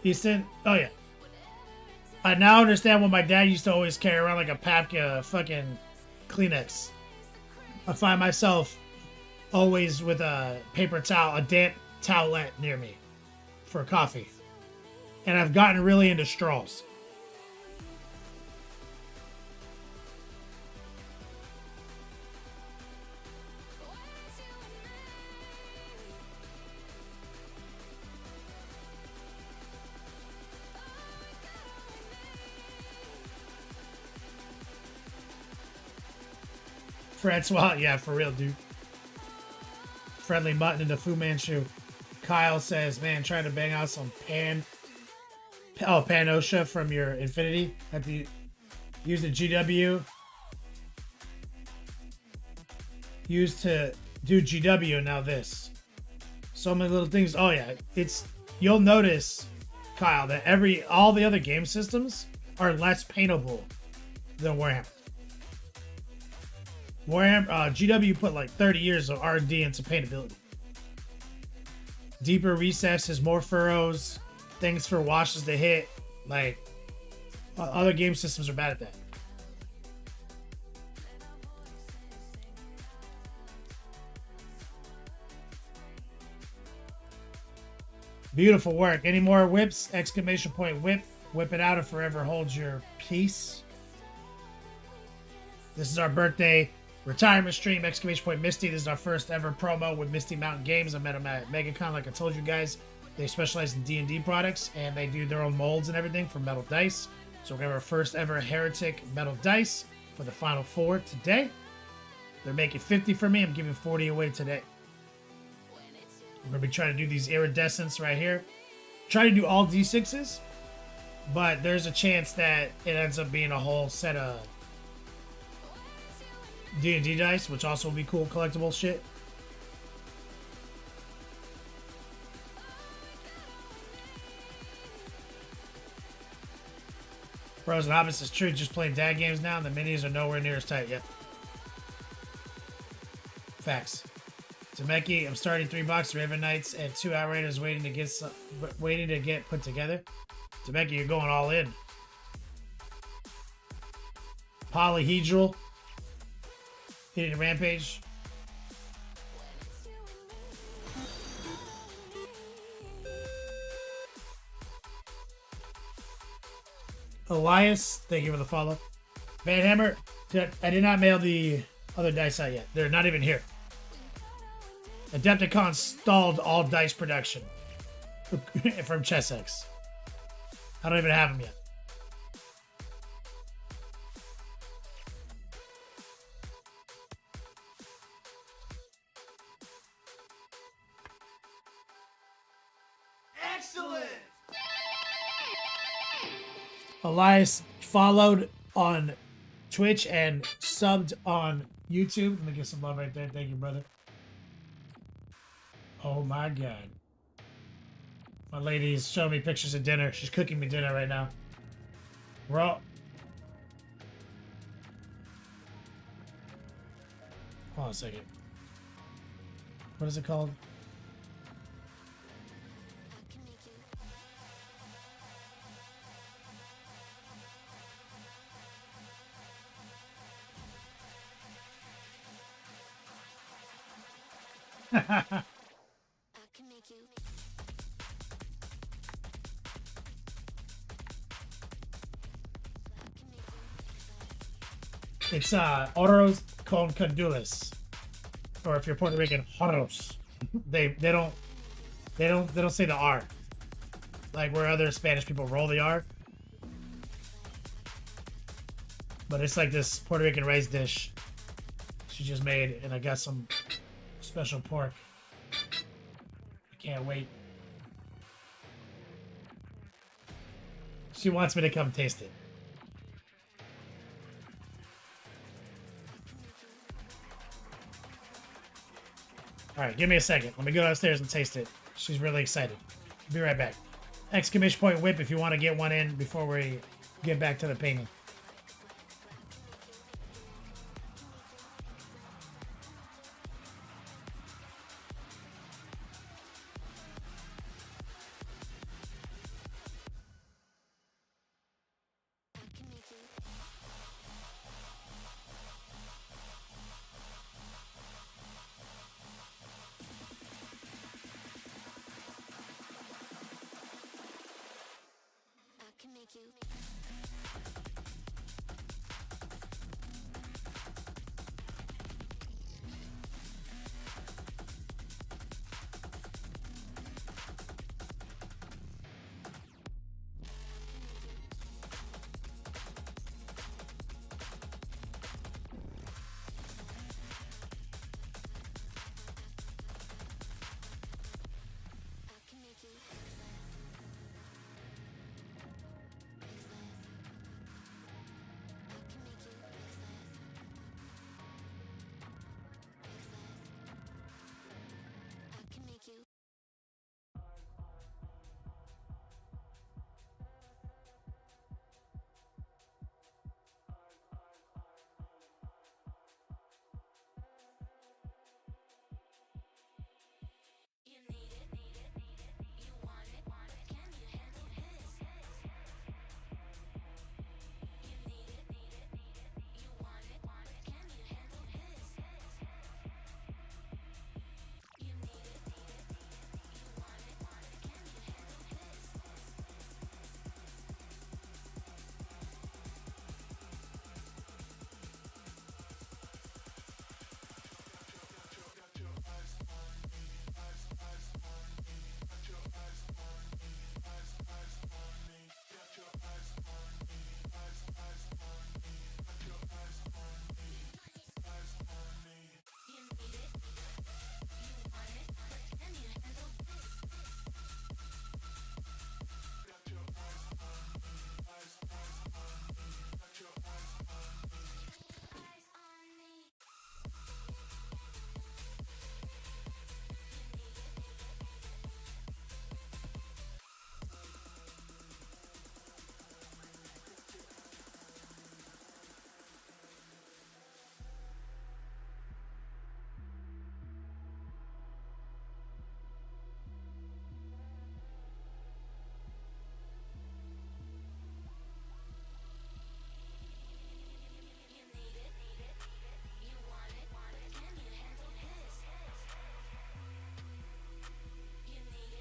S2: Easton? Oh, yeah. I now understand why my dad used to always carry around like a Papka fucking Kleenex. I find myself always with a paper towel, a damp towelette near me for coffee. And I've gotten really into straws. Francois, yeah, for real, dude. Friendly mutton in the Fu Manchu. Kyle says, man, trying to bang out some Panosha from your Infinity. Have to use the GW. Used to do GW, now this. So many little things. Oh yeah, you'll notice, Kyle, that all the other game systems are less paintable than Warhammer. Warhammer, GW put like 30 years of R&D into paintability. Deeper recesses, more furrows, things for washes to hit. Like, other game systems are bad at that. Beautiful work. Any more whips? Exclamation point whip. Whip it out and forever hold your peace. This is our birthday retirement stream, exclamation point Misty. This is our first ever promo with Misty Mountain Games. I met them at MegaCon, like I told you guys. They specialize in D&D products, and they do their own molds and everything for metal dice. So we're going to have our first ever Heretic metal dice for the Final Four today. They're making 50 for me. I'm giving 40 away today. We're going to be trying to do these iridescents right here. Try to do all D6s, but there's a chance that it ends up being a whole set of D&D dice, which also will be cool collectible shit. Bros and Hobbits is true, just playing dad games now, and the minis are nowhere near as tight yet. Facts. Temeki, I'm starting 3 box Raven Knights and 2 Outriders waiting to get put together. Temeki, you're going all in. Polyhedral. Hitting a rampage. Elias, thank you for the follow. Van Hammer, I did not mail the other dice out yet. They're not even here. Adepticon stalled all dice production from Chessex. I don't even have them yet.
S3: Excellent!
S2: Elias followed on Twitch and subbed on YouTube. Let me get some love right there. Thank you, brother. Oh my god. My lady's showing me pictures of dinner. She's cooking me dinner right now. Raw. Hold on a second. What is it called? It's Oros con Condulis, or if you're Puerto Rican, Horos. They don't say the R, like where other Spanish people roll the R. But it's like this Puerto Rican rice dish she just made, and I got some special pork. I can't wait. She wants me to come taste it. Alright, give me a second. Let me go downstairs and taste it. She's really excited. Be right back. Exclamation point whip if you want to get one in before we get back to the painting.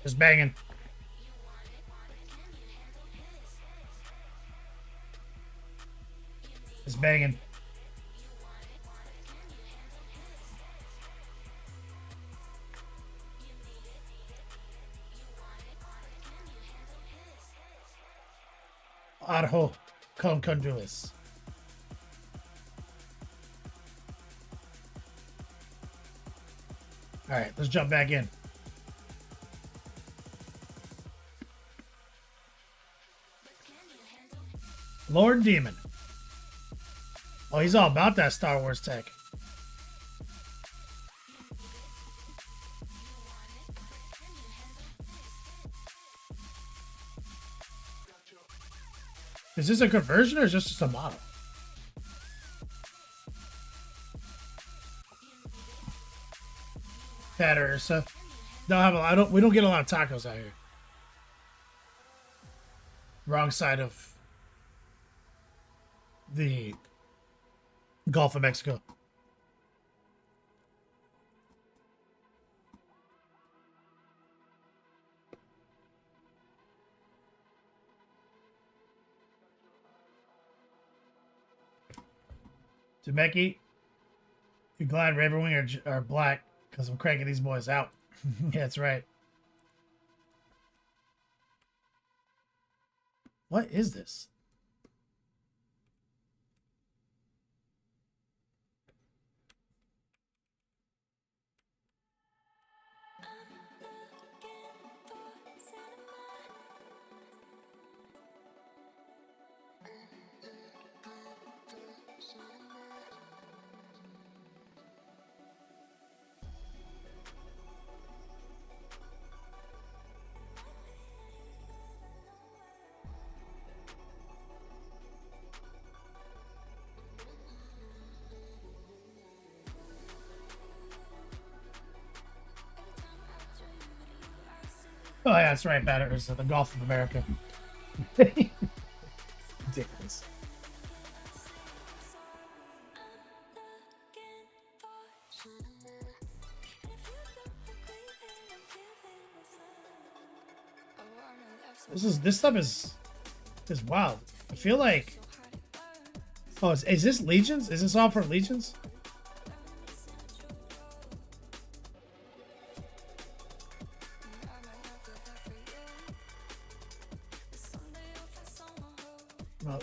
S2: Just banging. Just banging. Arho, come do this. All right, let's jump back in. Lord Demon. Oh, he's all about that Star Wars tech. Is this a conversion or is this just a model? That or so. We don't get a lot of tacos out here. Wrong side of the Gulf of Mexico. Temeki, you're glad Ravenwing are black because I'm cranking these boys out. Yeah, that's right. What is this? Oh, yeah, that's right, Batters. The Gulf of America. Ridiculous. This stuff is wild. I feel like. Oh, is this Legions? Is this all for Legions? Well,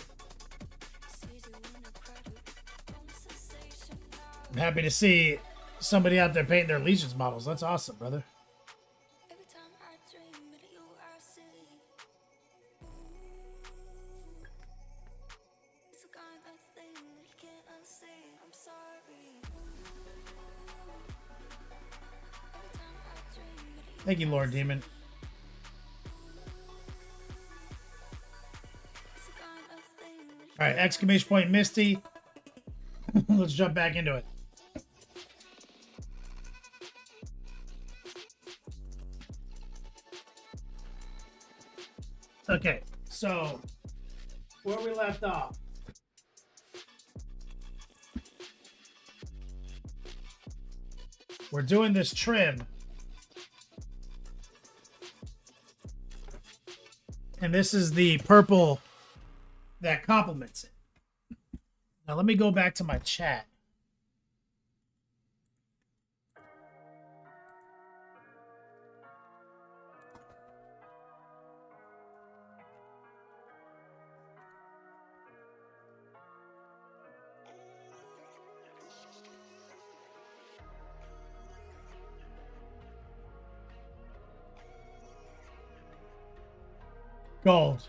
S2: I'm happy to see somebody out there painting their Legions models. That's awesome, brother. Thank you, Lord Demon. All right, exclamation point Misty. Let's jump back into it. Okay, so where we left off. We're doing this trim. And this is the purple that complements it. Now let me go back to my chat. Gold.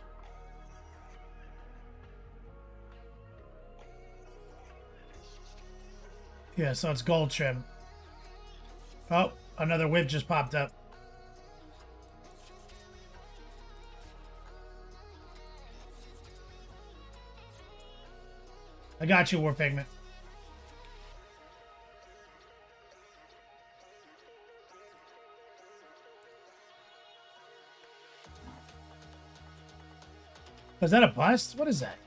S2: Yeah, so it's gold trim. Oh, another whip just popped up. I got you, War Pigment. Is that a bust? What is that?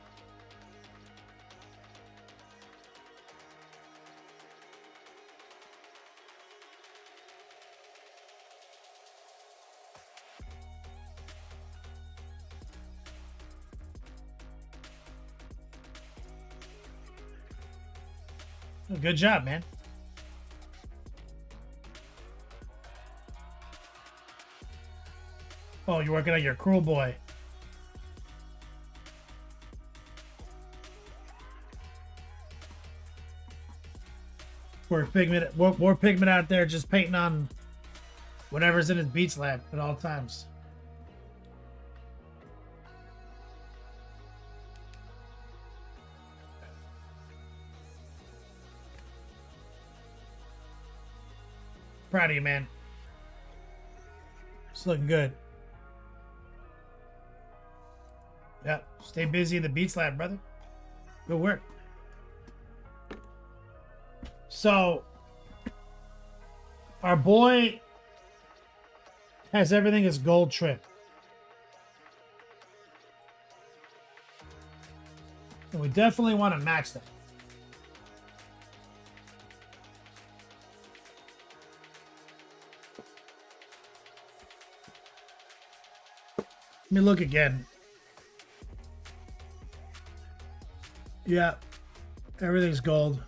S2: Good job, man. Oh, you're working on your cruel boy. More pigment out there just painting on whatever's in his beats lab at all times. Proud of you, man. It's looking good. Yeah, stay busy in the beats lab, brother. Good work. So, our boy has everything as gold trim. And we definitely want to match that. Let me look again. Yeah, everything's gold.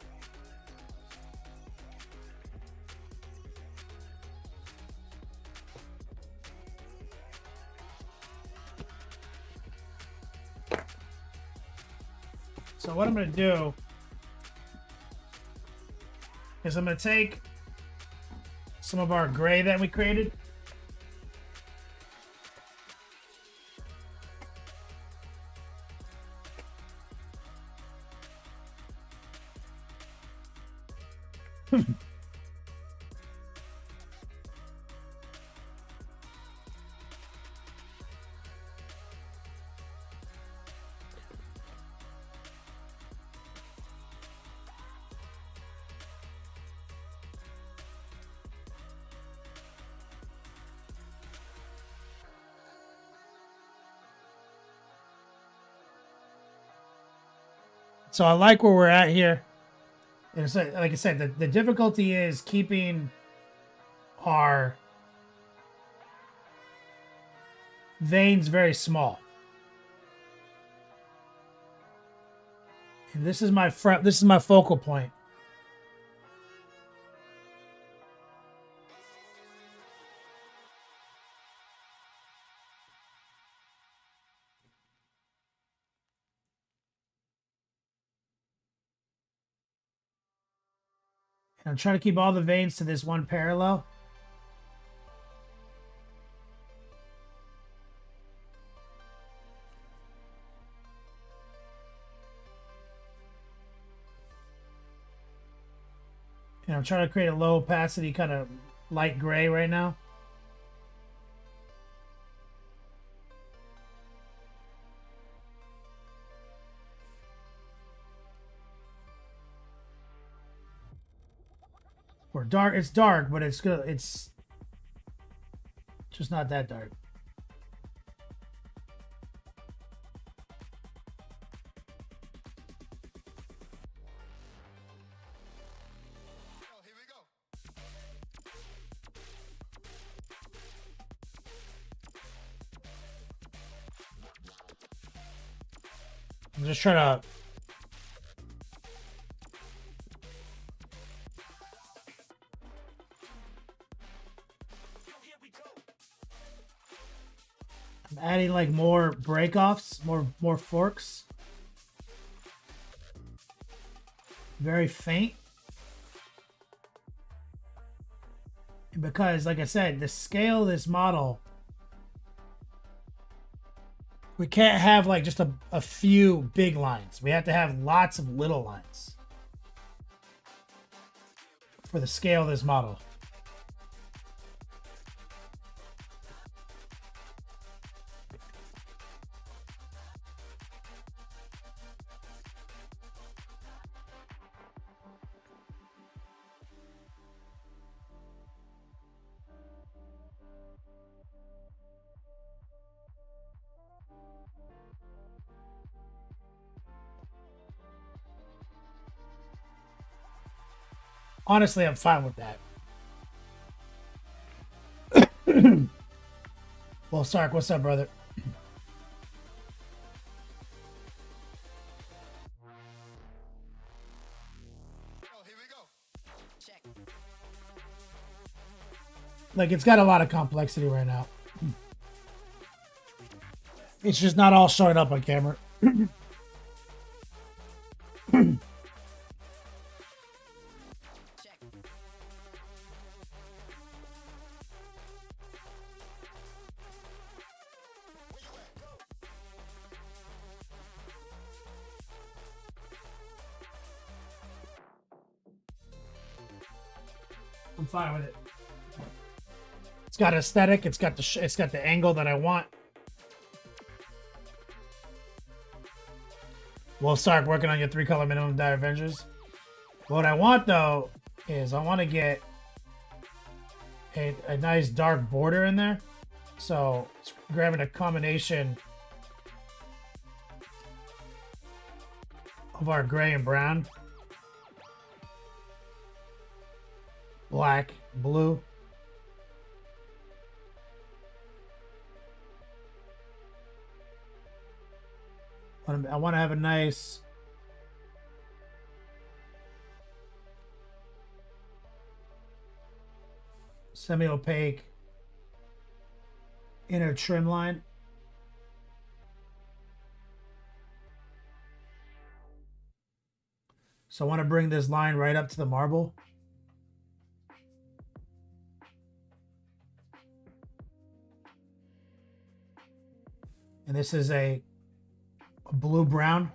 S2: So what I'm going to do is I'm going to take some of our gray that we created. So I like where we're at here. And it's like I said, the difficulty is keeping our veins very small. And this is my focal point. And I'm trying to keep all the veins to this one parallel. And I'm trying to create a low opacity kind of light gray right now. Or dark, it's dark, but it's good. It's just not that dark. I'm just trying to I'm adding like more break-offs, more forks. Very faint. Because like I said, the scale of this model, we can't have like just a few big lines. We have to have lots of little lines for the scale of this model. Honestly, I'm fine with that. Well, Sark, what's up, brother?
S6: Oh, here
S2: Like, it's got a lot of complexity right now. It's just not all showing up on camera. I'm fine with it. It's got aesthetic. It's got the angle that I want. We'll start working on your 3-color minimum die Avengers. What I want though is I want to get a nice dark border in there. So it's grabbing a combination of our gray and brown, black, blue. I want to have a nice semi-opaque inner trim line. So I want to bring this line right up to the marble. And this is a blue brown.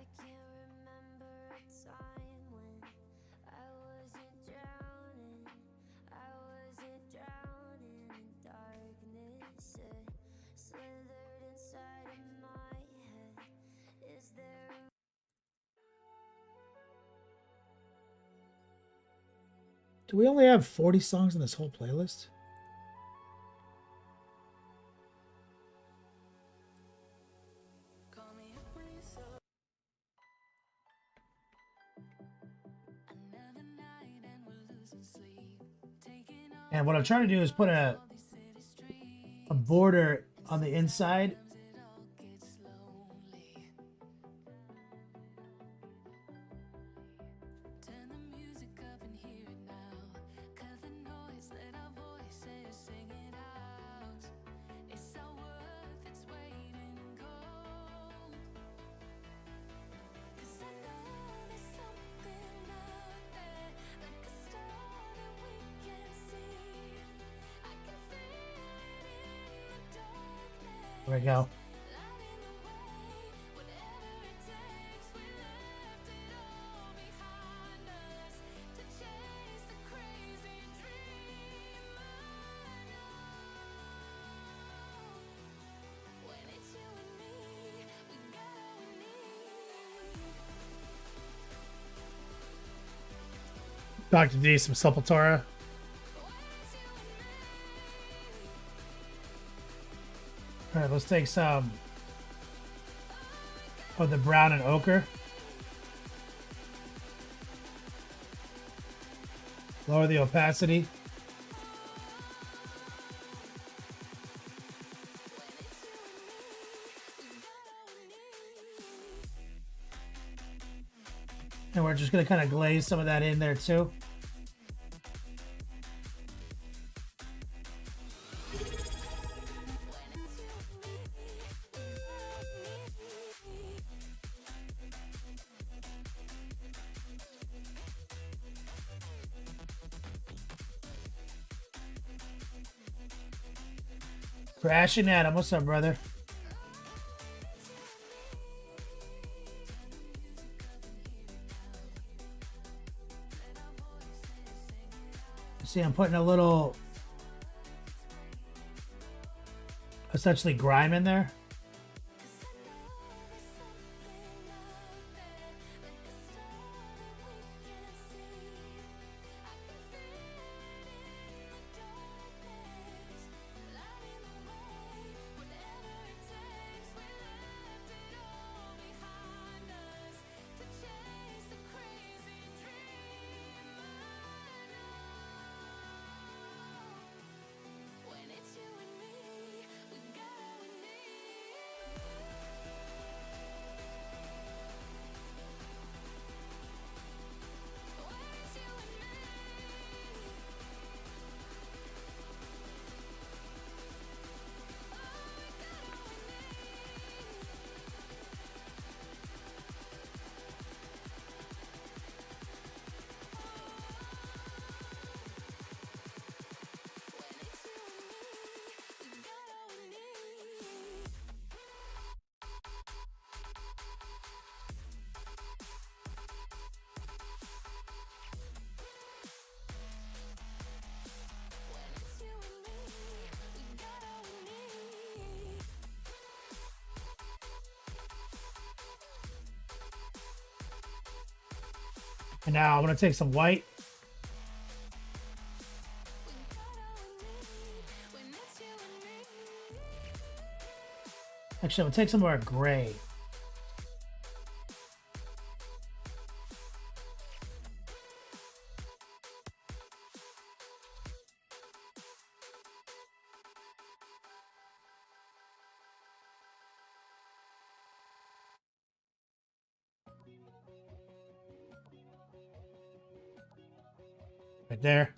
S2: Do we only have 40 songs in this whole playlist? And what I'm trying to do is put a border on the inside. There we go. Dr. D, some Sepultura. All right, let's take some of the brown and ochre. Lower the opacity. And we're just going to kind of glaze some of that in there too. Crashing Adam, what's up, brother? See, I'm putting a little, essentially grime in there. And now I'm going to take some white. Actually, I'm going to take some more gray. Right there.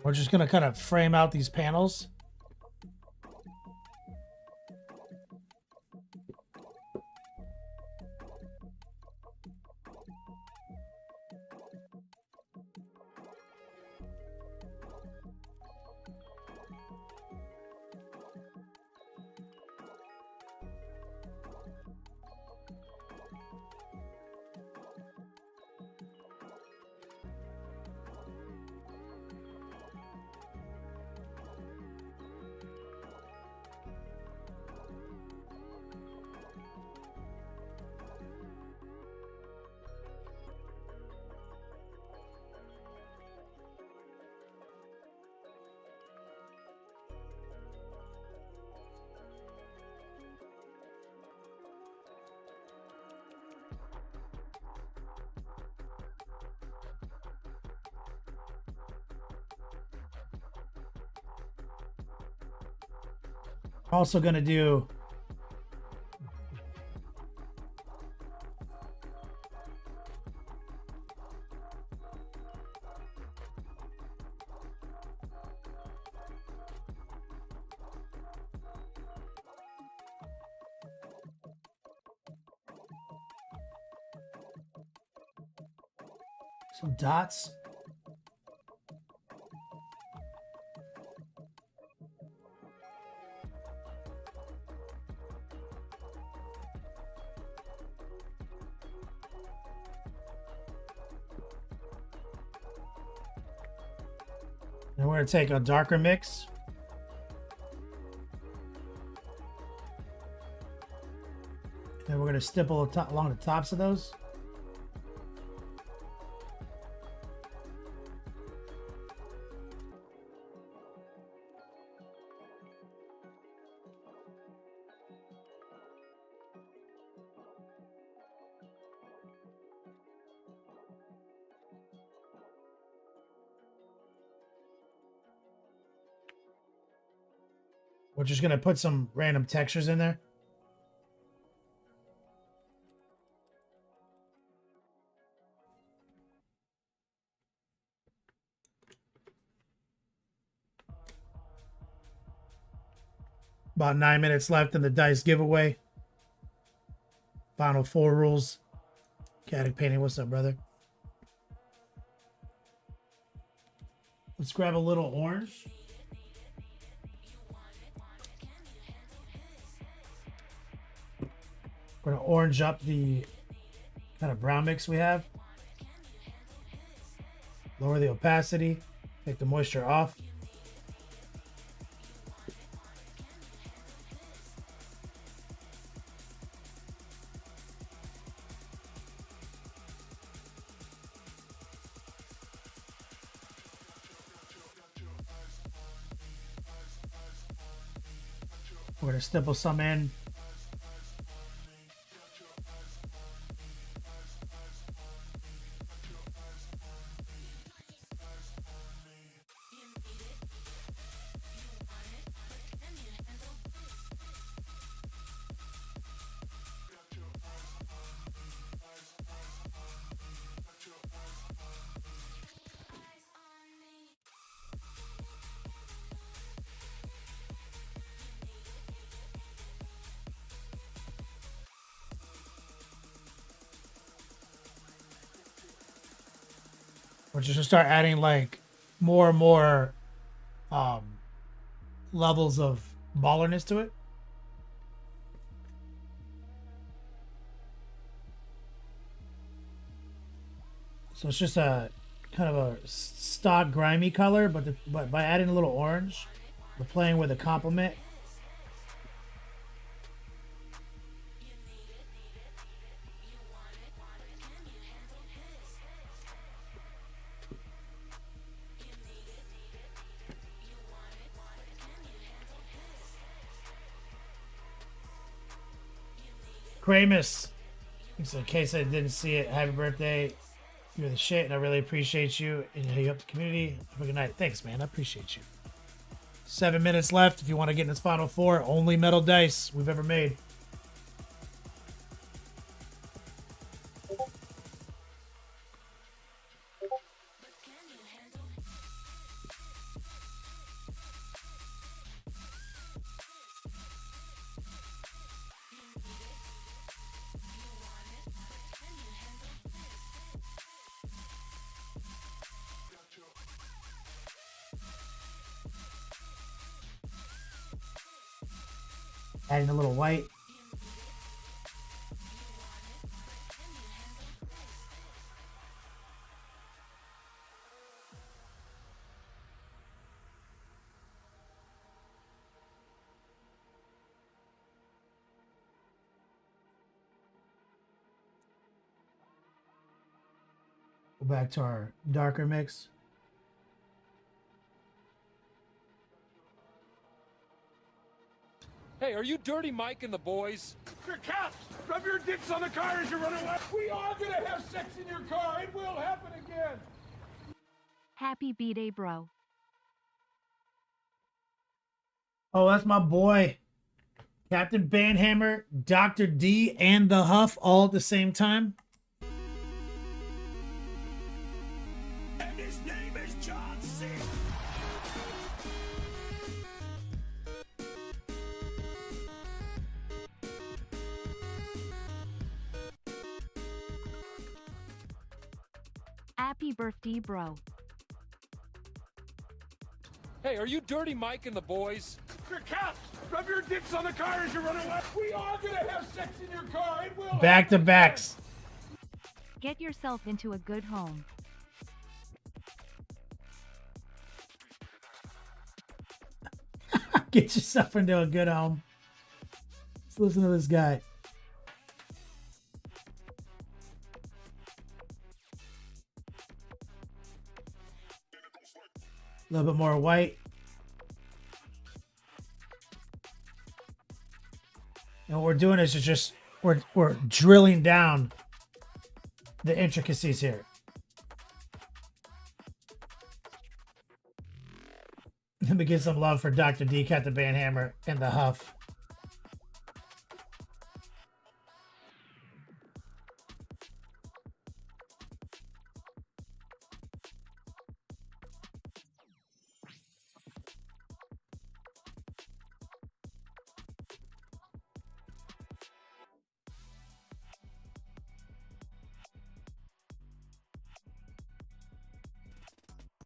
S2: We're just going to kind of frame out these panels. Also going to do some dots. And we're going to take a darker mix. Then we're going to stipple along the tops of those. We're just going to put some random textures in there. About 9 minutes left in the dice giveaway. Final 4 rules. Caddick Painting, what's up, brother? Let's grab a little orange. We're going to orange up the kind of brown mix we have. Lower the opacity. Take the moisture off. We're going to stipple some in. We're just gonna start adding like more and more levels of ballerness to it. So it's just a kind of a stock grimy color, but by adding a little orange, we're playing with a complement. Kramus, in case I didn't see it, happy birthday. You're the shit, and I really appreciate you. And you help the community. Have a good night. Thanks, man. I appreciate you. 7 minutes left. If you want to get in this final four, only metal dice we've ever made. Adding a little white. Go back to our darker mix.
S7: Hey, are you Dirty Mike and the boys?
S8: Your caps! Rub your dicks on the car as you run away! We are gonna have sex in your car! It will happen again!
S4: Happy B-Day, bro.
S2: Oh, that's my boy. Captain Banhammer, Dr. D, and the Huff all at the same time.
S3: And his name is John C.
S4: Happy birthday, bro.
S7: Hey, are you Dirty Mike and the boys?
S8: Your caps! Rub your dicks on the car as you run away! We are gonna have sex in your car! It will
S2: Back to
S8: happen
S2: backs.
S4: Get yourself into a good home.
S2: Get yourself into a good home. Let's listen to this guy. A little bit more white. And what we're doing is just we're drilling down the intricacies here. Let me get some love for Dr. D, Captain Banhammer, and the Huff.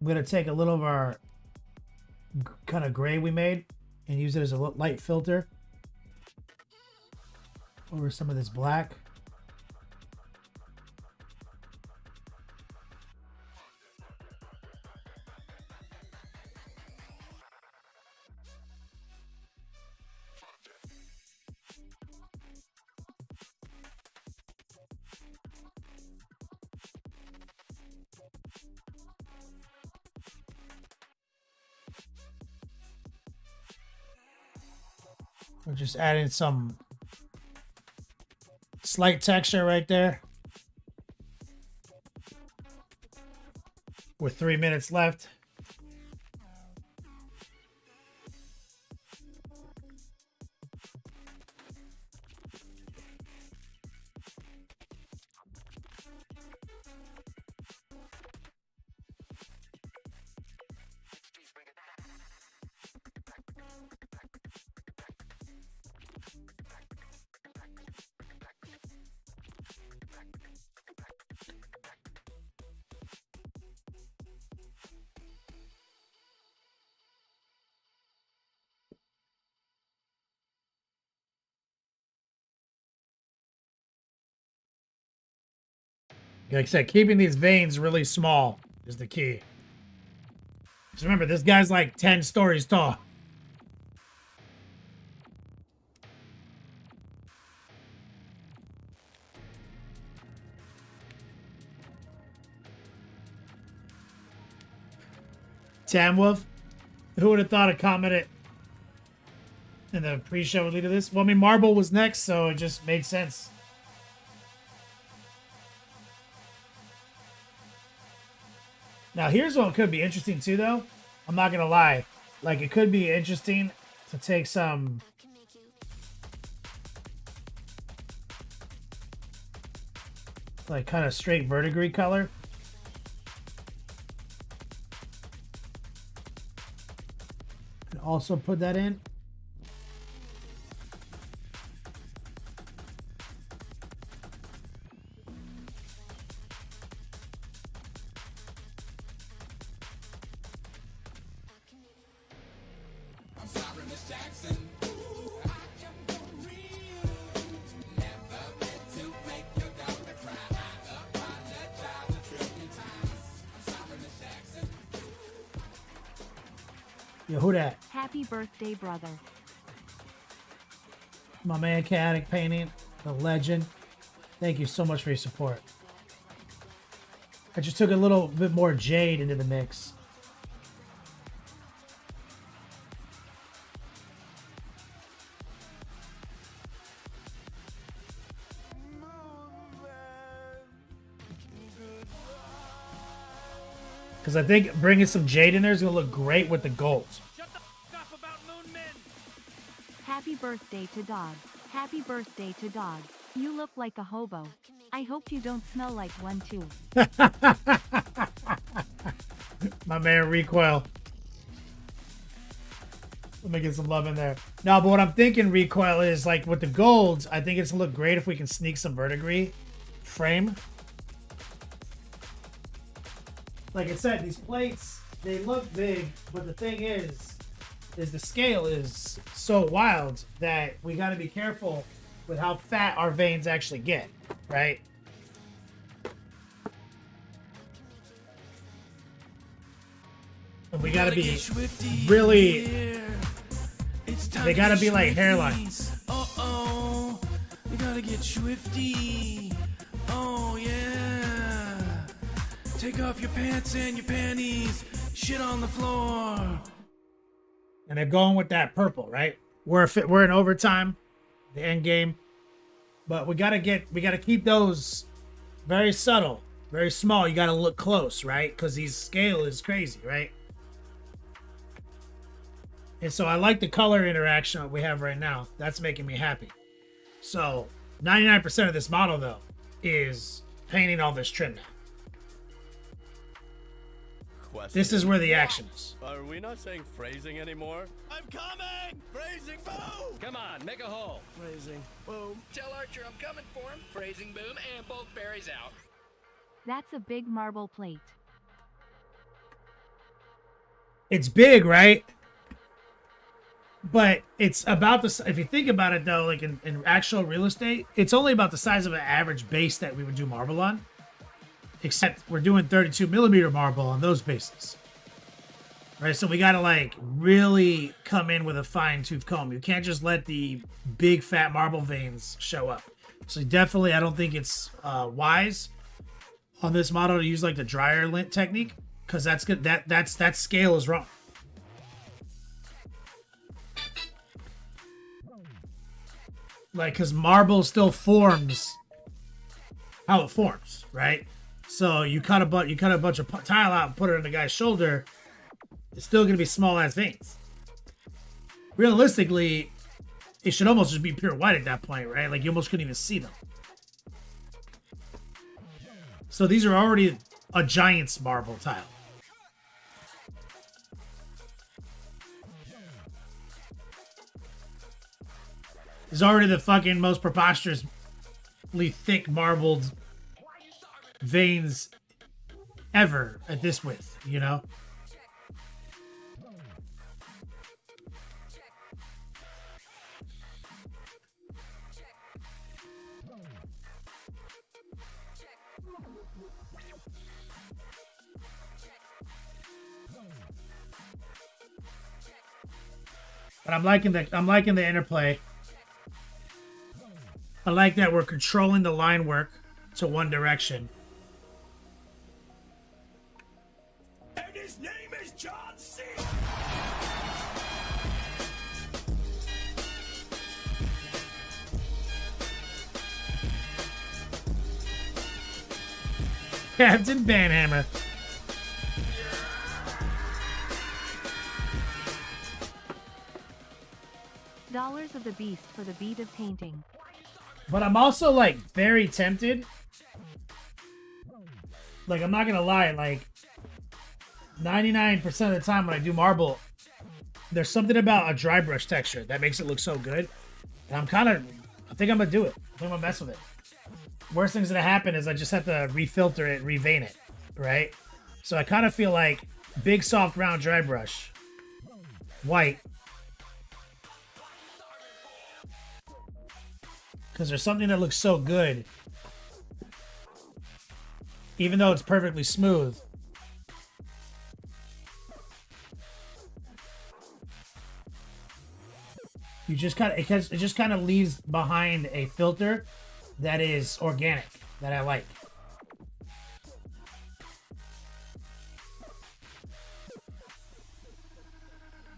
S2: I'm going to take a little of our kind of gray we made and use it as a light filter over some of this black. We're just adding some slight texture right there. With 3 minutes left. Like I said, keeping these veins really small is the key. Just remember, this guy's like 10 stories tall. Tamwolf, who would have thought a comment in the pre-show would lead to this? Well, I mean, Marble was next, so it just made sense. Now, here's what could be interesting too, though. I'm not gonna lie, like it could be interesting to take some like kind of straight verdigris color. And also put that in. Yo, who that?
S4: Happy birthday, brother.
S2: My man Chaotic Painting, the legend. Thank you so much for your support. I just took a little bit more jade into the mix. Because I think bringing some jade in there is going to look great with the gold.
S4: Happy birthday to Dog. Happy birthday to Dog. You look like a hobo. I hope you don't smell like one too.
S2: My man Recoil. Let me get some love in there. No, but what I'm thinking, Recoil, is like with the golds, I think it's going to look great if we can sneak some verdigris frame. Like I said, these plates, they look big, but the thing is the scale is so wild that we got to be careful with how fat our veins actually get, right? And we got to be really, they got to be like hairlines.
S3: Uh-oh, you gotta get swifty. Oh, yeah. Take off your pants and your panties. Shit on the floor.
S2: And they're going with that purple, right? We're in overtime, the end game. But we gotta keep those very subtle, very small. You gotta look close, right? Because these scale is crazy, right? And so I like the color interaction that we have right now. That's making me happy. So 99% of this model though is painting all this trim now. This is where the action is.
S9: Are we not saying phrasing anymore?
S3: I'm coming! Phrasing boom!
S9: Come on, make a hole.
S3: Phrasing boom.
S10: Tell Archer I'm coming for him. Phrasing boom and both berries out.
S4: That's a big marble plate.
S2: It's big, right? But it's about this. If you think about it though, like in actual real estate, it's only about the size of an average base that we would do marble on. Except we're doing 32mm marble on those bases. Right, so we gotta like really come in with a fine-tooth comb. You can't just let the big fat marble veins show up. So definitely, I don't think it's wise on this model to use like the dryer lint technique, because that's good. That scale is wrong. Like, because marble still forms how it forms, right? So you cut a bunch of tile out and put it on the guy's shoulder. It's still gonna be small ass veins. Realistically, it should almost just be pure white at that point, right? Like you almost couldn't even see them. So these are already a giant's marble tile. It's already the fucking most preposterously thick marbled veins ever at this width, you know? But I'm liking the interplay. I like that we're controlling the line work to one direction.
S3: And his name is John C.
S2: Captain Banhammer.
S4: Dollars of the beast for the beat of painting.
S2: But I'm also like very tempted. Like, I'm not gonna lie, like 99% of the time when I do marble, there's something about a dry brush texture that makes it look so good. And I think I'm gonna do it. I think I'm gonna mess with it. Worst thing's gonna happen is I just have to refilter it, revein it, right? So I kind of feel like big, soft, round dry brush, white. Because there's something that looks so good, even though it's perfectly smooth. You just kind of, it just kind of leaves behind a filter that is organic, that I like.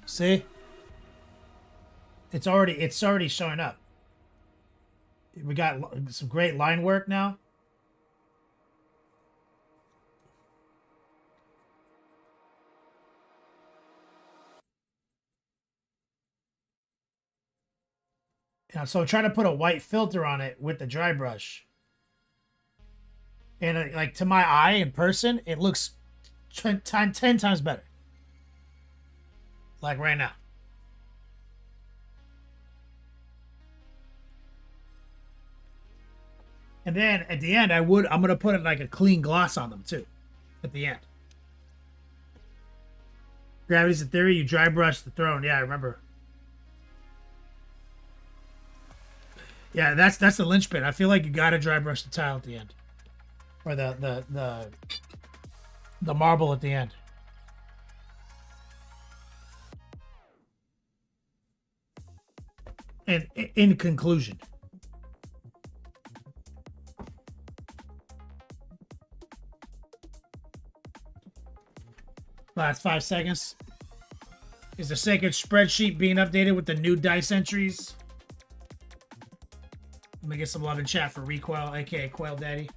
S2: See? It's already showing up. We got some great line work now. Yeah, so I'm trying to put a white filter on it with the dry brush. And like, to my eye in person, it looks 10 times better. Like right now. And then at the end, I'm gonna put like a clean gloss on them too. At the end. Gravity's a theory. You dry brush the throne. Yeah, I remember. Yeah, that's the linchpin. I feel like you gotta dry brush the tile at the end, or the marble at the end. And in conclusion. Last 5 seconds. Is the sacred spreadsheet being updated with the new dice entries? Let me get some love in chat for Recoil, aka Quail Daddy.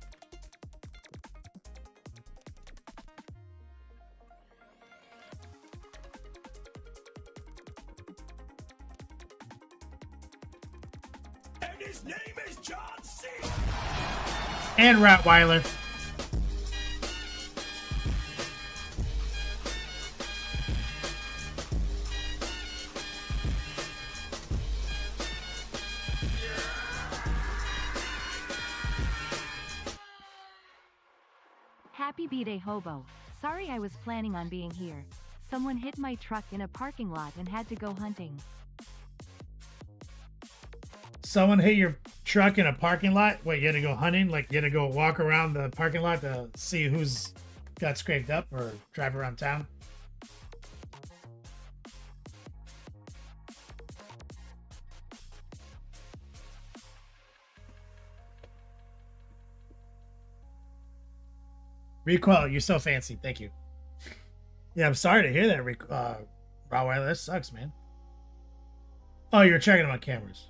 S3: And his name is John C.
S2: And Rottweiler.
S4: Happy B-Day Hobo. Sorry I was planning on being here. Someone hit my truck in a parking lot and had to go hunting.
S2: Someone hit your truck in a parking lot? Wait, you had to go hunting? Like, you had to go walk around the parking lot to see who's got scraped up or drive around town? Recoil, you're so fancy. Thank you. Yeah, I'm sorry to hear that, Rottweiler. That sucks, man. Oh, you're checking them on cameras.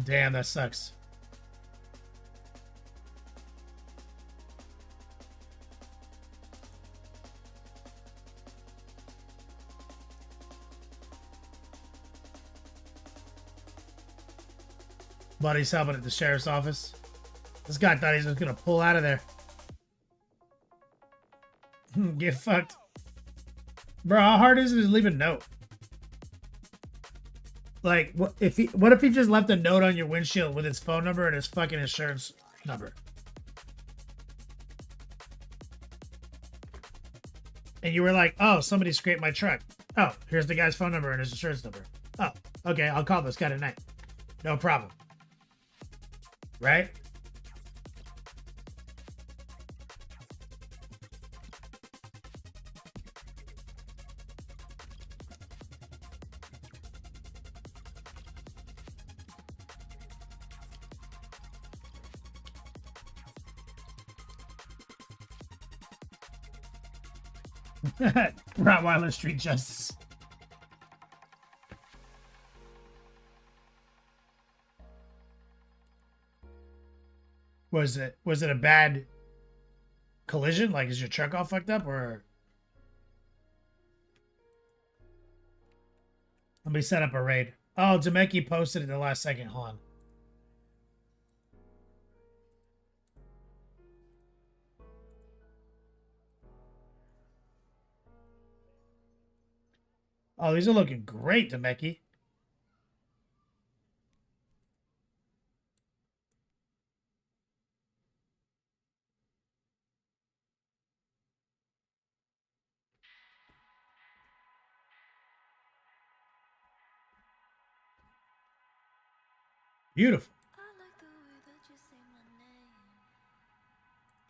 S2: Damn, that sucks. Buddy's helping at the sheriff's office. This guy thought he was just gonna pull out of there. Get fucked. Bro, how hard is it to leave a note? Like, what if he just left a note on your windshield with his phone number and his fucking insurance number? And you were like, oh, somebody scraped my truck. Oh, here's the guy's phone number and his insurance number. Oh, okay, I'll call this guy tonight. No problem. Right? Rottweiler Street Justice. Was it a bad collision? Like, is your truck all fucked up, or? Let me set up a raid. Oh, Demeki posted it the last second. Hold on. Oh, these are looking great, Demeki. Beautiful.
S1: I like the way that you say my name.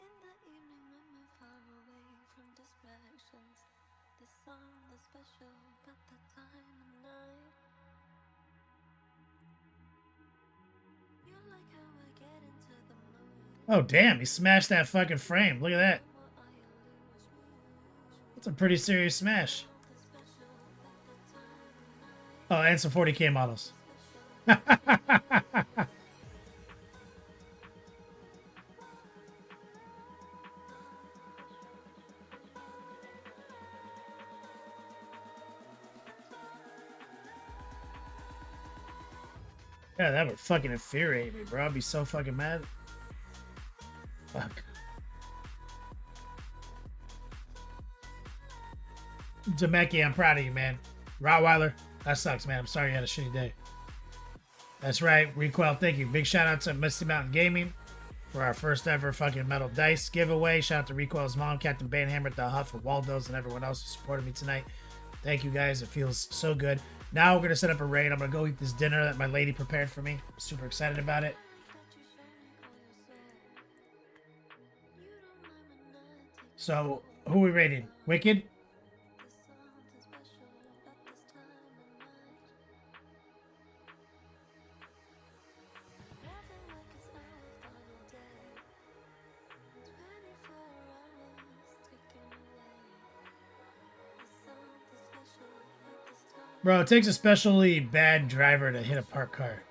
S1: In the evening when we're far away from distractions. The song that's special about the time of night. You like how I get into the mood.
S2: Oh, damn. He smashed that fucking frame. Look at that. That's a pretty serious smash. Oh, and some 40K models. Yeah, that would fucking infuriate me, bro. I'd be so fucking mad. Fuck. Demeki, I'm proud of you, man. Rottweiler, that sucks, man. I'm sorry you had a shitty day. That's right. Recoil, thank you. Big shout out to Misty Mountain Gaming for our first ever fucking metal dice giveaway. Shout out to Recoil's mom, Captain Banhammer, The Huff, and Waldo's, and everyone else who supported me tonight. Thank you guys. It feels so good. Now we're going to set up a raid. I'm going to go eat this dinner that my lady prepared for me. I'm super excited about it. So, who are we raiding? Wicked? Bro, it takes a specially bad driver to hit a parked car.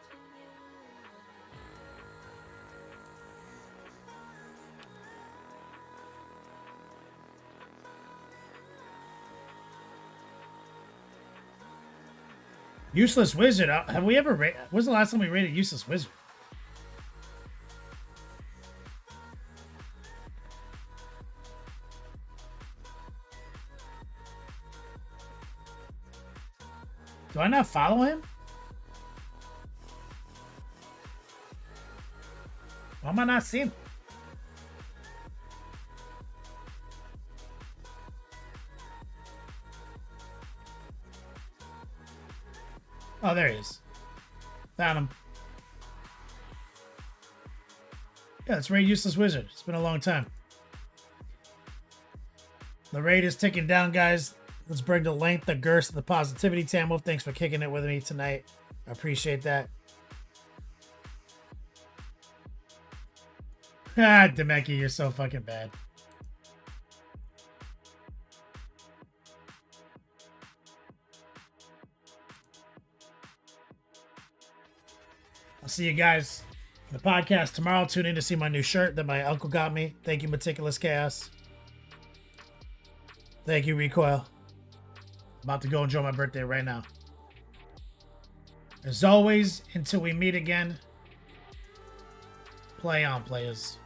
S2: Useless Wizard. Have we ever raided? When's the last time we raided Useless Wizard? Do I not follow him? Why am I not seeing him? Oh, there he is. Found him. Yeah, let's raid Useless Wizard. It's been a long time. The raid is ticking down, guys. Let's bring the length, the girth, the positivity. Tamwolf, thanks for kicking it with me tonight. I appreciate that. Ah, Demeki, you're so fucking bad. I'll see you guys in the podcast tomorrow. Tune in to see my new shirt that my uncle got me. Thank you, Meticulous Chaos. Thank you, Recoil. About to go enjoy my birthday right now. As always, until we meet again, play on, players.